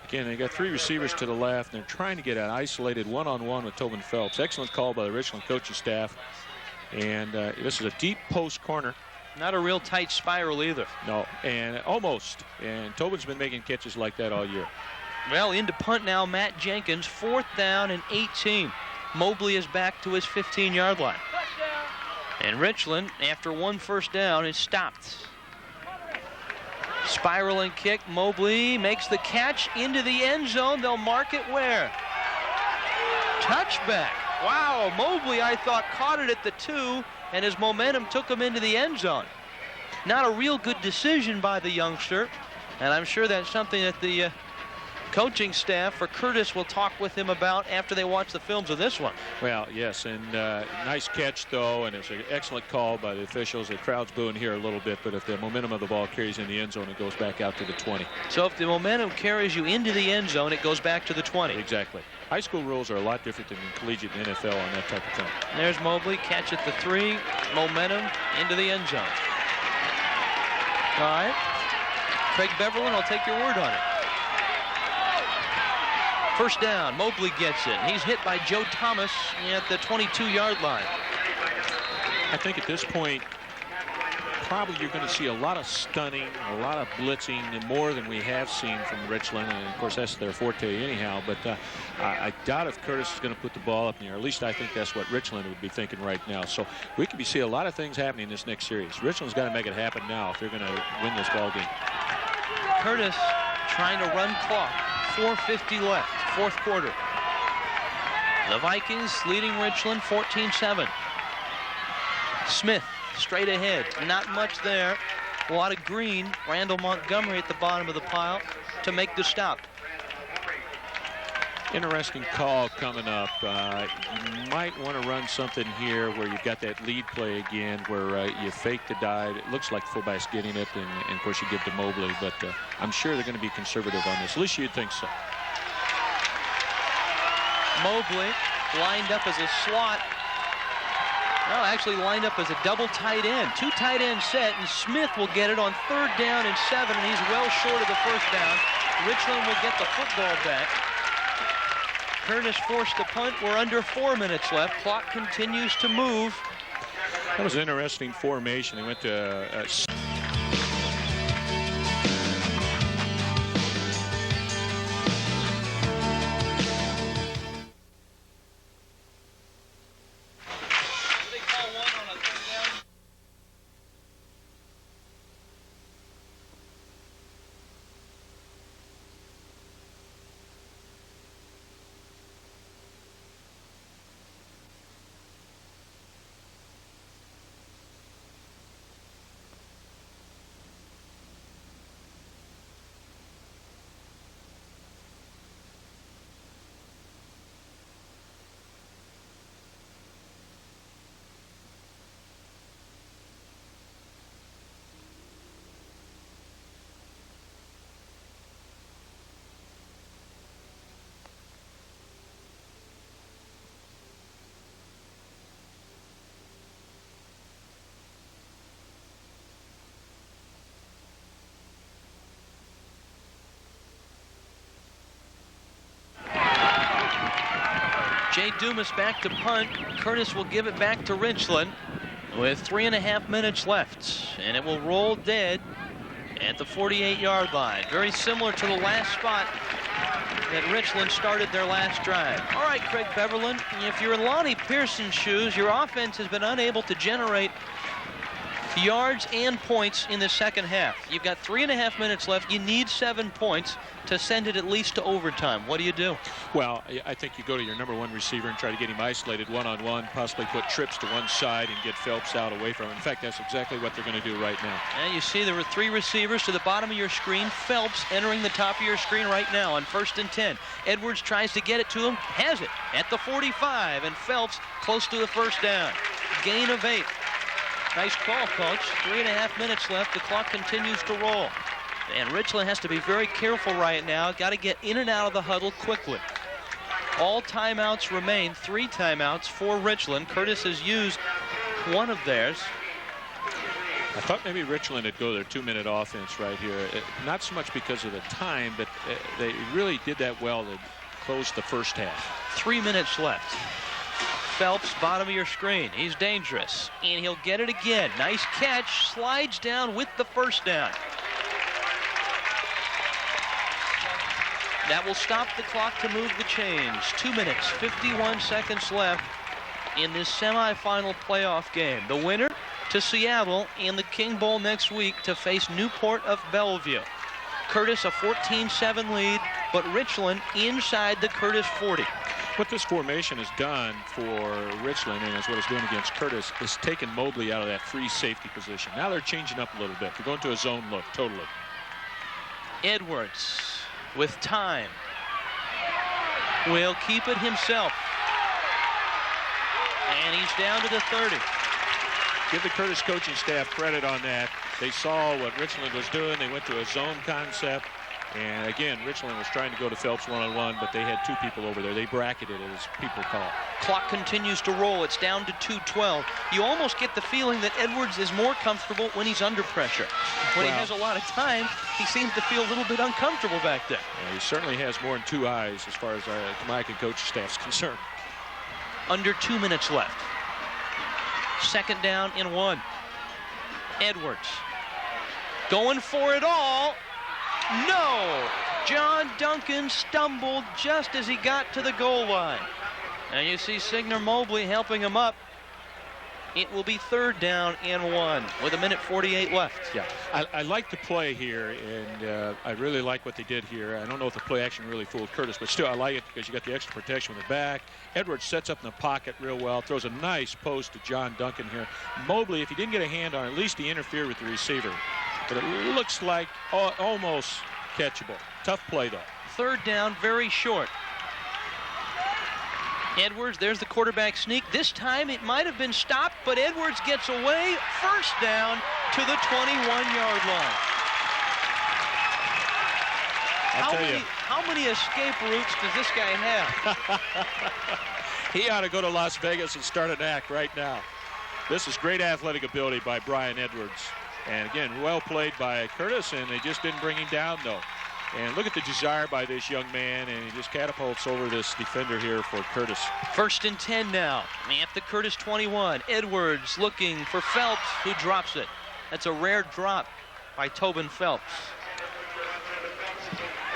Speaker 2: Again, they got 3 receivers to the left, and they're trying to get an isolated one-on-one with Tobin Phelps. Excellent call by the Richland coaching staff. And this is a deep post corner.
Speaker 1: Not a real tight spiral either.
Speaker 2: No, and almost. And Tobin's been making catches like that all year.
Speaker 1: Well, into punt now, Matt Jenkins. 4th down and 18. Mobley is back to his 15-yard line. And Richland, after 1 first down, is stopped. Spiraling kick. Mobley makes the catch into the end zone. They'll mark it where? Touchback. Wow, Mobley, I thought, caught it at the 2, and his momentum took him into the end zone. Not a real good decision by the youngster, and I'm sure that's something that the coaching staff for Curtis will talk with him about after they watch the films of this one.
Speaker 2: Well, yes, and nice catch, though, and it's an excellent call by the officials. The crowd's booing here a little bit, but if the momentum of the ball carries in the end zone, it goes back out to the 20.
Speaker 1: So if the momentum carries you into the end zone, it goes back to the 20.
Speaker 2: Exactly. High school rules are a lot different than collegiate and NFL on that type of thing.
Speaker 1: There's Mobley, catch at the 3, momentum into the end zone. All right. Craig Beverland, I'll take your word on it. First down, Mobley gets it. He's hit by Joe Thomas at the 22-yard line.
Speaker 2: I think at this point, probably you're going to see a lot of stunning, a lot of blitzing, and more than we have seen from Richland. And, of course, that's their forte anyhow. But I doubt if Curtis is going to put the ball up in the air. At least I think that's what Richland would be thinking right now. So we could be seeing a lot of things happening in this next series. Richland's got to make it happen now if they're going to win this ball game.
Speaker 1: Curtis trying to run clock. 4:50 left, fourth quarter. The Vikings leading Richland 14-7. Smith straight ahead, not much there. A lot of green. Randall Montgomery at the bottom of the pile to make the stop.
Speaker 2: Interesting call coming up. You might want to run something here where you've got that lead play again where you fake the dive. It looks like the fullback's getting it, and of course you give to Mobley, but I'm sure they're going to be conservative on this. At least you'd think so.
Speaker 1: Mobley lined up as a slot. No, actually lined up as a double tight end. 2 tight end set, and Smith will get it on 3rd down and 7, and he's well short of the first down. Richland will get the football back. Curtis forced a punt. We're under 4 minutes left. Clock continues to move.
Speaker 2: That was an interesting formation. They went to
Speaker 1: Jay Dumas back to punt. Curtis will give it back to Richland with 3.5 minutes left, and it will roll dead at the 48-yard line. Very similar to the last spot that Richland started their last drive. All right, Craig Beverland, if you're in Lonnie Pearson's shoes, your offense has been unable to generate yards and points in the second half. You've got 3.5 minutes left. You need 7 points to send it at least to overtime. What do you do?
Speaker 2: Well, I think you go to your #1 receiver and try to get him isolated one-on-one, possibly put trips to one side and get Phelps out away from him. In fact, that's exactly what they're going to do right now.
Speaker 1: And you see there were 3 receivers to the bottom of your screen. Phelps entering the top of your screen right now on 1st and 10. Edwards tries to get it to him, has it at the 45, and Phelps close to the first down. Gain of 8. Nice call, Coach. 3.5 minutes left. The clock continues to roll. And Richland has to be very careful right now. Got to get in and out of the huddle quickly. All timeouts remain. 3 timeouts for Richland. Curtis has used one of theirs.
Speaker 2: I thought maybe Richland would go their 2-minute offense right here. Not so much because of the time, but they really did that well to close the first half.
Speaker 1: 3 minutes left. Phelps, bottom of your screen. He's dangerous. And he'll get it again. Nice catch. Slides down with the first down. That will stop the clock to move the chains. 2 minutes, 51 seconds left in this semifinal playoff game. The winner to Seattle in the King Bowl next week to face Newport of Bellevue. Curtis a 14-7 lead, but Richland inside the Curtis 40.
Speaker 2: What this formation has done for Richland, and is what it's doing against Curtis, is taken Mobley out of that free safety position. Now they're changing up a little bit. They're going to a zone look, totally.
Speaker 1: Edwards with time. will keep it himself. And he's down to the 30.
Speaker 2: Give the Curtis coaching staff credit on that. They saw what Richland was doing. They went to a zone concept. And again, Richland was trying to go to Phelps one-on-one, but they had two people over there. They bracketed it, as people call it.
Speaker 1: Clock continues to roll. It's down to 2:12. You almost get the feeling that Edwards is more comfortable when he's under pressure. When he has a lot of time, he seems to feel a little bit uncomfortable back there.
Speaker 2: Yeah, he certainly has more than two eyes as far as Mike and coach staff's concerned.
Speaker 1: Under 2 minutes left. Second down and 1. Edwards going for it all. No! John Duncan stumbled just as he got to the goal line. And you see Signer Mobley helping him up. It will be third down and 1 with 1:48 left.
Speaker 2: Yeah, I like the play here, and I really like what they did here. I don't know if the play action really fooled Curtis, but still I like it because you got the extra protection with the back. Edwards sets up in the pocket real well, throws a nice post to John Duncan here. Mobley, if he didn't get a hand on it, at least he interfered with the receiver. But it looks like almost catchable. Tough play, though.
Speaker 1: Third down, very short. Edwards, there's the quarterback sneak. This time it might have been stopped, but Edwards gets away. First down to the 21-yard line. How many escape routes does this guy have?
Speaker 2: He ought to go to Las Vegas and start an act right now. This is great athletic ability by Brian Edwards. And again, well played by Curtis, and they just didn't bring him down, though. And look at the desire by this young man, and he just catapults over this defender here for Curtis.
Speaker 1: First and 10 now at the Curtis 21. Edwards looking for Phelps, who drops it. That's a rare drop by Tobin Phelps.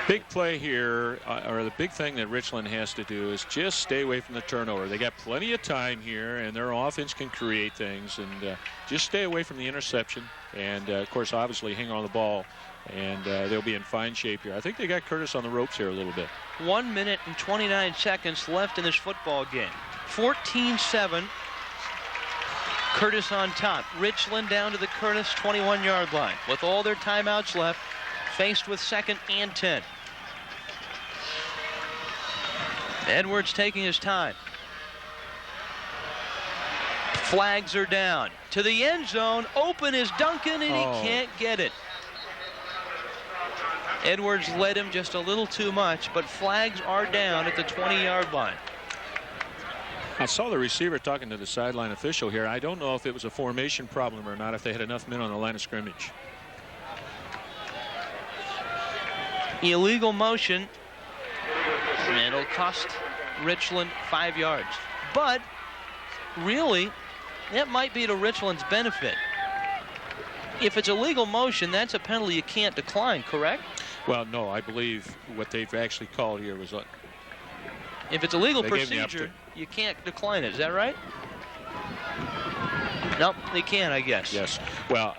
Speaker 2: Big play here, or the big thing that Richland has to do is just stay away from the turnover. They got plenty of time here, and their offense can create things, and just stay away from the interception. And, of course, obviously hang on the ball, and they'll be in fine shape here. I think they got Curtis on the ropes here a little bit.
Speaker 1: 1 minute and 29 seconds left in this football game. 14-7. Curtis on top. Richland down to the Curtis 21-yard line. With all their timeouts left, faced with 2nd and 10. Edwards taking his time. Flags are down. To the end zone. Open is Duncan, and he can't get it. Edwards led him just a little too much, but flags are down at the 20-yard line.
Speaker 2: I saw the receiver talking to the sideline official here. I don't know if it was a formation problem or not, if they had enough men on the line of scrimmage.
Speaker 1: Illegal motion, and it'll cost Richland 5 yards. But really, that might be to Richland's benefit. If it's illegal motion, that's a penalty you can't decline, correct?
Speaker 2: Well, no, I believe what they've actually called here was...
Speaker 1: if it's a legal procedure, you can't decline it. Is that right? Nope, they can, I guess.
Speaker 2: Yes. Well,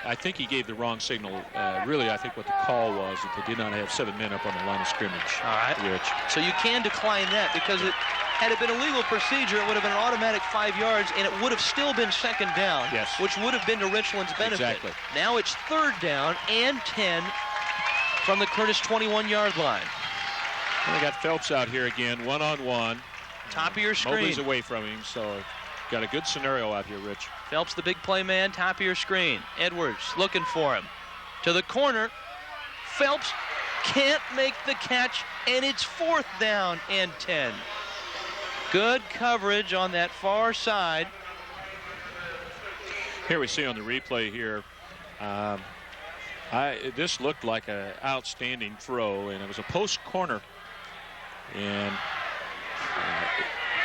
Speaker 2: I think he gave the wrong signal. Really, I think what the call was that they did not have 7 men up on the line of scrimmage.
Speaker 1: All right.
Speaker 2: Rich.
Speaker 1: So you can decline that because had it been a legal procedure, it would have been an automatic 5 yards, and it would have still been 2nd down,
Speaker 2: yes,
Speaker 1: which would have been to Richland's benefit.
Speaker 2: Exactly.
Speaker 1: Now it's 3rd down and 10 from the Curtis 21-yard line.
Speaker 2: And they got Phelps out here again, one-on-one.
Speaker 1: Top of your screen.
Speaker 2: Mobley's away from him, so got a good scenario out here, Rich.
Speaker 1: Phelps, the big play man, top of your screen. Edwards looking for him. To the corner. Phelps can't make the catch, and it's 4th down and 10. Good coverage on that far side.
Speaker 2: Here we see on the replay here, this looked like an outstanding throw, and it was a post corner. And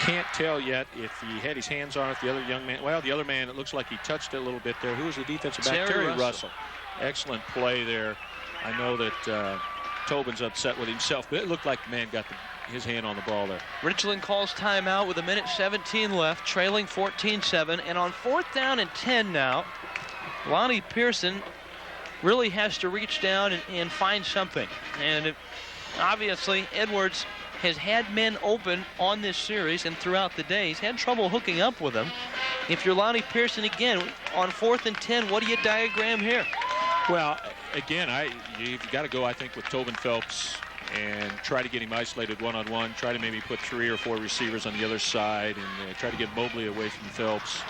Speaker 2: can't tell yet if he had his hands on it, the other young man. Well, the other man, it looks like he touched it a little bit there. Who was the defensive back? Terry Russell. Excellent play there. I know that Tobin's upset with himself, but it looked like the man got his hand on the ball there.
Speaker 1: Richland calls timeout with 1:17 left, trailing 14-7. And on 4th down and 10 now, Lonnie Pearson really has to reach down and find something. And obviously, Edwards has had men open on this series and throughout the day. He's had trouble hooking up with them. If you're Lonnie Pearson again, on 4th and 10, what do you diagram here?
Speaker 2: Well, again, you've got to go, I think, with Tobin Phelps and try to get him isolated one-on-one, try to maybe put 3 or 4 receivers on the other side, and try to get Mobley away from Phelps.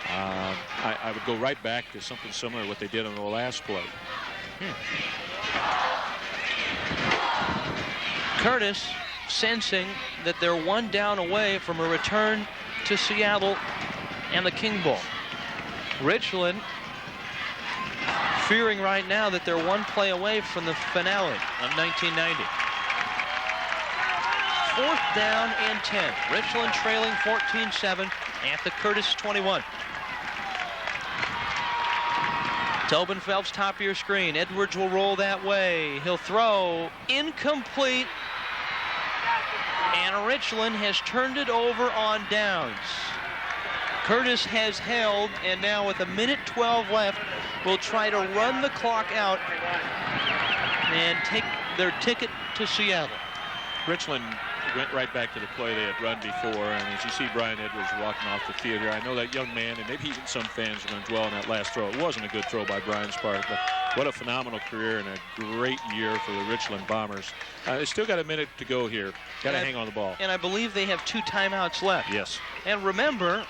Speaker 2: I would go right back to something similar to what they did on the last play.
Speaker 1: Curtis sensing that they're 1 down away from a return to Seattle and the King Bowl. Richland fearing right now that they're 1 play away from the finale of 1990. 4th down and 10. Richland trailing 14-7 at the Curtis 21. Tobin Phelps, top of your screen. Edwards will roll that way. He'll throw. Incomplete. And Richland has turned it over on downs. Curtis has held, and now with 1:12 left, will try to run the clock out and take their ticket to Seattle.
Speaker 2: Richland went right back to the play they had run before, and as you see Brian Edwards walking off the field here, I know that young man, and maybe even some fans are going to dwell on that last throw. It wasn't a good throw by Brian's part, but what a phenomenal career and a great year for the Richland Bombers. They still got a minute to go here. Got to hang on the ball.
Speaker 1: And I believe they have 2 timeouts left.
Speaker 2: Yes.
Speaker 1: And remember,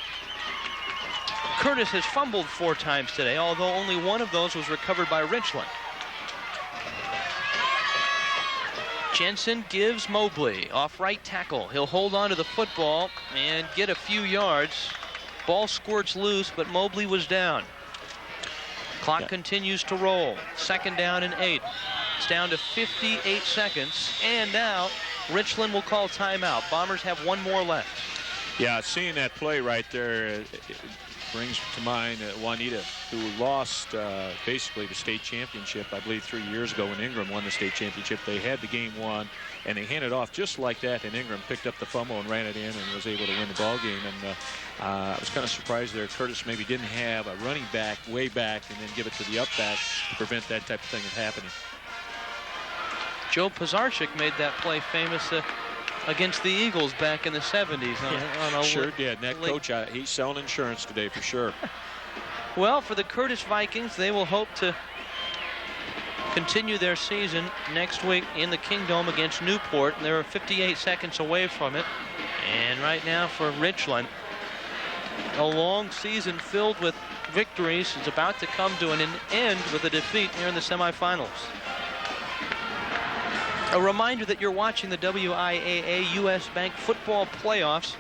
Speaker 1: Curtis has fumbled 4 times today, although only 1 of those was recovered by Richland. Jensen gives Mobley off right tackle. He'll hold on to the football and get a few yards. Ball squirts loose, but Mobley was down. Clock continues to roll. 2nd down and 8. It's down to 58 seconds. And now Richland will call timeout. Bombers have 1 more left.
Speaker 2: Yeah, seeing that play right there, it brings to mind Juanita, who lost basically the state championship, I believe 3 years ago when Ingram won the state championship. They had the game won, and they handed off just like that, and Ingram picked up the fumble and ran it in and was able to win the ball game. And I was kind of surprised there. Curtis maybe didn't have a running back way back and then give it to the up back to prevent that type of thing from happening.
Speaker 1: Joe Pizarchik made that play famous against the Eagles back in the 70s.
Speaker 2: Sure did. And that coach, he's selling insurance today for sure.
Speaker 1: Well, for the Curtis Vikings, they will hope to continue their season next week in the Kingdome against Newport. And they're 58 seconds away from it. And right now for Richland, a long season filled with victories is about to come to an end with a defeat here in the semifinals. A reminder that you're watching the WIAA U.S. Bank football playoffs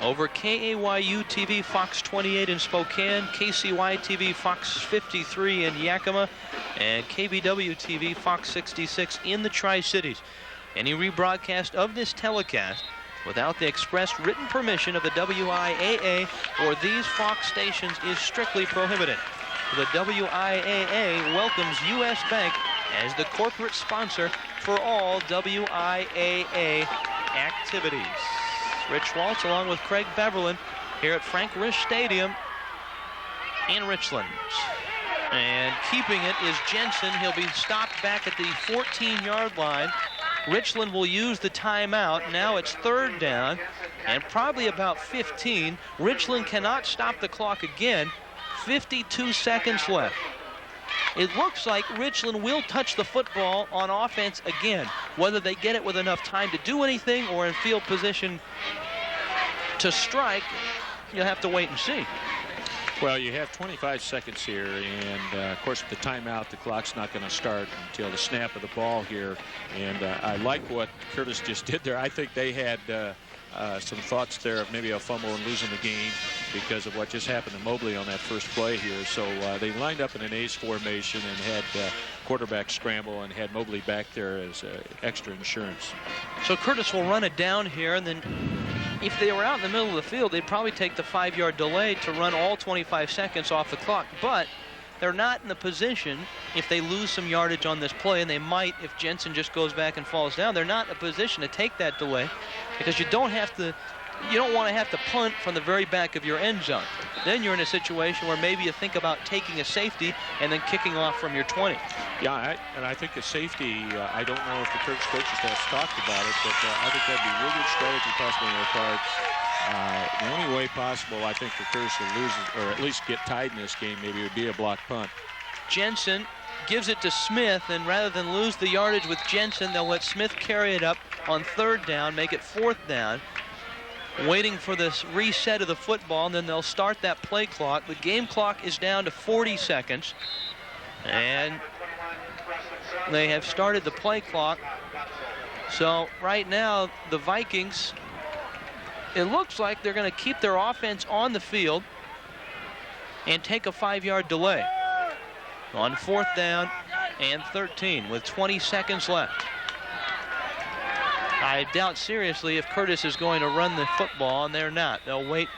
Speaker 1: over KAYU-TV Fox 28 in Spokane, KCY-TV Fox 53 in Yakima, and KBW-TV Fox 66 in the Tri-Cities. Any rebroadcast of this telecast without the express written permission of the WIAA or these Fox stations is strictly prohibited. The WIAA welcomes U.S. Bank as the corporate sponsor for all WIAA activities. Rich Waltz along with Craig Beverland here at Frank Rish Stadium in Richland. And keeping it is Jensen. He'll be stopped back at the 14-yard line. Richland will use the timeout. Now it's 3rd down and probably about 15. Richland cannot stop the clock again. 52 seconds left. It looks like Richland will touch the football on offense again. Whether they get it with enough time to do anything or in field position to strike, you'll have to wait and see.
Speaker 2: Well, you have 25 seconds here, and of course with the timeout, the clock's not going to start until the snap of the ball here. And I like what Curtis just did there. I think they had some thoughts there of maybe a fumble and losing the game because of what just happened to Mobley on that first play here. So they lined up in an ace formation and had quarterback scramble and had Mobley back there as extra insurance.
Speaker 1: So Curtis will run it down here, and then if they were out in the middle of the field, they'd probably take the 5-yard delay to run all 25 seconds off the clock. But they're not in the position, if they lose some yardage on this play, and they might if Jensen just goes back and falls down, they're not in a position to take that delay because you don't want to have to punt from the very back of your end zone. Then you're in a situation where maybe you think about taking a safety and then kicking off from your 20.
Speaker 2: Yeah, and I think the safety, I don't know if the Curtis coaches have talked about it, but I think that'd be a really good strategy possibly on their part. The only way possible, I think, for Curtis to lose or at least get tied in this game maybe would be a block punt.
Speaker 1: Jensen gives it to Smith, and rather than lose the yardage with Jensen, they'll let Smith carry it up on 3rd down, make it 4th down, waiting for this reset of the football, and then they'll start that play clock. The game clock is down to 40 seconds, and they have started the play clock. So right now, the Vikings, it looks like they're going to keep their offense on the field and take a 5-yard delay on 4th down and 13 with 20 seconds left. I doubt seriously if Curtis is going to run the football, and they're not. They'll wait,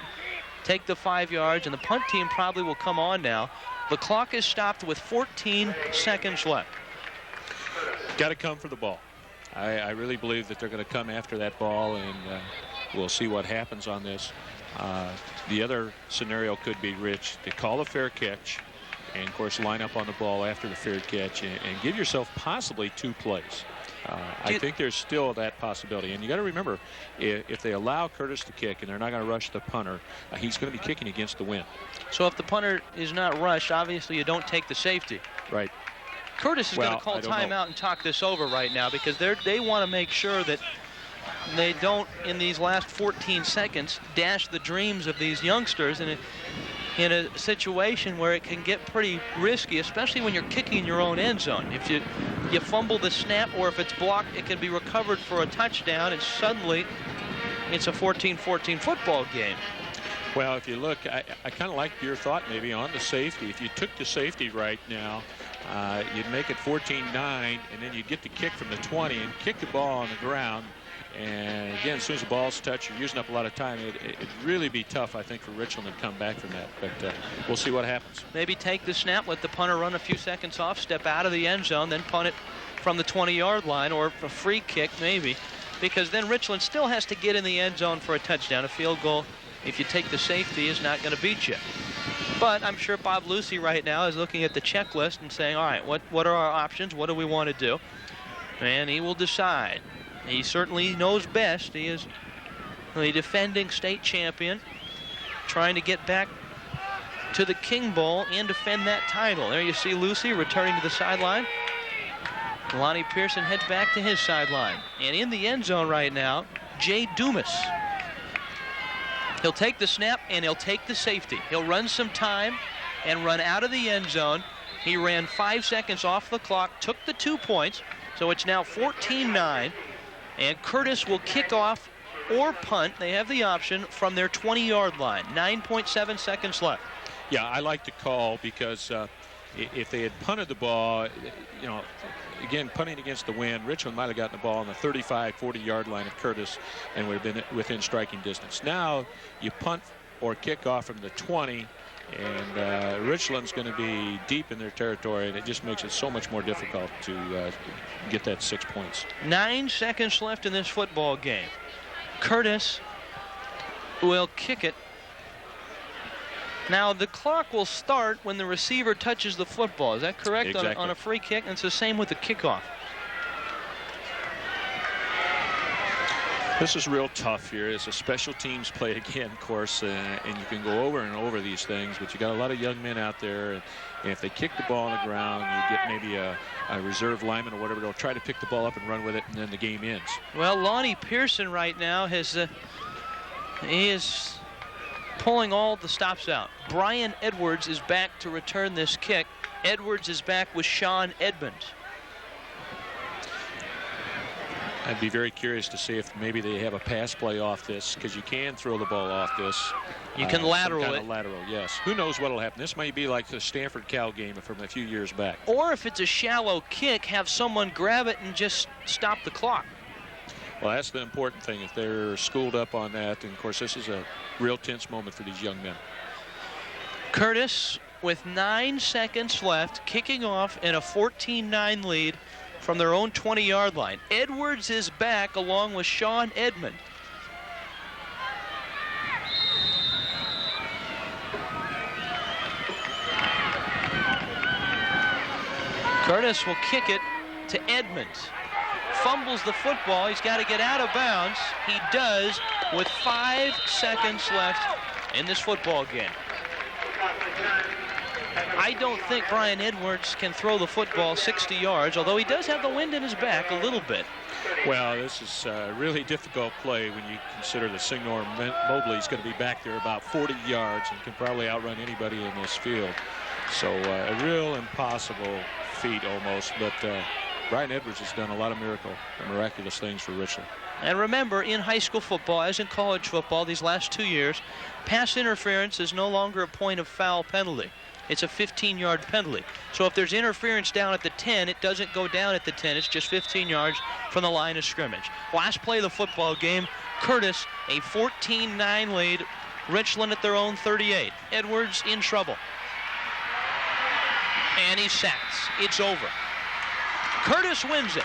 Speaker 1: take the 5 yards, and the punt team probably will come on now. The clock is stopped with 14 seconds left.
Speaker 2: Got to come for the ball. I really believe that they're going to come after that ball, and we'll see what happens on this. The other scenario could be, Rich, to call a fair catch, and, of course, line up on the ball after the fair catch and give yourself possibly 2 plays. I think there's still that possibility. And you got to remember, if they allow Curtis to kick and they're not going to rush the punter, he's going to be kicking against the wind.
Speaker 1: So if the punter is not rushed, obviously you don't take the safety.
Speaker 2: Right.
Speaker 1: Curtis is going to call timeout and talk this over right now, because they want to make sure that they don't, in these last 14 seconds, dash the dreams of these youngsters in a situation where it can get pretty risky, especially when you're kicking your own end zone. If you fumble the snap, or if it's blocked, it can be recovered for a touchdown, and suddenly it's a 14-14 football game.
Speaker 2: Well, if you look, I kind of like your thought maybe on the safety. If you took the safety right now, you'd make it 14-9, and then you'd get the kick from the 20 and kick the ball on the ground. And again, as soon as the ball's touched, you're using up a lot of time. It'd really be tough, I think, for Richland to come back from that. But we'll see what happens. Maybe
Speaker 1: take the snap, let the punter run a few seconds off, step out of the end zone, then punt it from the 20-yard line, or a free kick maybe, because then Richland still has to get in the end zone for a touchdown. A field goal, if you take the safety, is not going to beat you. But I'm sure Bob Lucy right now is looking at the checklist and saying, all right, what are our options? What do we want to do? And he will decide. He certainly knows best. He is the defending state champion, trying to get back to the King Bowl and defend that title. There you see Lucy returning to the sideline. Lonnie Pearson heads back to his sideline. And in the end zone right now, Jay Dumas. He'll take the snap and he'll take the safety. He'll run some time and run out of the end zone. He ran 5 seconds off the clock, took the 2 points, so it's now 14-9. And Curtis will kick off or punt. They have the option from their 20-yard line. 9.7 seconds left.
Speaker 2: Yeah, I like the call, because if they had punted the ball, you know, again, punting against the wind, Richland might have gotten the ball on the 35, 40-yard line of Curtis and would have been within striking distance. Now you punt or kick off from the 20, and Richland's going to be deep in their territory, and it just makes it so much more difficult to get that 6 points.
Speaker 1: 9 seconds left in this football game. Curtis will kick it. Now the clock will start when the receiver touches the football. Is that correct?
Speaker 2: Exactly.
Speaker 1: On a free kick? And it's the same with the kickoff.
Speaker 2: This is real tough here. It's a special teams play again, of course, and you can go over and over these things, but you got a lot of young men out there, and if they kick the ball on the ground, you get maybe a reserve lineman or whatever. They'll try to pick the ball up and run with it, and then the game ends. Well,
Speaker 1: Lonnie Pearson right now he is pulling all the stops out. Brian Edwards is back to return this kick. Edwards is back with Sean Edmonds.
Speaker 2: I'd be very curious to see if maybe they have a pass play off this, because you can throw the ball off this.
Speaker 1: You can lateral
Speaker 2: some
Speaker 1: it.
Speaker 2: Kind of lateral, yes. Who knows what will happen? This may be like the Stanford-Cal game from a few years back.
Speaker 1: Or if it's a shallow kick, have someone grab it and just stop the clock.
Speaker 2: Well, that's the important thing. If they're schooled up on that, and of course this is a real tense moment for these young men.
Speaker 1: Curtis with 9 seconds left, kicking off in a 14-9 lead from their own 20-yard line. Edwards is back along with Sean Edmond. Curtis will kick it to Edmonds. Fumbles the football. He's got to get out of bounds. He does with 5 seconds left in this football game. I don't think Brian Edwards can throw the football 60 yards, although he does have the wind in his back a little bit.
Speaker 2: Well, this is a really difficult play when you consider that Signor Mobley's going to be back there about 40 yards and can probably outrun anybody in this field. So a real impossible feat almost, but Brian Edwards has done a lot of miraculous things for Richland.
Speaker 1: And remember, in high school football, as in college football these last 2 years, pass interference is no longer a point of foul penalty. It's a 15-yard penalty. So if there's interference down at the 10, it doesn't go down at the 10. It's just 15 yards from the line of scrimmage. Last play of the football game, Curtis, a 14-9 lead. Richland at their own 38. Edwards in trouble. And he sacks. It's over. Curtis wins it.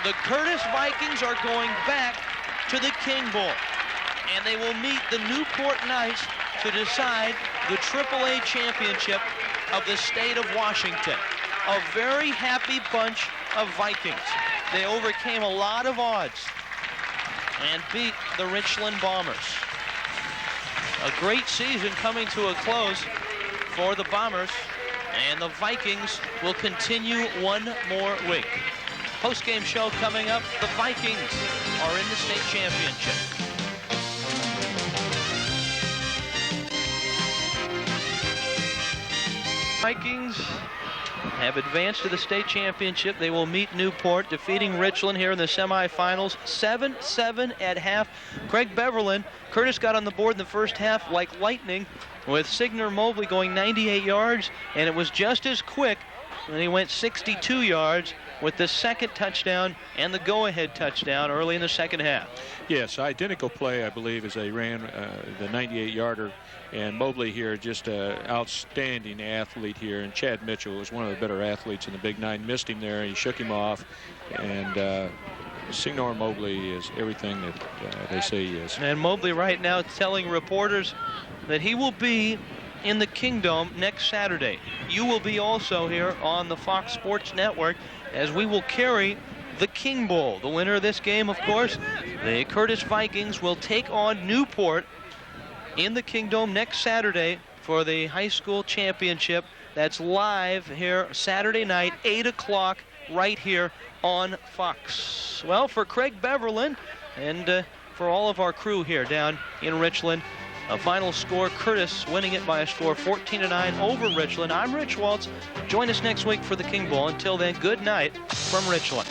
Speaker 1: The Curtis Vikings are going back to the King Bowl. And they will meet the Newport Knights to decide the AAA championship of the state of Washington. A very happy bunch of Vikings. They overcame a lot of odds and beat the Richland Bombers. A great season coming to a close for the Bombers, and the Vikings will continue one more week. Post-game show coming up. The Vikings are in the state championship. Vikings have advanced to the state championship. They will meet Newport, defeating Richland here in the semifinals. 7-7 at half. Craig Beverland, Curtis got on the board in the first half like lightning, with Signor Mobley going 98 yards, and it was just as quick when he went 62 yards with the second touchdown and the go-ahead touchdown early in the second half.
Speaker 2: Yes, identical play, I believe, as they ran the 98-yarder. And Mobley here, just an outstanding athlete here. And Chad Mitchell was one of the better athletes in the Big Nine. Missed him there. He shook him off. And Signor Mobley is everything that they say he is.
Speaker 1: And Mobley right now telling reporters that he will be in the Kingdom next Saturday. You will be also here on the Fox Sports Network as we will carry the King Bowl. The winner of this game, of course, the Curtis Vikings will take on Newport in the Kingdom next Saturday for the high school championship. That's live here Saturday night, 8 o'clock, right here on Fox. Well, for Craig Beverland and for all of our crew here down in Richland, a final score, Curtis winning it by a score 14-9 over Richland. I'm Rich Waltz. Join us next week for the King Bowl. Until then, good night from Richland.